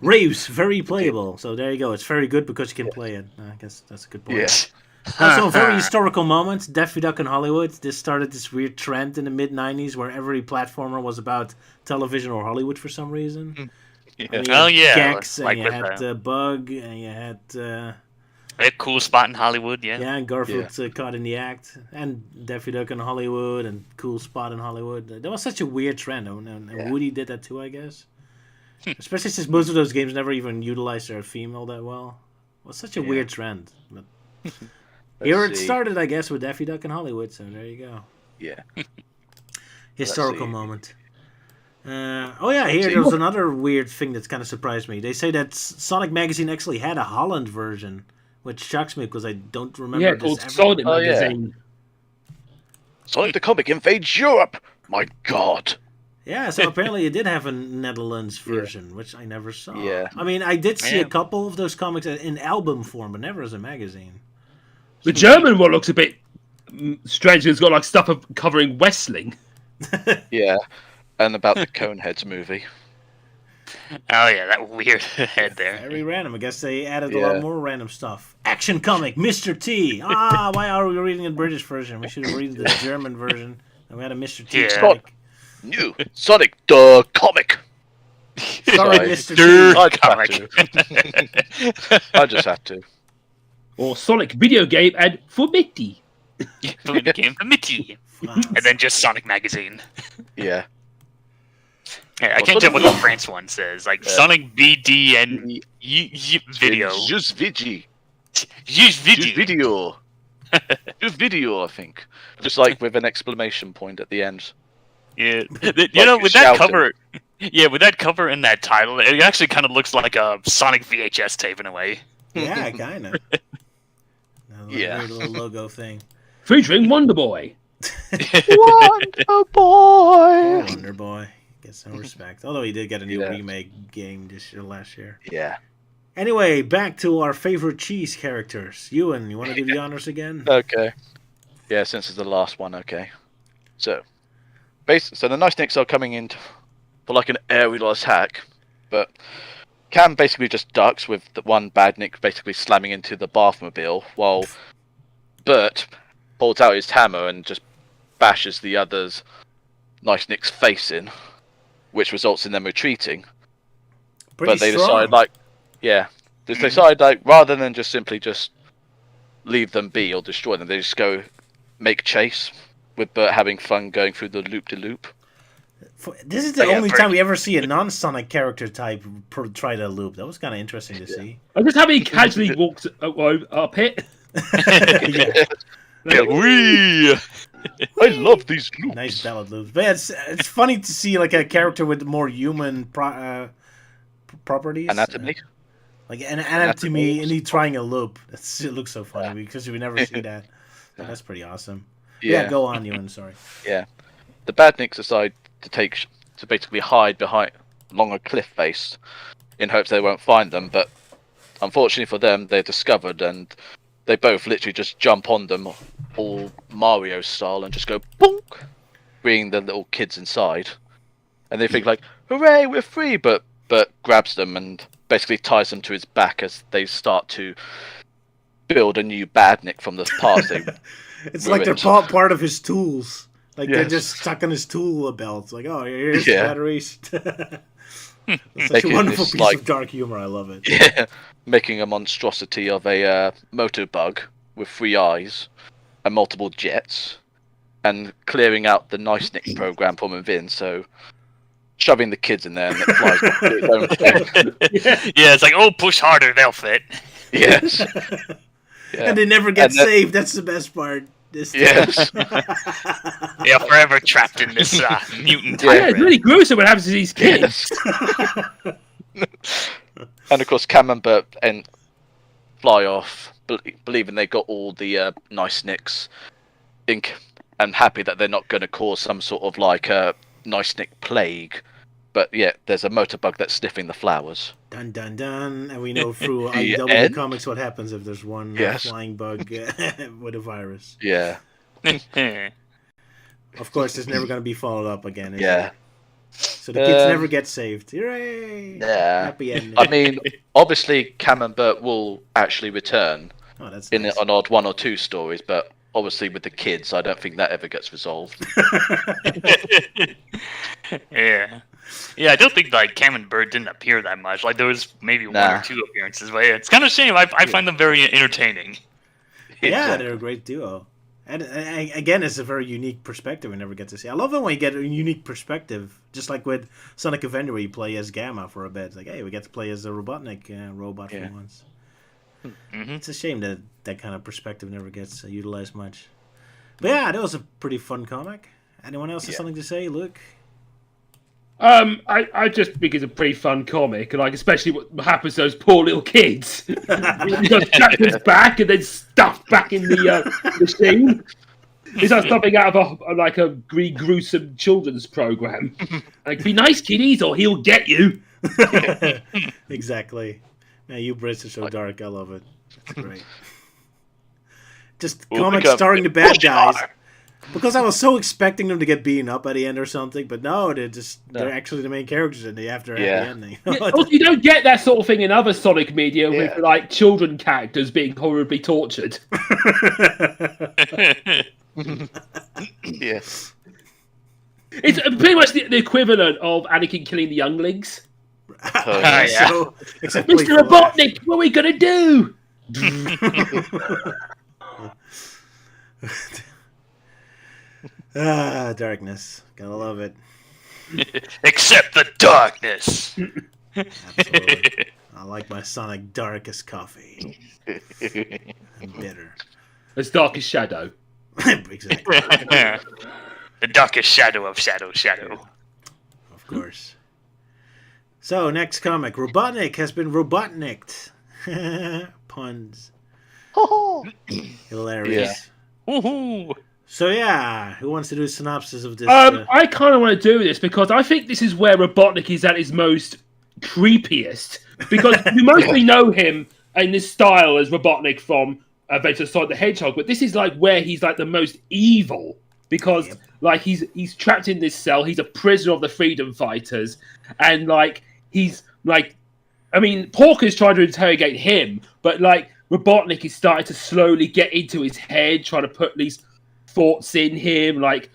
Raves, very playable. So there you go. It's very good because you can play it. I guess that's a good point. Yes. Also, a very historical moment. Daffy Duck in Hollywood. This started this weird trend in the mid-90s where every platformer was about television or Hollywood for some reason. Yeah. I mean, Gex, like and you had Bug, and you had... a cool spot in Hollywood, yeah. Yeah, and Garfield caught in the act. And Daffy Duck in Hollywood, and Cool Spot in Hollywood. That was such a weird trend. And Woody did that too, I guess. Especially since most of those games never even utilized their theme all that well. It was such a weird trend. But here it started, I guess, with Daffy Duck in Hollywood, so there you go. Yeah. Historical moment. Here there was another weird thing that's kind of surprised me. They say that Sonic Magazine actually had a Holland version, which shocks me because I don't remember. Yeah, called Sonic Magazine. Sonic the Comic invades Europe. My God. Yeah, so apparently it did have a Netherlands version, which I never saw. Yeah. I mean, I did see a couple of those comics in album form, but never as a magazine. The German one looks a bit strange. It's got like stuff covering Wrestling. Yeah. And about the Coneheads movie. Oh yeah, that weird head there. Very random. I guess they added a lot more random stuff. Action comic, Mr. T. Why are we reading the British version? We should have read the German version. And we had a Mr. T comic. New Sonic the Comic. Sorry, Mr. T. I just had to. Or Sonic video game and Fumetti. Video game committee. And then just Sonic Magazine. Yeah. Yeah, I can't tell what the France one says. Like Sonic BD and video. Just Vigi. Use Use video. video. Use video, I think. Just like with an exclamation point at the end. Yeah, Like with that shouting. cover, with that cover and that title, it actually kind of looks like a Sonic VHS tape in a way. Yeah, kind of. Yeah. Weird little logo thing. Featuring Wonder Boy. Wonder Boy. Wonder Boy. Get some respect. Although he did get a new Yeah. remake game last year. Yeah. Anyway, back to our favorite cheese characters. Ewan, you want to do the honors again? Okay. Yeah, since it's the last one, okay. So the Nice Nicks are coming in for like an aerial attack, but Cam basically just ducks with the one bad Nick basically slamming into the Bathmobile, while Bert pulls out his hammer and just bashes the other's Nice Nick's face in, which results in them retreating. Pretty But they strong. decide they decide rather than just simply just leave them be or destroy them, they just go make chase with Bert having fun going through the loop-de-loop. This is the Yeah, only pretty- time we ever see a non-Sonic character type try to loop. That was kind of interesting to see. I just how he casually walked up it. Yeah, wee. I love these loops. Nice ballad loops. But yeah, it's funny to see like a character with more human properties. Anatomy. Like an anatomy, and he trying a loop. It looks so funny because we never see that. So that's pretty awesome. Yeah, go on, Ewan. Sorry. Yeah. The Badniks decide to basically hide along a cliff face in hopes they won't find them, but unfortunately for them, they're discovered and they both literally just jump on them all Mario style and just go bonk, bringing the little kids inside. And they think like, hooray, we're free, but grabs them and basically ties them to his back as they start to build a new Badnik from the past. It's like they're ruined. part of his tools. Like they're Yes. just stuck on his tool belt. Like, oh, here's Yeah. the batteries. It's such Making a wonderful this, piece like- of dark humor. I love it. Yeah, making a monstrosity of a motor bug with 3 eyes and multiple jets, and clearing out the Nice Nick program from within. So, shoving the kids in there and it flies off to its own shape. Yeah, it's like, oh, push harder, they'll fit. Yes. Yeah. And they never get And that- saved. That's the best part. This Yes. They're forever trapped in this mutant Yeah. Yeah, hybrid. it's really gruesome what happens to these kids. Yes. And of course, Cam and Bert fly off, believing they got all the Nice Nicks, and happy that they're not going to cause some sort of like a Nice Nick plague. But yeah, there's a motor bug that's sniffing the flowers. Dun dun dun. And we know through The IW end? comics what happens if there's one Yes. flying bug with a virus. Yeah. Of course, it's never going to be followed up again. Is Yeah. it? So the kids Um, never get saved. Hooray! Yeah. Happy ending. I mean, obviously, Cam and Bert will actually return Oh, that's in nice. an odd 1 or 2 stories, but obviously with the kids, I don't think that ever gets resolved. Yeah. Yeah, I don't think like Cam and Bird didn't appear that much. Like there was maybe one Nah. or 2 appearances, but yeah, it's kind of a shame. I find them very entertaining. Yeah, Exactly. they're a great duo. And again, it's a very unique perspective we never get to see. I love it when you get a unique perspective, just like with Sonic Adventure, where you play as Gamma for a bit. It's like, hey, we get to play as a Robotnik robot Yeah. for once. Hmm. It's a shame that that kind of perspective never gets utilized much. But yeah, that was a pretty fun comic. Anyone else have Yeah. something to say, Luke? I just think it's a pretty fun comic, and like especially what happens to those poor little kids. He got strapped to his back and then stuffed back in the machine. It's like something out of a gruesome children's program. Like, be nice, kiddies, or he'll get you. Exactly. Man, you Brits are so dark. I love it. It's great. Just We'll comics become- starring the bad Push guys. hard. Because I was so expecting them to get beaten up at the end or something, but no, they're No. actually the main characters and they have their Yeah. happy ending. Yeah, also, you don't get that sort of thing in other Sonic media with Yeah. like children characters being horribly tortured. Yes. It's pretty much the equivalent of Anakin killing the younglings. yeah. So, except Mr. playful laugh. Robotnik, what are we gonna do? Darkness. Gotta love it. Accept the darkness. Absolutely. I like my Sonic darkest coffee. And bitter. As dark as shadow. Exactly. The darkest shadow of Shadow. Of course. So, next comic. Robotnik has been Robotnicked. Puns. Hilarious. Woohoo! So, yeah. Who wants to do a synopsis of this? I kind of want to do this because I think this is where Robotnik is at his most creepiest. Because we mostly know him in this style as Robotnik from Adventures of Sonic the Hedgehog, but this is like where he's like the most evil. Because like he's trapped in this cell, he's a prisoner of the freedom fighters, and like he's like, I mean, Porker's trying to interrogate him, but like Robotnik is starting to slowly get into his head, trying to put these thoughts in him, like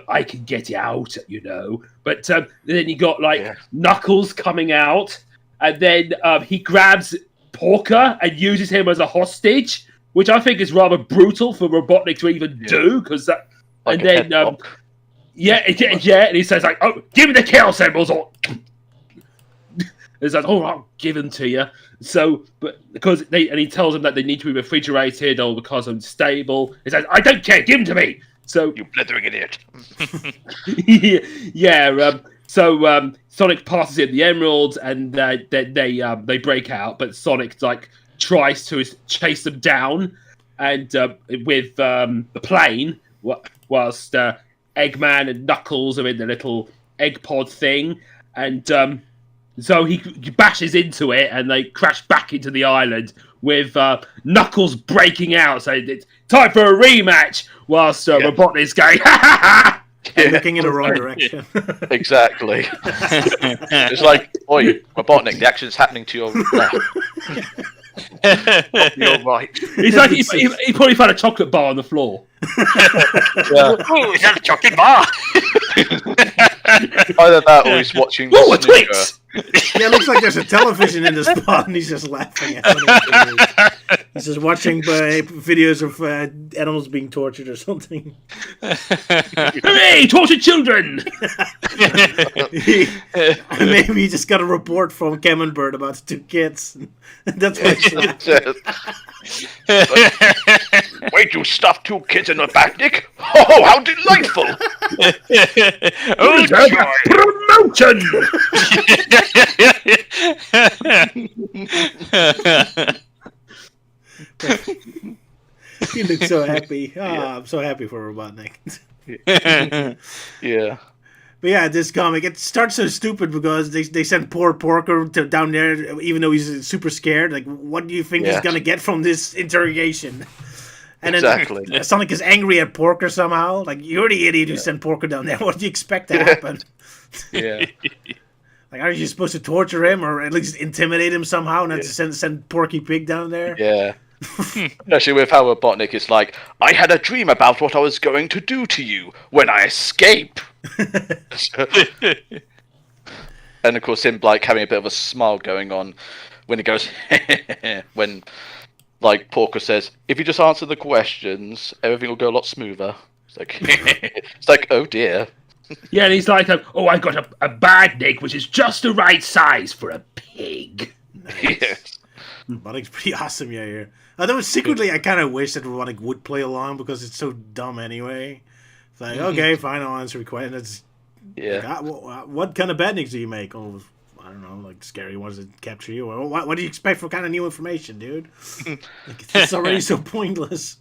I can get out, you know. But then you got like Knuckles coming out, and then he grabs Porker and uses him as a hostage, which I think is rather brutal for Robotnik to even do, because that. Like and then, and he says like, "Oh, give me the kill symbols," or it's like, "Oh, I'll give them to you." So, but because he tells them that they need to be refrigerated or because unstable, he says, "I don't care, give them to me." So you blithering idiot. So Sonic passes in the emeralds, and they break out, but Sonic like tries to chase them down, and with the plane. Whilst Eggman and Knuckles are in the little egg pod thing, and so he bashes into it, and they crash back into the island with Knuckles breaking out, saying it's time for a rematch, whilst Robotnik's going, ha ha ha! Looking in the wrong direction. Exactly. It's like, oi, Robotnik, the action's happening to your left. You're right. It's like he probably found a chocolate bar on the floor. Oh, is that a chocolate bar? Either that or he's watching Oh, a snooker. Twix! Yeah, it looks like there's a television in the spot, and he's just laughing at it. He's just watching videos of animals being tortured or something. Hooray, tortured children! Maybe he just got a report from Camembert about the two kids. That's why he's laughing. Wait, you stuffed two kids in a back, Nick? Oh, how delightful! Oh, Promotion! He looks so happy. I'm so happy for Robotnik. Yeah. But yeah, this comic, it starts so stupid because they send poor Porker down there, even though he's super scared. Like, what do you think he's going to get from this interrogation? And then Sonic is angry at Porker somehow. Like, you're the idiot who sent Porker down there. What do you expect to happen? Yeah. Like, aren't you supposed to torture him or at least intimidate him somehow and not to send Porky Pig down there? Yeah. Especially with how Robotnik is like, I had a dream about what I was going to do to you when I escape. And of course him like having a bit of a smile going on when he goes when like Porker says, if you just answer the questions, everything will go a lot smoother. It's like oh dear. Yeah, and he's like, oh, I got a bad Nick, which is just the right size for a pig. Yes. Robotnik's pretty awesome, yeah, here. Although secretly, I kind of wish that Robotnik would play along because it's so dumb anyway. It's like, okay, fine, I'll answer your question. It's like, what kind of bad nicks do you make? Oh, I don't know, like scary ones that capture you. Or what do you expect for kind of new information, dude? Like, it's already so pointless.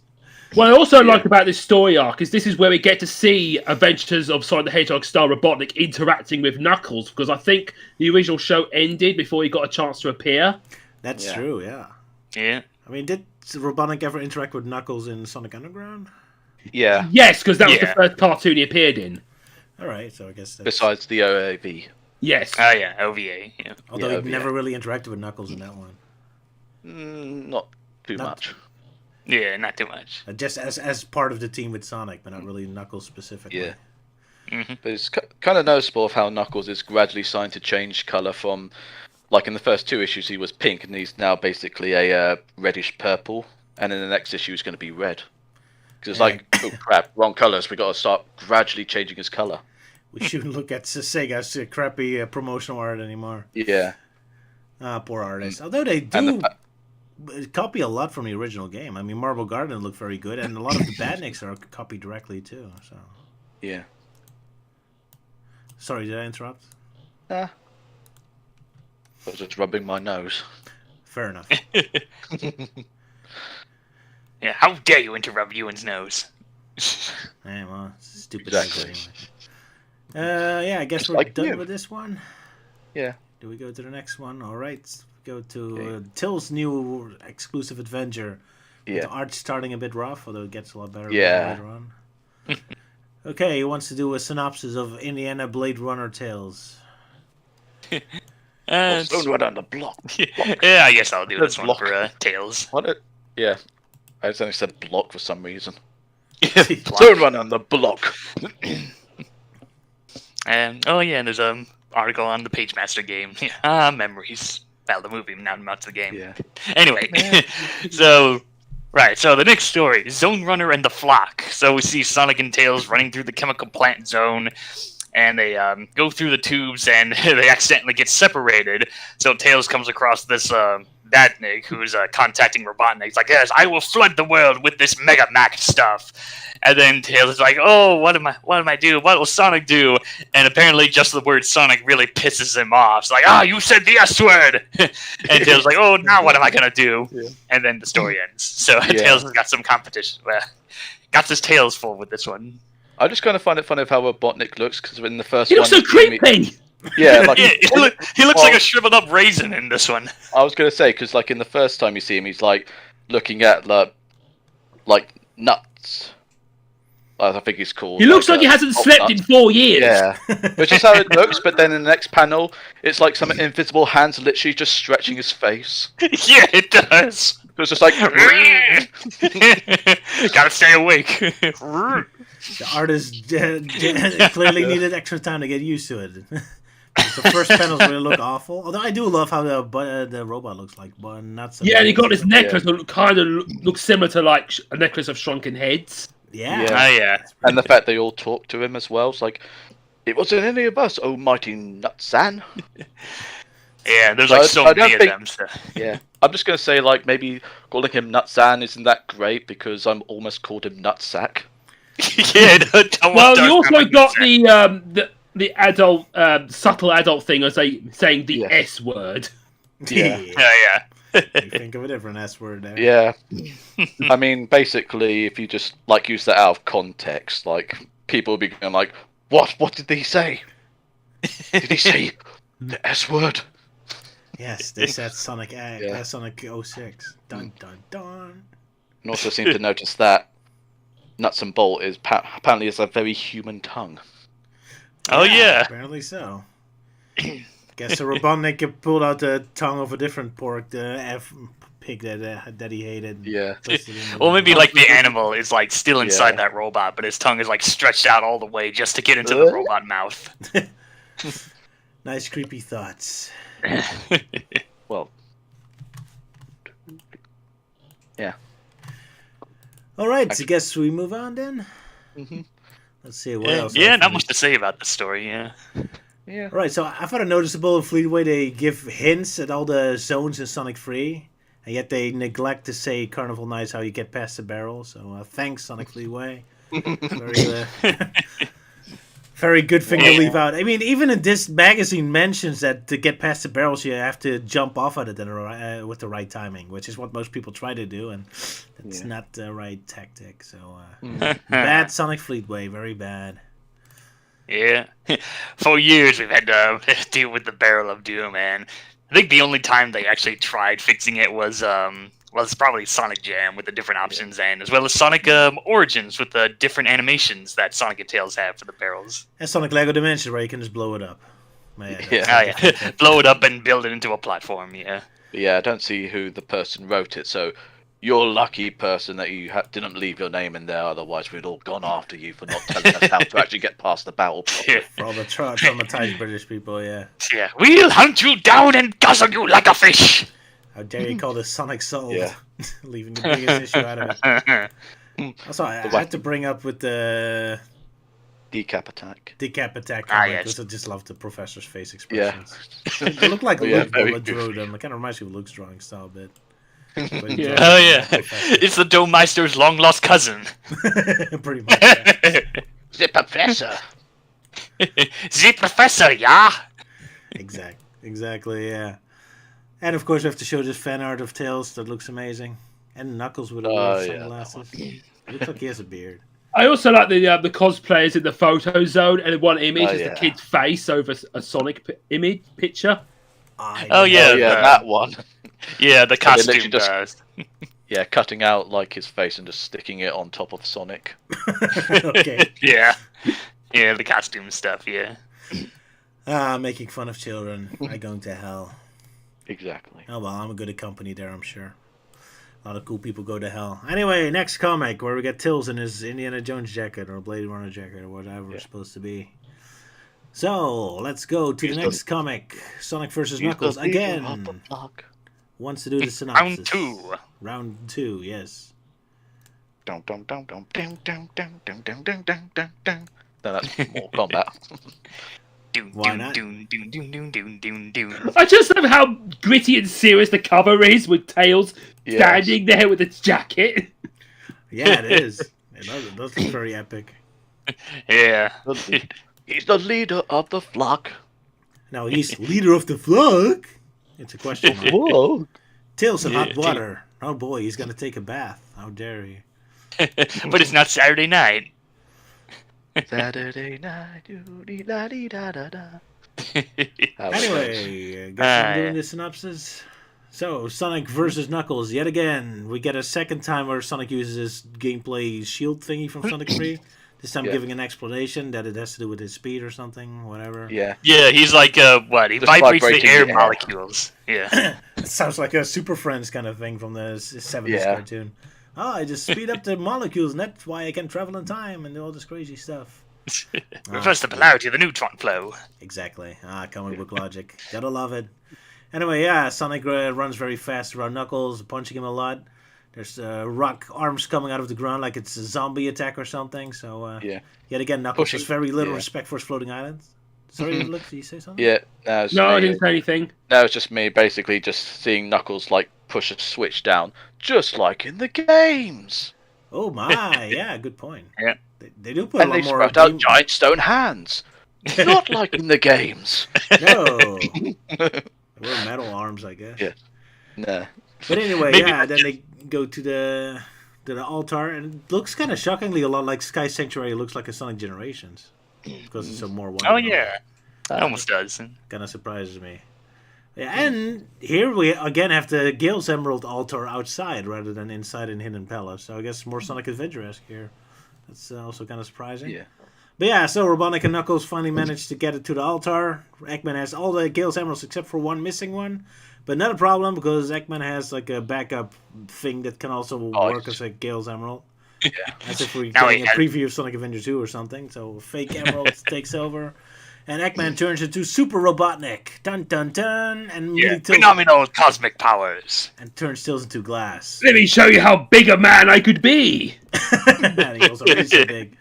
What I also like about this story arc is this is where we get to see Adventures of Sonic the Hedgehog style Robotnik interacting with Knuckles, because I think the original show ended before he got a chance to appear. That's true, yeah. Yeah. I mean, did Robotnik ever interact with Knuckles in Sonic Underground? Yeah. Yes, because that was the first cartoon he appeared in. All right, so I guess that's... Besides the OAV. Yes. Oh yeah, OVA. Yeah. Although he never really interacted with Knuckles in that one. Not too much. Yeah, not too much. Just as part of the team with Sonic, but not really Knuckles specifically. Yeah. But it's kind of noticeable of how Knuckles is gradually starting to change colour from, like in the first two issues he was pink and he's now basically a reddish purple, and in the next issue he's going to be red. Because it's like, oh crap, wrong colours, we got to start gradually changing his colour. We shouldn't look at Sega's crappy promotional art anymore. Yeah. Poor artists. Although they And do copy a lot from the original game. I mean, Marble Garden looked very good, and a lot of the Badniks are copied directly too. So, yeah. sorry, did I interrupt? I was just rubbing my nose. Fair enough. Yeah, how dare you interrupt Euan's nose? Yeah, well, stupid. Exactly. Things anyway. Yeah, I guess Just we're like done you. with this one. Yeah. Do we go to the next one? All right, go to Till's new exclusive adventure. Yeah. The art's starting a bit rough, although it gets a lot better Yeah. later on. Okay, he wants to do a synopsis of Indiana Blade Runner Tales. Don't run on the block. Yeah, I guess I'll do this one Block. for Tails. What? Yeah. I just only said block for some reason. Block. Don't run on the block. And there's an article on the Pagemaster game. Memories. Well, the movie, not much the game. Yeah. Anyway, so the next story, Zone Runner and the Flock. So we see Sonic and Tails running through the chemical plant zone, and they go through the tubes, and they accidentally get separated. So Tails comes across this Batnik, who's contacting Robotnik. He's like, yes, I will flood the world with this Mega Mac stuff. And then Tails is like, oh, what am I do? What will Sonic do? And apparently just the word Sonic really pisses him off. It's like, you said the S word! And Tails is like, oh, now what am I gonna do? Yeah. And then the story ends. So Yeah. Tails has got some competition. Got his tails full with this one. I just kind of find it funny of how Robotnik looks, because in the first He one... looks so you see him- creepy. Yeah, like... Yeah, he looks like a shriveled up raisin in this one. I was going to say, because like in the first time you see him, he's like looking at like nuts. I think he's called. He looks like he hasn't slept in 4 years. Yeah, which is how it looks. But then in the next panel, it's like some invisible hands literally just stretching his face. Yeah, it does. It's just like. Gotta stay awake. The artist clearly needed extra time to get used to it. The first panels really look awful. Although I do love how the robot looks like, but not so. Yeah, and he got this necklace that kind of looks similar to like a necklace of shrunken heads. Yeah. Yeah. Oh yeah. And the fact they all talk to him as well. It's like, it wasn't any of us, oh mighty Nutsan. Yeah, there's So like so I don't many of think- them. So. Yeah. I'm just going to say, like, maybe calling him Nutsan isn't that great because I'm almost called him Nutsack. Yeah. Well, you also got the adult, subtle adult thing as saying the Yeah. S word. Yeah. Yeah. You think of a different S word there. Yeah. I mean, basically, if you just, like, use that out of context, like, people will be going like, What did he say? Did he say the S word? Yes, they said Sonic Yeah. Sonic 06. Dun dun dun. And also seem to notice that Nuts and Bolt is apparently has a very human tongue. Oh yeah. Apparently so. Guess the Robotnik pulled out the tongue of a different pork, the pig that he hated. Yeah. Twisted into Well, the- maybe like the animal is like still inside Yeah. that robot, but his tongue is like stretched out all the way just to get into the robot mouth. Nice creepy thoughts. Well, yeah. All right, I guess we move on then. Mhm. Let's see what else. Yeah, I not found. much to say about this story. Yeah. Yeah. All right, so I found it noticeable in Fleetway they give hints at all the zones in Sonic 3, and yet they neglect to say Carnival Nights how you get past the barrel. So thanks, Sonic Fleetway. Very good thing to leave out. I mean, even in this magazine mentions that to get past the barrels, you have to jump off at it with the right timing, which is what most people try to do, and it's not the right tactic. So bad Sonic Fleetway, very bad. Yeah. For years we've had to deal with the Barrel of Doom, and I think the only time they actually tried fixing it was it's probably Sonic Jam with the different options, and as well as Sonic Origins with the different animations that Sonic and Tails have for the barrels. And Sonic Lego Dimensions, where you can just blow it up. Man, Yeah. Blow it up and build it into a platform, yeah. But yeah, I don't see who the person wrote it, so you're lucky person that you didn't leave your name in there, otherwise we'd all gone after you for not telling us how to actually get past the battle. Yeah. For all the traumatized British people, yeah. Yeah. We'll hunt you down and guzzle you like a fish! How dare you call this Sonic Soul? Yeah. Leaving the biggest issue out of it. Also, I had to bring up with the Decap attack. Decap attack. Yes. Because I just love the professor's face expressions. Yeah. They look like Oh, yeah, Luke, very but good. drew them. It kind of reminds me of Luke's drawing style a bit. But he Yeah. draws Oh like yeah, a professor. it's the Domeister's long lost cousin. Pretty much. Yeah. The professor. The professor, yeah. Exactly, yeah. And of course, we have to show this fan art of Tails that looks amazing. And Knuckles with Oh, little yeah, sunglasses. Looks like he has a beard. I also like the cosplayers in the photo zone, and one image Oh, is yeah. the kid's face over a Sonic image picture. Oh, yeah. Oh yeah, that one. Yeah, the they costume literally just- does. Yeah, cutting out like his face and just sticking it on top of Sonic. Okay. Yeah. Yeah, the costume stuff, yeah. Making fun of children. I going to hell. Exactly. Oh well, I'm a good company there, I'm sure. A lot of cool people go to hell. Anyway, next comic where we get Tails in his Indiana Jones jacket or Blade Runner jacket or whatever it's supposed to be. So let's go to the next comic. Sonic vs. Knuckles again. Wants to do the synopsis. Round 2. Round 2, yes. Dun, dun, dun, dun, dun, dun, dun, dun, dun, dun, dun, dun, dun. No, that's more combat. Doon, Why doon, not? doon, doon, doon, doon, doon, doon, doon. I just love how gritty and serious the cover is, with Tails Yes. standing there with its jacket. Yeah, it is. It does look very epic. Yeah. He's the leader of the flock. Now he's leader of the flock. It's a question mark. Whoa. Tails in Yeah, hot water. Oh boy, he's gonna take a bath. How dare he? But it's not Saturday night. Saturday night, doo-dee-la-dee-da-da-da. Anyway, I guess I'm doing yeah. the synopsis. So, Sonic versus Knuckles, yet again. We get a second time where Sonic uses his gameplay shield thingy from Sonic 3. This time Yeah. giving an explanation that it has to do with his speed or something, whatever. Yeah. Yeah, he's like, what? He Just vibrates the vibrating air the air. molecules. Yeah. It sounds like a Super Friends kind of thing from the 70s Yeah. cartoon. Oh, I just speed up the molecules, and that's why I can travel in time and do all this crazy stuff. Reverse the polarity of the neutron flow. Exactly. Comic book logic. Gotta love it. Anyway, yeah, Sonic runs very fast around Knuckles, punching him a lot. There's rock arms coming out of the ground like it's a zombie attack or something. So, Yeah. yet again, Knuckles Pushing- has very little yeah. respect for his floating islands. Sorry, Luke, did you say something? Yeah. No, it's No, I me. didn't say anything. No, it's just me basically just seeing Knuckles like push a switch down, just like in the games. Oh my, yeah, good point. Yeah. They do put a And lot they more. sprout out giant stone hands. Not like in the games. No. They were metal arms, I guess. Yeah. Nah. But anyway, Maybe yeah, that's then they go to the altar, and it looks kind of shockingly a lot like Sky Sanctuary. It looks like a Sonic Generations because it's a more white. Oh, yeah. It almost does. Kind of surprises me. Yeah, and here we again have the Gale's Emerald altar outside rather than inside in Hidden Palace. So I guess more Sonic Adventure-esque here. That's also kind of surprising. Yeah. But yeah, so Robotnik and Knuckles finally managed to get it to the altar. Eggman has all the Gale's Emeralds except for one missing one. But not a problem because Eggman has like a backup thing that can also work as a Gale's Emerald. Yeah. As if we're Now getting he a has- preview of Sonic Adventure 2 or something. So fake Emerald takes over. And Eggman turns into Super Robotnik. Dun dun dun. And Yeah. Mealy Tails- Phenomenal cosmic powers. and turns Tails into glass. Let me show you how big a man I could be. And he also is so big.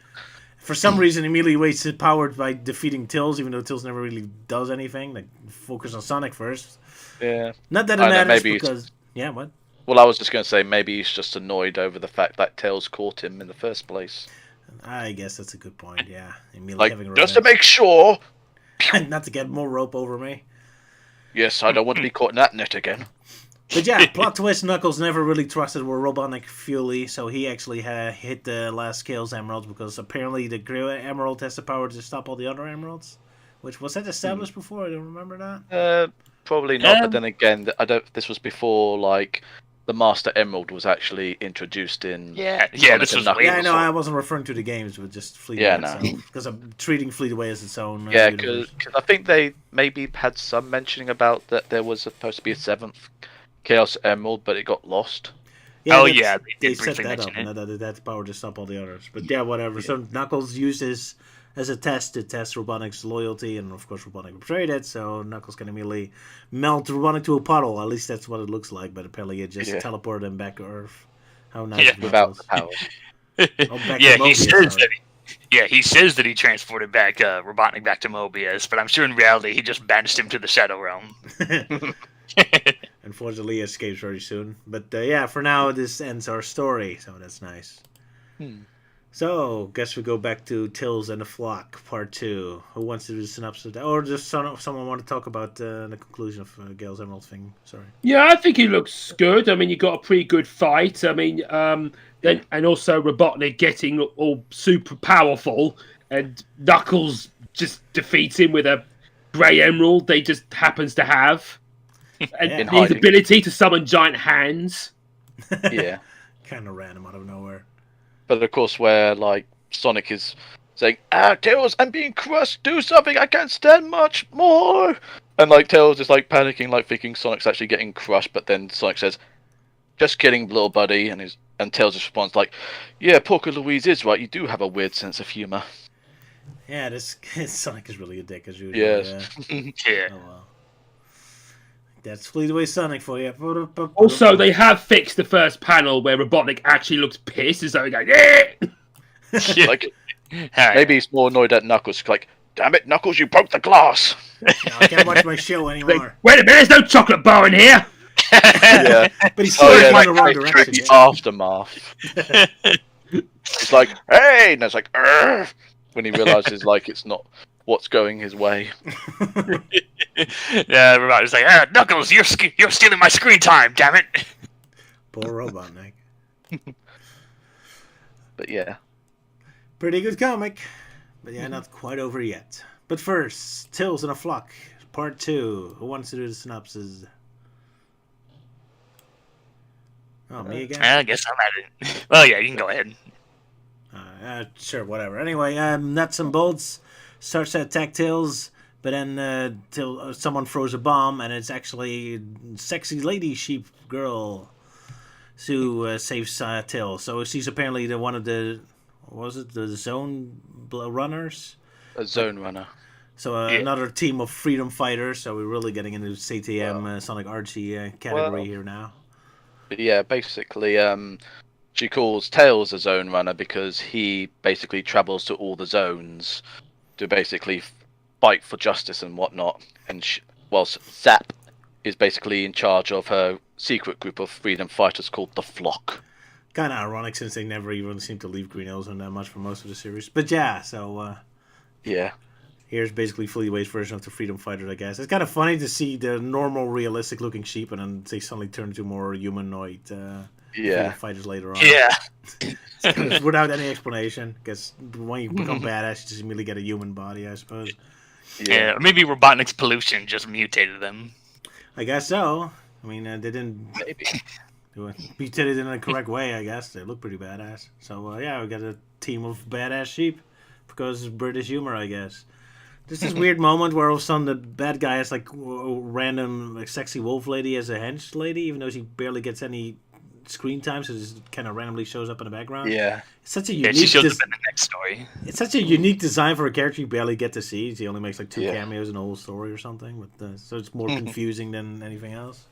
For some reason, he immediately wastes his power by defeating Tails, even though Tails never really does anything. Like, focus on Sonic first. Yeah. Not that it I know, matters maybe it's- because... Yeah, what? Well, I was just going to say maybe he's just annoyed over the fact that Tails caught him in the first place. I guess that's a good point, yeah. Immediately Like, having just to revenge. make sure. Not to get more rope over me. Yes, I don't want to be caught in that net again. But yeah, plot twist, Knuckles never really trusted with Robotnik fully, so he actually hit the last Gale's Emeralds because apparently the Grey Emerald has the power to stop all the other Emeralds. Which, was that established before? I don't remember that. Probably not, but then again, I don't. This was before like the Master Emerald was actually introduced in. Yeah, Sonic this and was Knuckles. way Yeah, I know, before. I wasn't referring to the games, but just Fleetway Yeah, no. itself. Because I'm treating Fleetway as its own Yeah, universe. because I think they maybe had some mentioning about that there was supposed to be a seventh Chaos Emerald, but it got lost. Oh, that's- yeah, they they set briefly that up, mention and that that's power to stop all the others. But yeah, whatever. So Knuckles used this as a test to test Robotnik's loyalty, and of course Robotnik betrayed it, so Knuckles can immediately melt Robotnik to a puddle. At least that's what it looks like, but apparently it just Yeah. teleported him back to Earth. How nice Yeah. of Without Knuckles. the power. Oh, back Yeah, to he Mobius, says sorry. Yeah, he says that he transported back Robotnik back to Mobius, but I'm sure in reality he just banished him to the Shadow Realm. Unfortunately, he escapes very soon. But yeah, for now, this ends our story, so that's nice. So, guess we go back to Tales and the Flock, Part 2. Who wants to do the synopsis of that? Or just someone want to talk about the conclusion of Gale's Emerald thing? Sorry. Yeah, I think he looks good. I mean, you got a pretty good fight. I mean, then and also Robotnik getting all super powerful, and Knuckles just defeats him with a grey emerald they just happens to have, and In his hiding. ability to summon giant hands. Yeah. Kind of random out of nowhere. But of course, where like Sonic is saying, Tails, I'm being crushed. Do something. I can't stand much more. And like Tails is like panicking, like thinking Sonic's actually getting crushed. But then Sonic says, "Just kidding, little buddy." And Tails responds like, "Yeah, Porco Louise is right. You do have a weird sense of humor." Yeah, this Sonic is really a dick as usual. Yes. Yeah. Oh well. That's Fleetway Sonic for you. Also, they have fixed the first panel where Robotnik actually looks pissed, as though he goes, "Yeah!" Like Alright. maybe he's more annoyed at Knuckles. Like, damn it, Knuckles, you broke the glass. No, I can't watch my show anymore. Wait a minute, there's no chocolate bar in here. Yeah. But he's Oh still yeah, in like the wrong direction. the Yeah. aftermath. It's like, hey, and it's like, "Arr," when he realizes like it's not what's going his way. Yeah, everybody's like, Knuckles, you're stealing my screen time, damn it. Poor Robotnik. But yeah, Pretty good comic. But yeah, not quite over yet. But first, Tales in a Flock, Part 2. Who wants to do the synopsis? Oh, me again? I guess I'm at it. Well, yeah, you can go ahead. Sure, whatever. Anyway, nuts and bolts starts to attack Tails, but then someone throws a bomb, and it's actually sexy lady sheep girl who saves Tails. So she's apparently one of the, what was it, the zone runners? a zone runner. So another team of freedom fighters. So we're really getting into CTM Sonic Archie category here now. But yeah, basically, she calls Tails a zone runner because he basically travels to all the zones to basically fight for justice and whatnot. And whilst Zap is basically in charge of her secret group of freedom fighters called the Flock. Kind of ironic since they never even seem to leave Green Hills on that much for most of the series. But yeah, so Yeah. here's basically Fleetway's version of the freedom fighters, I guess. It's kind of funny to see the normal, realistic-looking sheep and then they suddenly turn into more humanoid freedom fighters later on. Yeah. Without any explanation. Because when you become badass, you just immediately get a human body, I suppose. Yeah, or maybe Robotnik's pollution just mutated them. I guess so. I mean, they didn't Maybe. mutate it in a correct way, I guess. They look pretty badass. So, yeah, we got a team of badass sheep because it's British humor, I guess. There's this weird moment where all of a sudden the bad guy has like a random like, sexy wolf lady as a hench lady, even though she barely gets any screen time, so it just kind of randomly shows up in the background. Yeah. It's such a Yeah, unique. she shows up in the next story. It's such a unique design for a character you barely get to see. He only makes like 2 Yeah. cameos in the whole story or something, but so it's more confusing than anything else.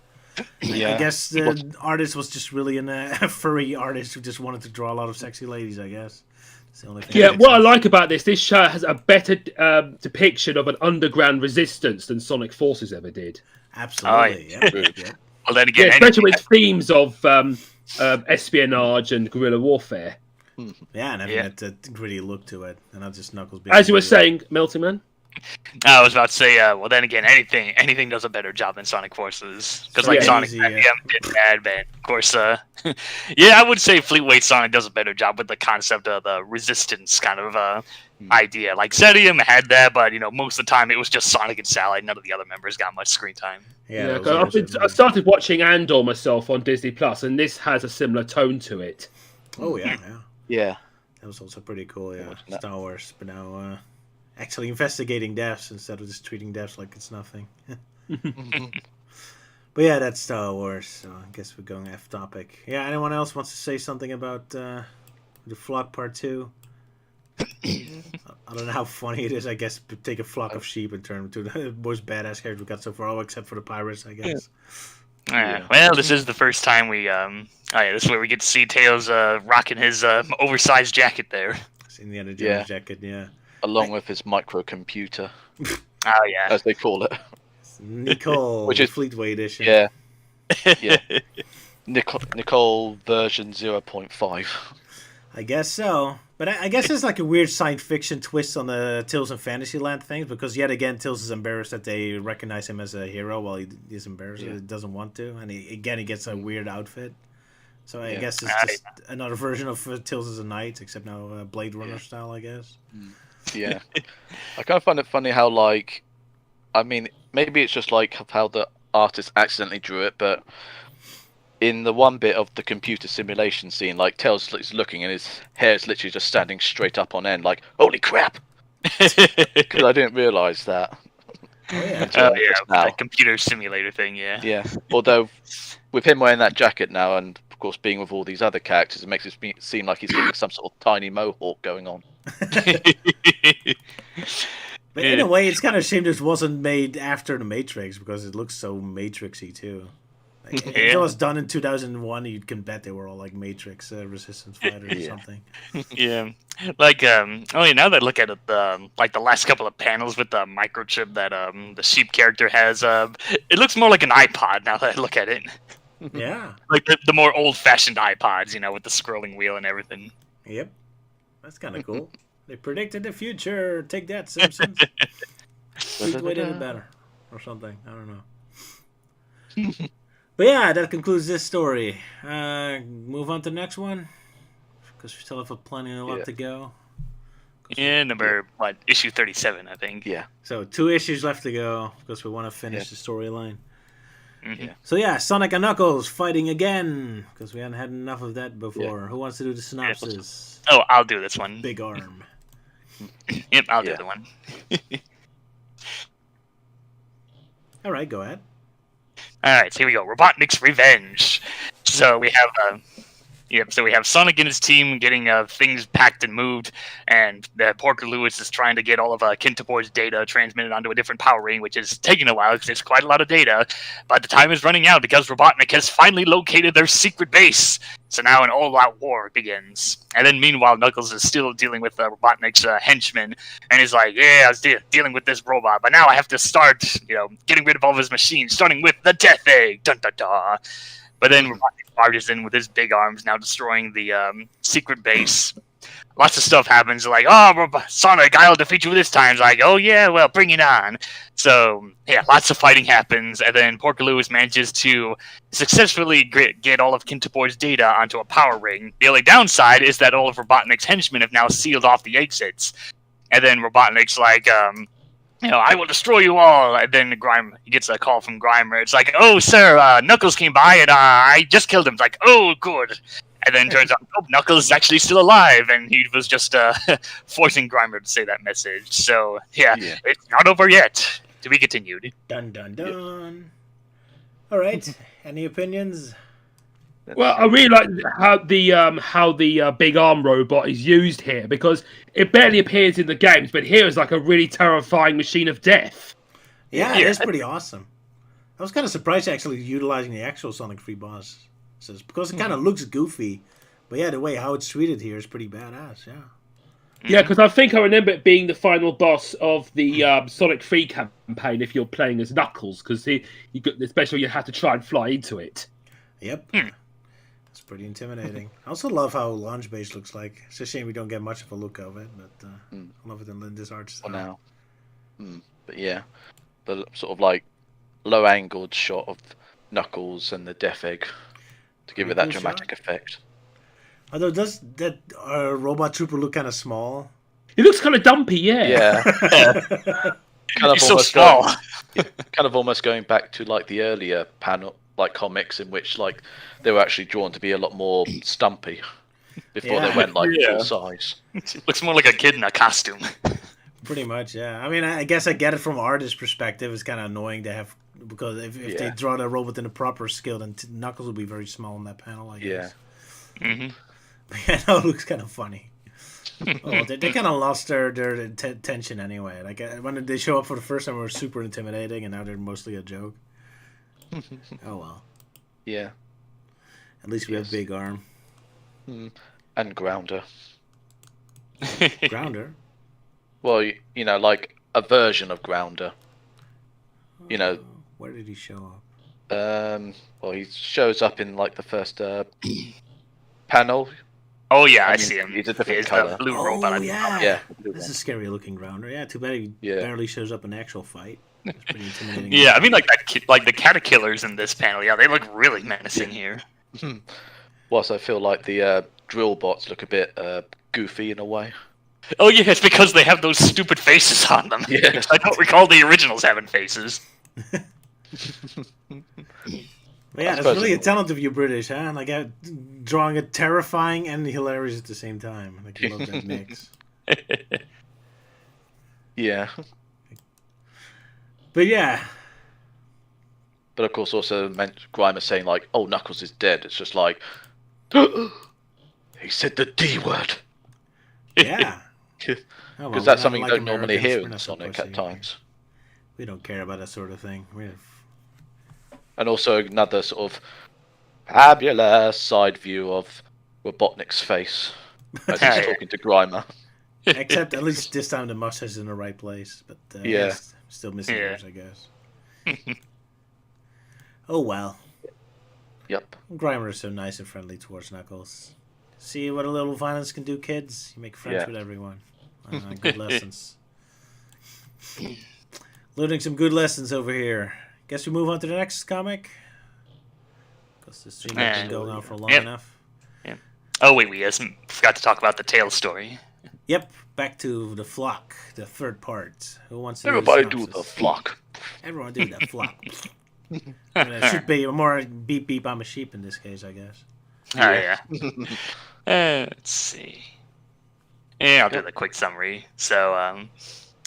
Yeah. I guess the artist was just really a furry artist who just wanted to draw a lot of sexy ladies. I guess. It's the only thing Yeah, that makes what I sense. like about this show has a better depiction of an underground resistance than Sonic Forces ever did. Absolutely. Oh, Yeah. Good. Yeah. Well, then Yeah, again, especially with themes of espionage and guerrilla warfare. Yeah, and having Yeah. that gritty look to it, and not just Knuckles. being As you were gritty. saying, Melting Man. I was about to say, well, then again, anything does a better job than Sonic Forces, because like Yeah, Sonic easy, yeah. yeah. did bad, but of course, yeah, I would say Fleetway Sonic does a better job with the concept of the resistance kind of idea. Like Zedium had that, but most of the time it was just Sonic and Sally. None of the other members got much screen time. Yeah, Yeah, that 'cause was I started watching Andor myself on Disney Plus, and this has a similar tone to it. Oh yeah, yeah. Yeah. That was also pretty cool. Yeah, watching that. Star Wars, but now actually investigating deaths instead of just treating deaths like it's nothing. But yeah, that's Star Wars. So I guess we're going off topic. Yeah, anyone else wants to say something about the Flock Part 2? I don't know how funny it is. I guess take a flock of sheep and turn them to the most badass character we got so far, except for the pirates, I guess. Yeah. Well, this is the first time we this is where we get to see Tails rocking his oversized jacket there. Indiana Jones Yeah. jacket, yeah. Along with his microcomputer, Oh yeah. as they call it. Nicole, Which the is- Fleetway edition. Yeah. Yeah. Nicole version 0.5. I guess so. But I guess it's like a weird science fiction twist on the Tales and Fantasyland things, because yet again, Tales is embarrassed that they recognize him as a hero while he's embarrassed. Yeah. He doesn't want to. And he gets a weird outfit. So I Yeah. guess it's Ah, just another version of Tales as a Knight, except now Blade Runner style, I guess. Yeah. I kind of find it funny how, like, I mean, maybe it's just like how the artist accidentally drew it, but in the one bit of the computer simulation scene, like, Tails is looking and his hair is literally just standing straight up on end, like, holy crap! Because I didn't realise that. Oh, yeah. Oh Just yeah, now. that computer simulator thing. Yeah. Yeah. Although, with him wearing that jacket now, and of course being with all these other characters, it makes it seem like he's getting some sort of tiny mohawk going on. But in a way, it's kind of a shame this wasn't made after the Matrix, because it looks so Matrixy too. Like, if it was done in 2001, you can bet they were all like Matrix resistance fighters or Yeah. something. Yeah, like oh yeah. Now that I look at it, like the last couple of panels with the microchip that the sheep character has, it looks more like an iPod now that I look at it. Yeah. Like the more old-fashioned iPods, you know, with the scrolling wheel and everything. Yep. That's kind of cool. They predicted the future. Take that, Simpsons. Fleetway did it better. Or something. I don't know. But yeah, that concludes this story. Move on to the next one. Because we still have plenty of lot Yeah. to go. Yeah, number what, issue 37, I think. Yeah. So 2 issues left to go, because we want to finish the storyline. Mhm. So yeah, Sonic and Knuckles fighting again, because we hadn't had enough of that before. Who wants to do the synopsis? Oh, I'll do this one. Big arm. Yep, I'll do Yeah. the one. All right, go ahead. All right, so here we go. Robotnik's Revenge. So we have, so we have Sonic and his team getting things packed and moved, and Porker Lewis is trying to get all of Kintapor's data transmitted onto a different power ring, which is taking a while because it's quite a lot of data. But the time is running out because Robotnik has finally located their secret base. So now an all-out war begins. And then meanwhile, Knuckles is still dealing with Robotnik's henchmen, and he's like, "Yeah, I was dealing with this robot, but now I have to start, getting rid of all of his machines, starting with the Death Egg." Dun dun dun. But then Robotnik barges in with his big arms, now destroying the secret base. Lots of stuff happens, like, "Oh, Sonic, I'll defeat you this time." It's like, "Oh yeah, well, bring it on." So, yeah, lots of fighting happens, and then Porker Lewis manages to successfully get all of Kintapor's data onto a power ring. The only downside is that all of Robotnik's henchmen have now sealed off the exits. And then Robotnik's like, "I will destroy you all." And then he gets a call from Grimer. It's like, "Oh, sir, Knuckles came by, and I just killed him." It's like, "Oh, good." And then turns out, Knuckles is actually still alive, and he was just forcing Grimer to say that message. So, yeah, it's not over yet. To be continued. Dun dun dun. All right. Any opinions? Well, I really like how the big arm robot is used here, because it barely appears in the games, but here is like a really terrifying machine of death. Yeah, it is pretty awesome. I was kind of surprised actually utilizing the actual Sonic 3 bosses, because it kind of looks goofy. But yeah, the way how it's treated here is pretty badass, yeah. Yeah, because I think I remember it being the final boss of the Sonic 3 campaign if you're playing as Knuckles, because especially you have to try and fly into it. Yep. It's pretty intimidating. I also love how Launch Base looks like. It's a shame we don't get much of a look of it, but I love it in Linda's art style. For now. But yeah, the sort of like low-angled shot of Knuckles and the Death Egg to give it that Cool dramatic shot. effect. Although does that robot trooper look kind of small? It looks kind of dumpy, yeah. Yeah. kind of He's so almost small. kind of almost going back to like the earlier panel, like comics in which like they were actually drawn to be a lot more stumpy before they went like full size. Looks more like a kid in a costume. Pretty much, yeah. I mean, I guess I get it from artist perspective. It's kind of annoying to have, because if they draw the robot in a proper scale, then Knuckles would be very small in that panel, I guess. Mm-hmm. But yeah, no, it looks kind of funny. They kind of lost their tension anyway. Like when they show up for the first time, they were super intimidating, and now they're mostly a joke. Oh well. Yeah. At least we have Big Arm. And Grounder. Grounder. Well, you know, like a version of Grounder. You know, Where did he show up? well, he shows up in like the first panel. Oh yeah, I mean, see him. he's a different He's colour. the blue Oh, robot. yeah. Yeah. This is a scary looking Grounder. Yeah, too bad he barely shows up in the actual fight. It's pretty intimidating. Yeah, I mean like like the caterpillars in this panel. Yeah, they look really menacing here. Whilst I feel like the drill bots look a bit goofy in a way. Oh yeah, it's because they have those stupid faces on them. Yeah. I don't recall the originals having faces. But yeah, that's really a talent of you British, huh? Like drawing it terrifying and hilarious at the same time. Like you love that mix. Yeah. But yeah, But of course, also Grimer saying like, "Oh, Knuckles is dead." It's just like, he said the D word. yeah. Because Oh, well, that's we're something not you like don't normally Americans, hear we're in not so Sonic pussy. at times. We don't care about that sort of thing. And also another sort of fabulous side view of Robotnik's face as he's talking to Grimer. Except at least this time the mustache is in the right place. But Yeah. yes, still missing Yeah. yours, I guess. Oh well. Yep. Grimer is so nice and friendly towards Knuckles. See what a little violence can do, kids? You make friends Yeah. with everyone. Good lessons. Learning some good lessons over here. Guess we move on to the next comic? Because this stream has been going on for long enough. Oh wait, we forgot to talk about the Tails story. Yep, back to the flock, the third part. Who wants to Everybody do do the the synopsis? flock. Everyone do the flock. It should be more beep beep, I'm a sheep in this case, I guess. Oh yeah. Let's see. Yeah, I'll do the quick summary. So,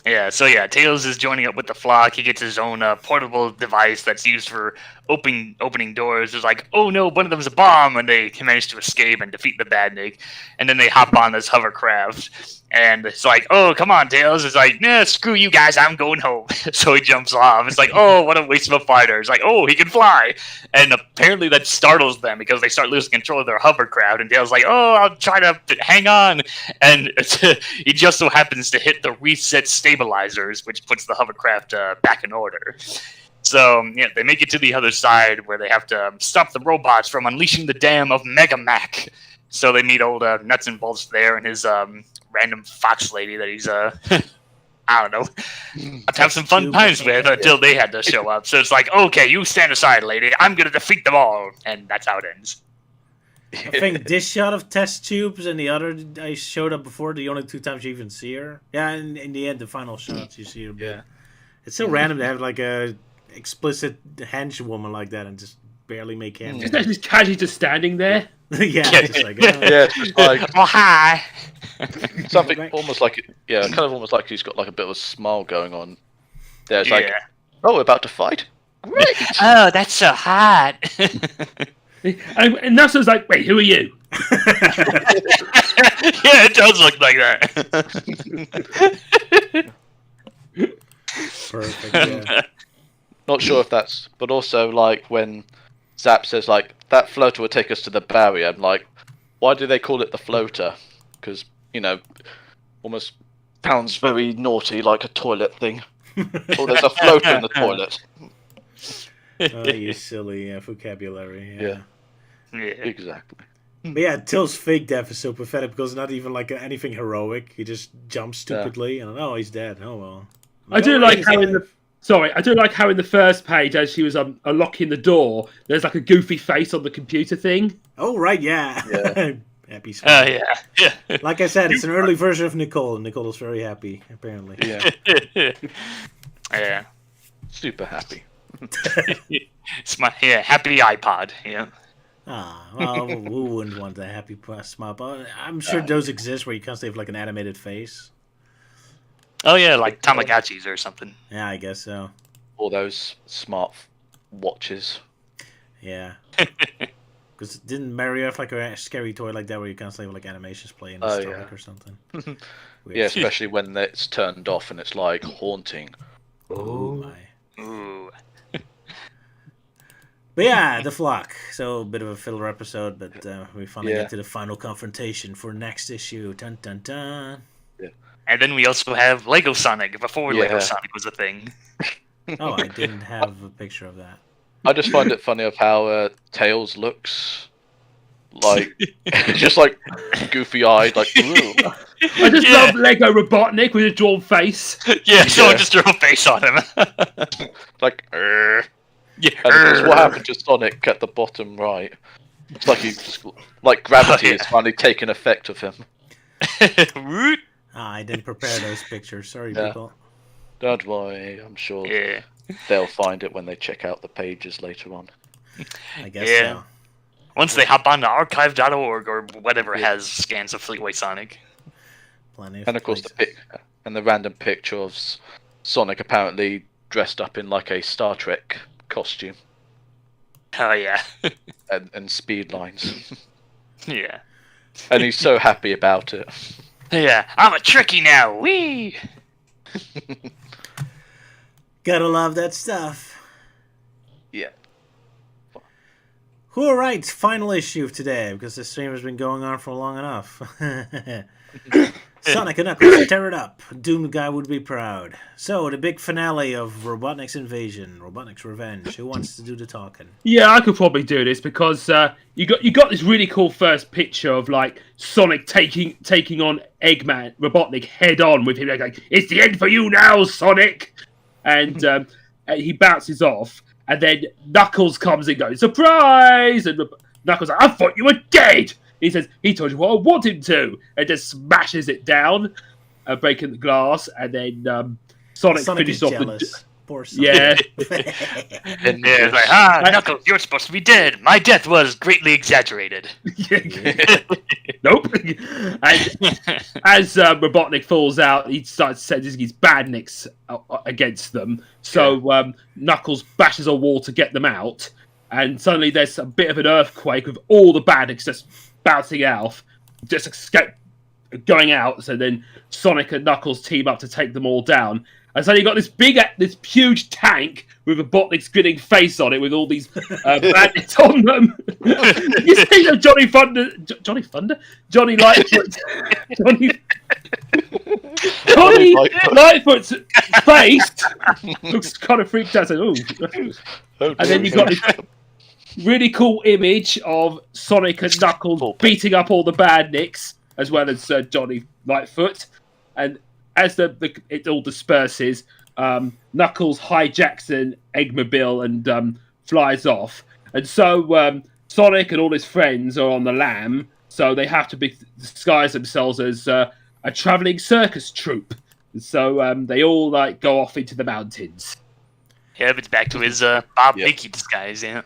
Tails is joining up with the flock. He gets his own portable device that's used for opening doors. It's like, oh no, one of them's a bomb, and they manage to escape and defeat the Badnik. And then they hop on this hovercraft, and it's like, oh, come on, Tails. It's like, nah, screw you guys, I'm going home. So he jumps off. It's like, oh, what a waste of a fighter. It's like, oh, he can fly. And apparently that startles them because they start losing control of their hovercraft. And Tails like, oh, I'll try to hang on. And he just so happens to hit the reset stabilizers, which puts the hovercraft back in order. So, yeah, they make it to the other side where they have to stop the robots from unleashing the dam of Mega Mac. So they meet old Nuts and Bolts there and his random fox lady that he's, I don't know, to have some fun times with until they had to show up. So it's like, okay, you stand aside, lady. I'm going to defeat them all. And that's how it ends. I think this shot of test tubes and the other I showed up before, the only two times you even see her. Yeah, and in the end, the final shots, you see her. Yeah. It's so random to have like a explicit henchwoman like that and just barely make hands. Isn't that just casually just standing there? Yeah, just like, Yeah, it's just like Oh, hi. something Right. almost like kind of almost like he's got like a bit of a smile going on. There, it's like, Yeah. oh, we're about to fight. Great. Oh, that's so hot. And Nelson's like, wait, who are you? Yeah, it does look like that. Perfect. Yeah. Not sure if that's, but also like when Zap says like that floater will take us to the barrier. I'm like, why do they call it the floater? Because almost sounds very naughty, like a toilet thing. Oh, there's a floater in the toilet. Oh, you silly vocabulary. Yeah. Yeah. Exactly. But yeah, Till's fake death is so pathetic because it's not even like anything heroic. He just jumps stupidly and oh, he's dead. Oh well. I do Oh, like he's how in alive. I do like how in the first page, as she was unlocking the door, there's like a goofy face on the computer thing. Oh right, yeah. Yeah. Happy. Oh, Smile. yeah. Like I said, it's an early version of Nicole, and Nicole is very happy apparently. Yeah. Yeah. Super happy. It's my happy iPod. Yeah. Ah, well, who wouldn't want a happy smile? But I'm sure those exist where you constantly have like an animated face. Oh yeah, like Tamagotchis or something. Yeah, I guess so. All those smart watches. Yeah. Because didn't Mario have like a scary toy like that where you constantly have like animations playing Oh, stomach yeah. or something? Yeah, Weird. especially when it's turned off and it's like haunting. Oh my. Ooh. But yeah, the flock. So a bit of a filler episode, but we finally Yeah. get to the final confrontation for next issue. Dun dun dun. And then we also have Lego Sonic before Lego Yeah. Sonic was a thing. Oh, I didn't have a picture of that. I just find it funny of how Tails looks like, just like goofy-eyed, like. Ooh. I just Yeah. love Lego Robotnik with a drawn face. Yeah, someone Yeah. just drew a face on him. Like, Yeah. and of course, what happened to Sonic at the bottom right? It's like like gravity is finally taken effect of him. Woot. I didn't prepare those pictures. Sorry, Yeah. people. Don't worry, I'm sure Yeah. they'll find it when they check out the pages later on. I guess Yeah. so. Once they hop on to archive.org or whatever Yeah. has scans of Fleetway Sonic. Plenty of And of course, places. the random picture of Sonic apparently dressed up in like a Star Trek costume Oh yeah. and speed lines, Yeah. and he's so happy about it. Yeah. I'm a tricky now. Wee. Gotta love that stuff. Yeah. All right, final issue of today, because this stream has been going on for long enough. Sonic and Knuckles tear it up. Doomed Guy would be proud. So, the big finale of Robotnik's invasion, Robotnik's revenge. Who wants to do the talking? Yeah, I could probably do this because you got this really cool first picture of like Sonic taking on Eggman Robotnik head on with him like, "It's the end for you now, Sonic," and he bounces off, and then Knuckles comes and goes, "Surprise!" and Knuckles like, "I thought you were dead." He says, "He told you what I want him to," and just smashes it down, breaking the glass, and then Sonic is finishes off jealous. Poor Sonic. Yeah. And Yeah, it's like, Knuckles, you're supposed to be dead. My death was greatly exaggerated. Nope. And as Robotnik falls out, he starts sending his badniks against them. So Knuckles bashes a wall to get them out, and suddenly there's a bit of an earthquake with all the badniks just bouncing out, just escape going out. So then Sonic and Knuckles team up to take them all down. And so you got this huge tank with a Robotnik's grinning face on it, with all these bandits on them. You see Johnny Lightfoot, Johnny Lightfoot's face looks kind of freaked out. So, and then you got this really cool image of Sonic and Knuckles beating up all the badniks, as well as Johnny Lightfoot. And as it all disperses, Knuckles hijacks an Eggmobile and flies off. And so Sonic and all his friends are on the lam, so they have to disguise themselves as a traveling circus troupe. And so they all go off into the mountains. Yeah, but it's back to his Bob Yeah. Mickey disguise, yeah.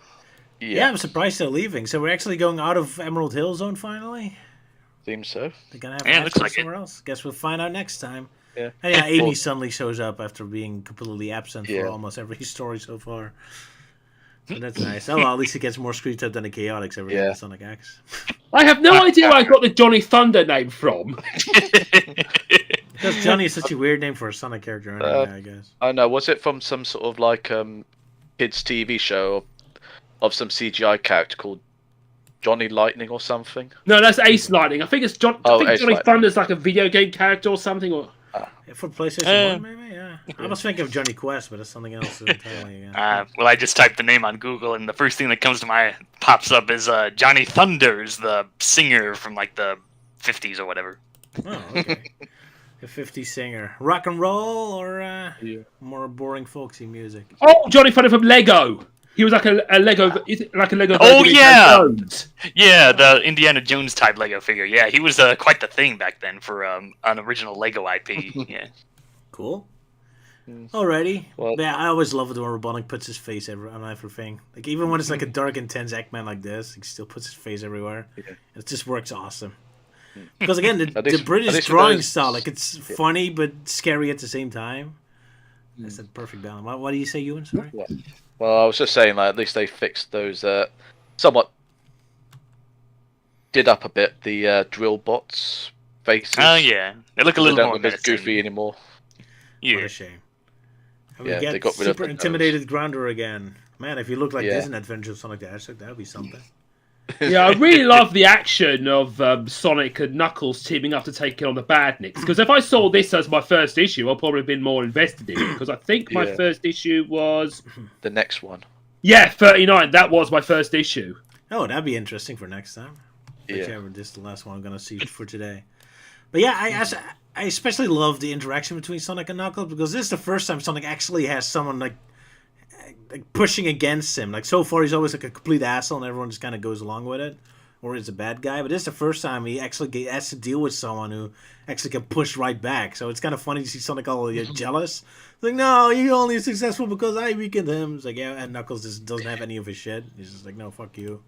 Yeah, I'm surprised they're leaving. So we're actually going out of Emerald Hill Zone finally? Seems so. They're gonna have Yeah, to looks like somewhere else. Guess we'll find out next time. Yeah. And yeah, Amy suddenly shows up after being completely absent Yeah. for almost every story so far. So that's nice. Oh, well, at least it gets more screen time than the Chaotix every time Yeah. Sonic X. I have no idea where I got the Johnny Thunder name from. Because Johnny is such a weird name for a Sonic character anyway, I guess. I know. Was it from some sort of kids TV show of some CGI character called Johnny Lightning or something? No, that's Ace Lightning. I think it's John. Oh, I think Ace Johnny Lightning. Thunder's like a video game character or something. Or Yeah, for PlayStation 1, maybe? Yeah. I was thinking of Johnny Quest, but it's something else entirely. Yeah. Well, I just typed the name on Google, and the first thing that comes to pops up is Johnny Thunders, the singer from the 50s or whatever. Oh, okay. A 50 singer. Rock and roll or more boring folksy music? oh, Johnny Thunder from Lego. He was like a Lego, like a Lego. Oh, version of yeah! Indiana Jones. Yeah, the Indiana Jones type Lego figure. Yeah, he was quite the thing back then for an original Lego IP. Yeah. Cool. Alrighty. Well- Yeah, I always love it when Robotnik puts his face on everything. Like, even when it's like a dark, intense Eggman like this, he still puts his face everywhere. Yeah. It just works awesome. Because again, the At least- British at least with drawing those- style, like, it's funny but scary at the same time. It's a perfect balance. What do you say, Ewan? Sorry. Well, I was just saying, at least they fixed those somewhat. Did up a bit the drill bots faces. Oh, yeah. They look a They little don't more look as menacing. goofy anymore. What Yeah. a shame. And Yeah, we they get got rid of super the intimidated Grounder again. Man, if you look like Yeah. this in Adventure of Sonic the Hedgehog, that would be something. Yeah, I really love the action of Sonic and Knuckles teaming up to take on the Badniks. Because if I saw this as my first issue, I'd probably have been more invested in it. Because I think my Yeah. first issue was... The next one. Yeah, 39. That was my first issue. Oh, that'd be interesting for next time. Yeah. Whichever, this is the last one I'm going to see for today. But yeah, I especially love the interaction between Sonic and Knuckles because this is the first time Sonic actually has someone like pushing against him. Like so far, he's always like a complete asshole, and everyone just kind of goes along with it, or is a bad guy. But this is the first time he actually has to deal with someone who actually can push right back. So it's kind of funny to see Sonic all jealous. Like, no, you're only successful because I weakened him. It's like, yeah, and Knuckles just doesn't have any of his shit. He's just like, no, fuck you.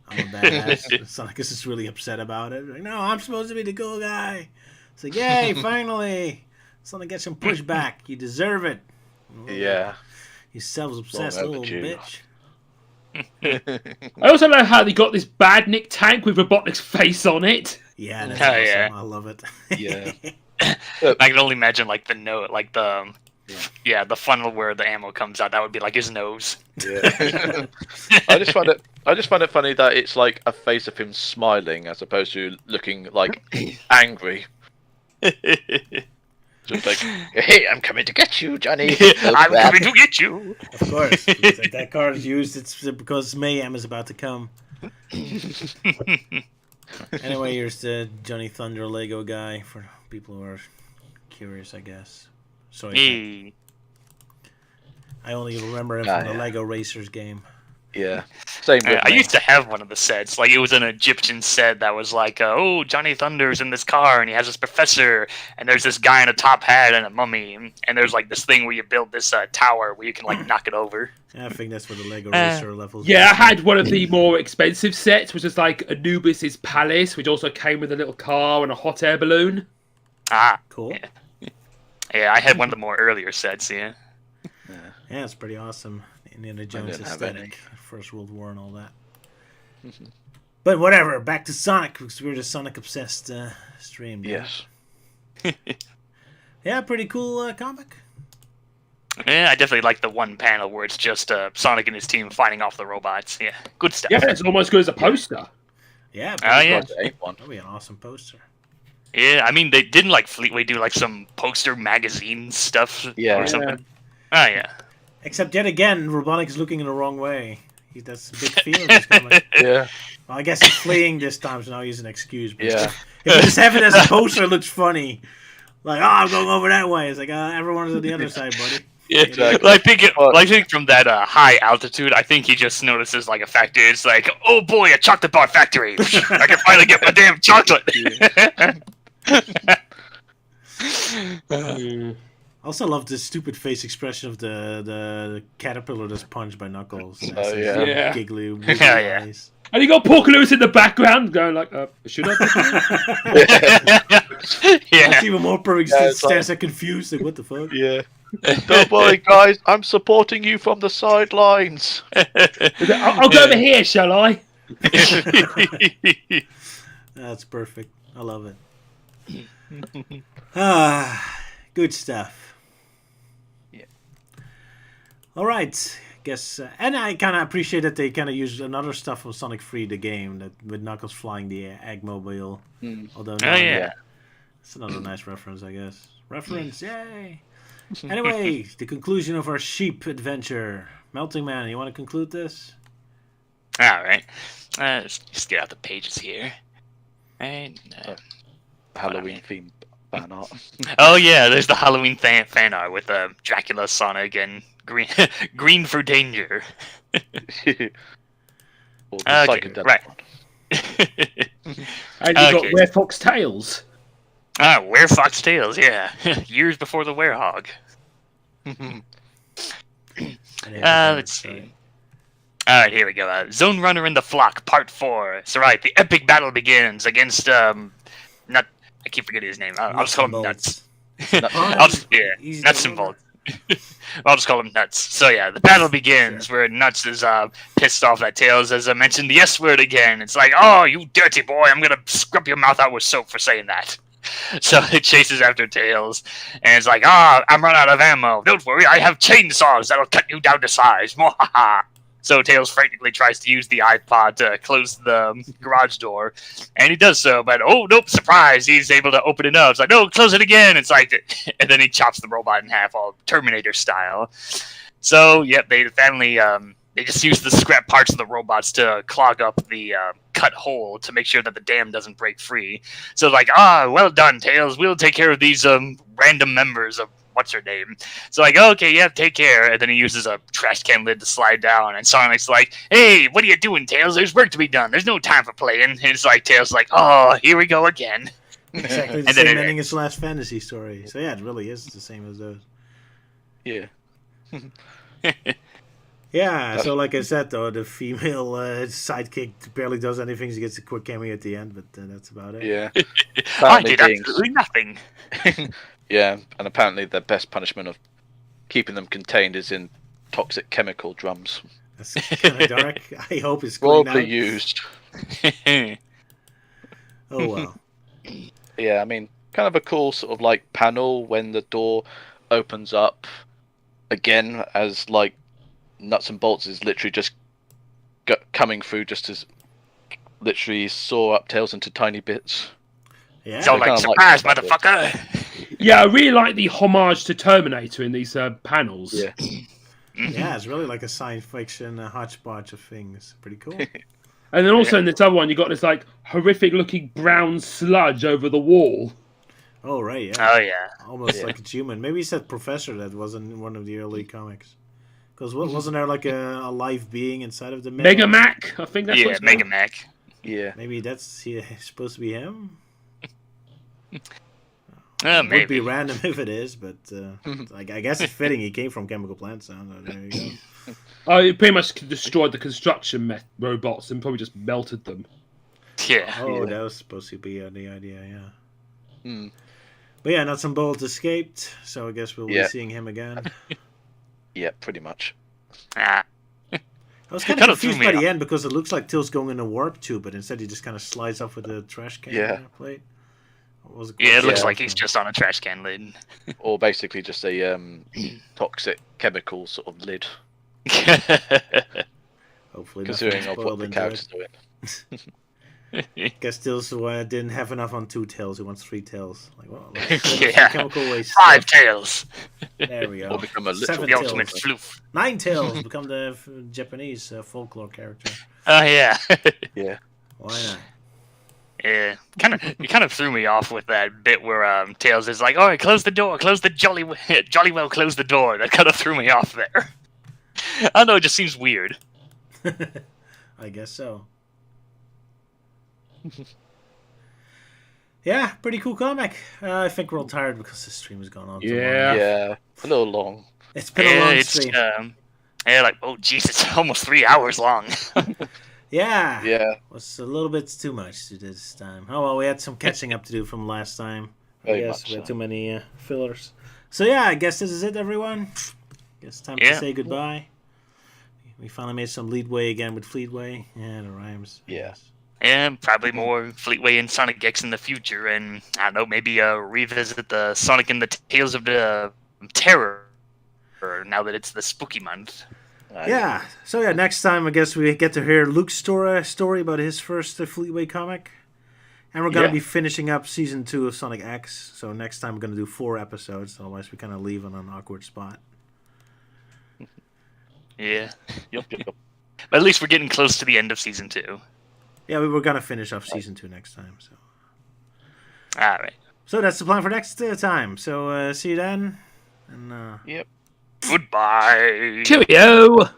I'm a badass. Sonic is just really upset about it. Like, no, I'm supposed to be the cool guy. It's like, yay, finally. Sonic gets some pushback. You deserve it. Yeah. You self-obsessed Long little overdue. bitch. I also know how they got this Badnik tank with Robotnik's face on it. Yeah, that's Oh, awesome. yeah. I love it. Yeah. I can only imagine like the note, like the the funnel where the ammo comes out. That would be like his nose. Yeah. I just find it funny that it's like a face of him smiling as opposed to looking like angry. Just like, hey, I'm coming to get you, Johnny. I'm coming to get you. Of course. It's like that card is used. It's because mayhem is about to come. Anyway, here's the Johnny Thunder Lego guy for people who are curious, I guess. Sorry, Hey. I only remember him Ah, from the yeah. Lego Racers game. Yeah. Same with I me. used to have one of the sets. Like it was an Egyptian set that was like, oh, Johnny Thunder's in this car and he has this professor and there's this guy in a top hat and a mummy and there's like this thing where you build this tower where you can like knock it over. Yeah, I think that's for the Lego Racer levels. Yeah, I had one of the more expensive sets, which is like Anubis's Palace, which also came with a little car and a hot air balloon. Ah, Cool. yeah, I had one of the more earlier sets. Yeah. Yeah, it's pretty awesome. Indiana Jones didn't have any. aesthetic, First World War and all that. But whatever, back to Sonic, because we're the Sonic obsessed stream. Dude. Yes. Yeah, pretty cool comic. Yeah, I definitely like the one panel where it's just Sonic and his team fighting off the robots. Yeah, good stuff. Yeah, it's almost good as a poster. Yeah, Oh, yeah. God, there ain't one. that'd be an awesome poster. Yeah, I mean, they didn't like Fleetway do like some poster magazine stuff Yeah. or something. Oh, yeah. Except yet again, Robotnik is looking in the wrong way. That's a big feeling he's coming. Yeah. Well, I guess he's fleeing this time, so now he's an excuse. But Yeah. if you just have it as a poster, it looks funny. Like, oh, I'm going over that way. It's like, everyone's on the other side, buddy. Yeah, Exactly. I think from that high altitude, I think he just notices like a factory. It's like, oh boy, a chocolate bar factory! I can finally get my damn chocolate. I also love the stupid face expression of the caterpillar that's punched by Knuckles. Oh, yeah. Yeah. Giggly, wiggly Yeah. eyes. And you got Porky Lewis in the background going like, should I? Yeah. It's even more perfect. Yeah, Yeah, it's like- stands there confused, like, what the fuck? Yeah. Don't worry, guys. I'm supporting you from the sidelines. I'll go over here, shall I? That's perfect. I love it. Good stuff. Yeah. All right. Guess, and I kind of appreciate that they kind of use another stuff from Sonic 3, the game, that with Knuckles flying the Eggmobile. Although, Oh, yeah. it's another nice reference, I guess. Reference, yay! Anyway, the conclusion of our sheep adventure. Melting Man, you want to conclude this? All right. Let's just get out the pages here. And, Halloween themed fan art. oh yeah, there's the Halloween fan art with Dracula, Sonic, and Green for Danger. Or the Okay, psychedelic right. one. And you got Okay. Where Fox Tales. Were Fox Tales, yeah. Years before the Werehog. Let's see. Alright, here we go. Zone Runner in the Flock, Part 4. It's alright, the epic battle begins against, I keep forgetting his name. I'll just call him Nuts. I'll just, Easy Nuts to and Bolts. I'll just call him Nuts. So yeah, the battle begins where Nuts is pissed off that Tails has mentioned the S word again. It's like, oh, you dirty boy, I'm gonna scrub your mouth out with soap for saying that. So it chases after Tails, and it's like, I'm run out of ammo. Don't worry, I have chainsaws that'll cut you down to size. Mwahaha. So Tails frantically tries to use the iPod to close the garage door, and he does so, but oh nope, surprise! He's able to open it up. It's like, no, close it again. It's like, and then he chops the robot in half, all Terminator style. So yep, they finally they just use the scrap parts of the robots to clog up the cut hole to make sure that the dam doesn't break free. So like, well done, Tails. We'll take care of these random members of what's her name. So like, okay, yeah, take care. And then he uses a trash can lid to slide down. And Sonic's like, hey, what are you doing, Tails? There's work to be done. There's no time for playing. And it's like, Tails like, oh, here we go again. Exactly the And same then ending as Last Fantasy story. So yeah, it really is the same as those. Yeah. Yeah, so like I said, though, the female sidekick barely does anything. She gets a quick cameo at the end, but that's about it. Yeah. I Apparently did absolutely nothing. Yeah, and apparently the best punishment of keeping them contained is in toxic chemical drums. That's kind of dark. I hope it's clean Broadly out. used. Oh, well. Yeah, I mean, kind of a cool sort of like panel when the door opens up again, as like nuts and bolts is literally just coming through just as literally saw up Tails into tiny bits. Yeah. So kinda like, surprise, like that. motherfucker. Yeah, I really like the homage to Terminator in these panels. Yeah. Yeah, it's really like a science fiction hodgepodge of things. Pretty cool. And then also in this other one, you got this like horrific looking brown sludge over the wall. Oh, right, yeah. Oh yeah. Almost Yeah. like it's human. Maybe he said professor that wasn't in one of the early comics. Because wasn't there like a live being inside of the Mega Mac, I think that's what Yeah, it's Mega called. Mac. Yeah. Maybe that's supposed to be him? Maybe. It would be random if it is, but like I guess it's fitting. He came from Chemical Plant, so there you go. Oh, it pretty much destroyed the construction robots and probably just melted them. Yeah. Oh, Yeah. that was supposed to be the idea, yeah. Hmm. But yeah, Nuts and Bolts escaped, so I guess we'll Yeah. be seeing him again. Yeah, pretty much. I was kind Kinda of threw confused me by the off. end because it looks like Tails going in a warp tube, but instead he just kind of slides off with a trash can Yeah. plate. What was it Yeah, it called? looks Yeah. like he's just on a trash can lid. Or basically just a toxic chemical sort of lid, Hopefully considering nothing of what spoiled the into character's it. doing. Guess Tails didn't have enough on 2 tails. He wants 3 tails. Like, well, let's Yeah. chemical waste. 5 tails. There we go. Or become a little 7 The tails. ultimate floof. 9 tails. Become the Japanese folklore character. Oh yeah. Yeah. Why not? Yeah, you kind of threw me off with that bit where Tails is like, "All right, close the door, close the jolly well, close the door." That kind of threw me off there. I don't know, it just seems weird. I guess so. Yeah, pretty cool comic. I think we're all tired because the stream has gone on too long. Yeah. Yeah. A little long. It's been a Yeah, long it's stream. yeah, like oh jeez, it's almost 3 hours long. Yeah. Yeah. Was a little bit too much to do this time. Oh well, we had some catching up to do from last time. I Very guess much we had so. too many fillers. So yeah, I guess this is it, everyone. Guess time to Yeah. say goodbye. We finally made some leadway again with Fleetway. Yeah, the rhymes. I Yeah. guess. And probably more Fleetway and Sonic X in the future, and I don't know, maybe revisit the Sonic and the Tales of the Terror. Now that it's the spooky month. Yeah. So yeah, next time I guess we get to hear Luke's story about his first Fleetway comic, and we're gonna Yeah. be finishing up season 2 of Sonic X. So next time we're gonna do 4 episodes. Otherwise, we kind of leave on an awkward spot. Yeah, Yup, yup, yup. but at least we're getting close to the end of season 2. Yeah, we were gonna finish off season 2 next time. So. All right. So that's the plan for next time. So see you then. And Yep. Goodbye. Cheerio!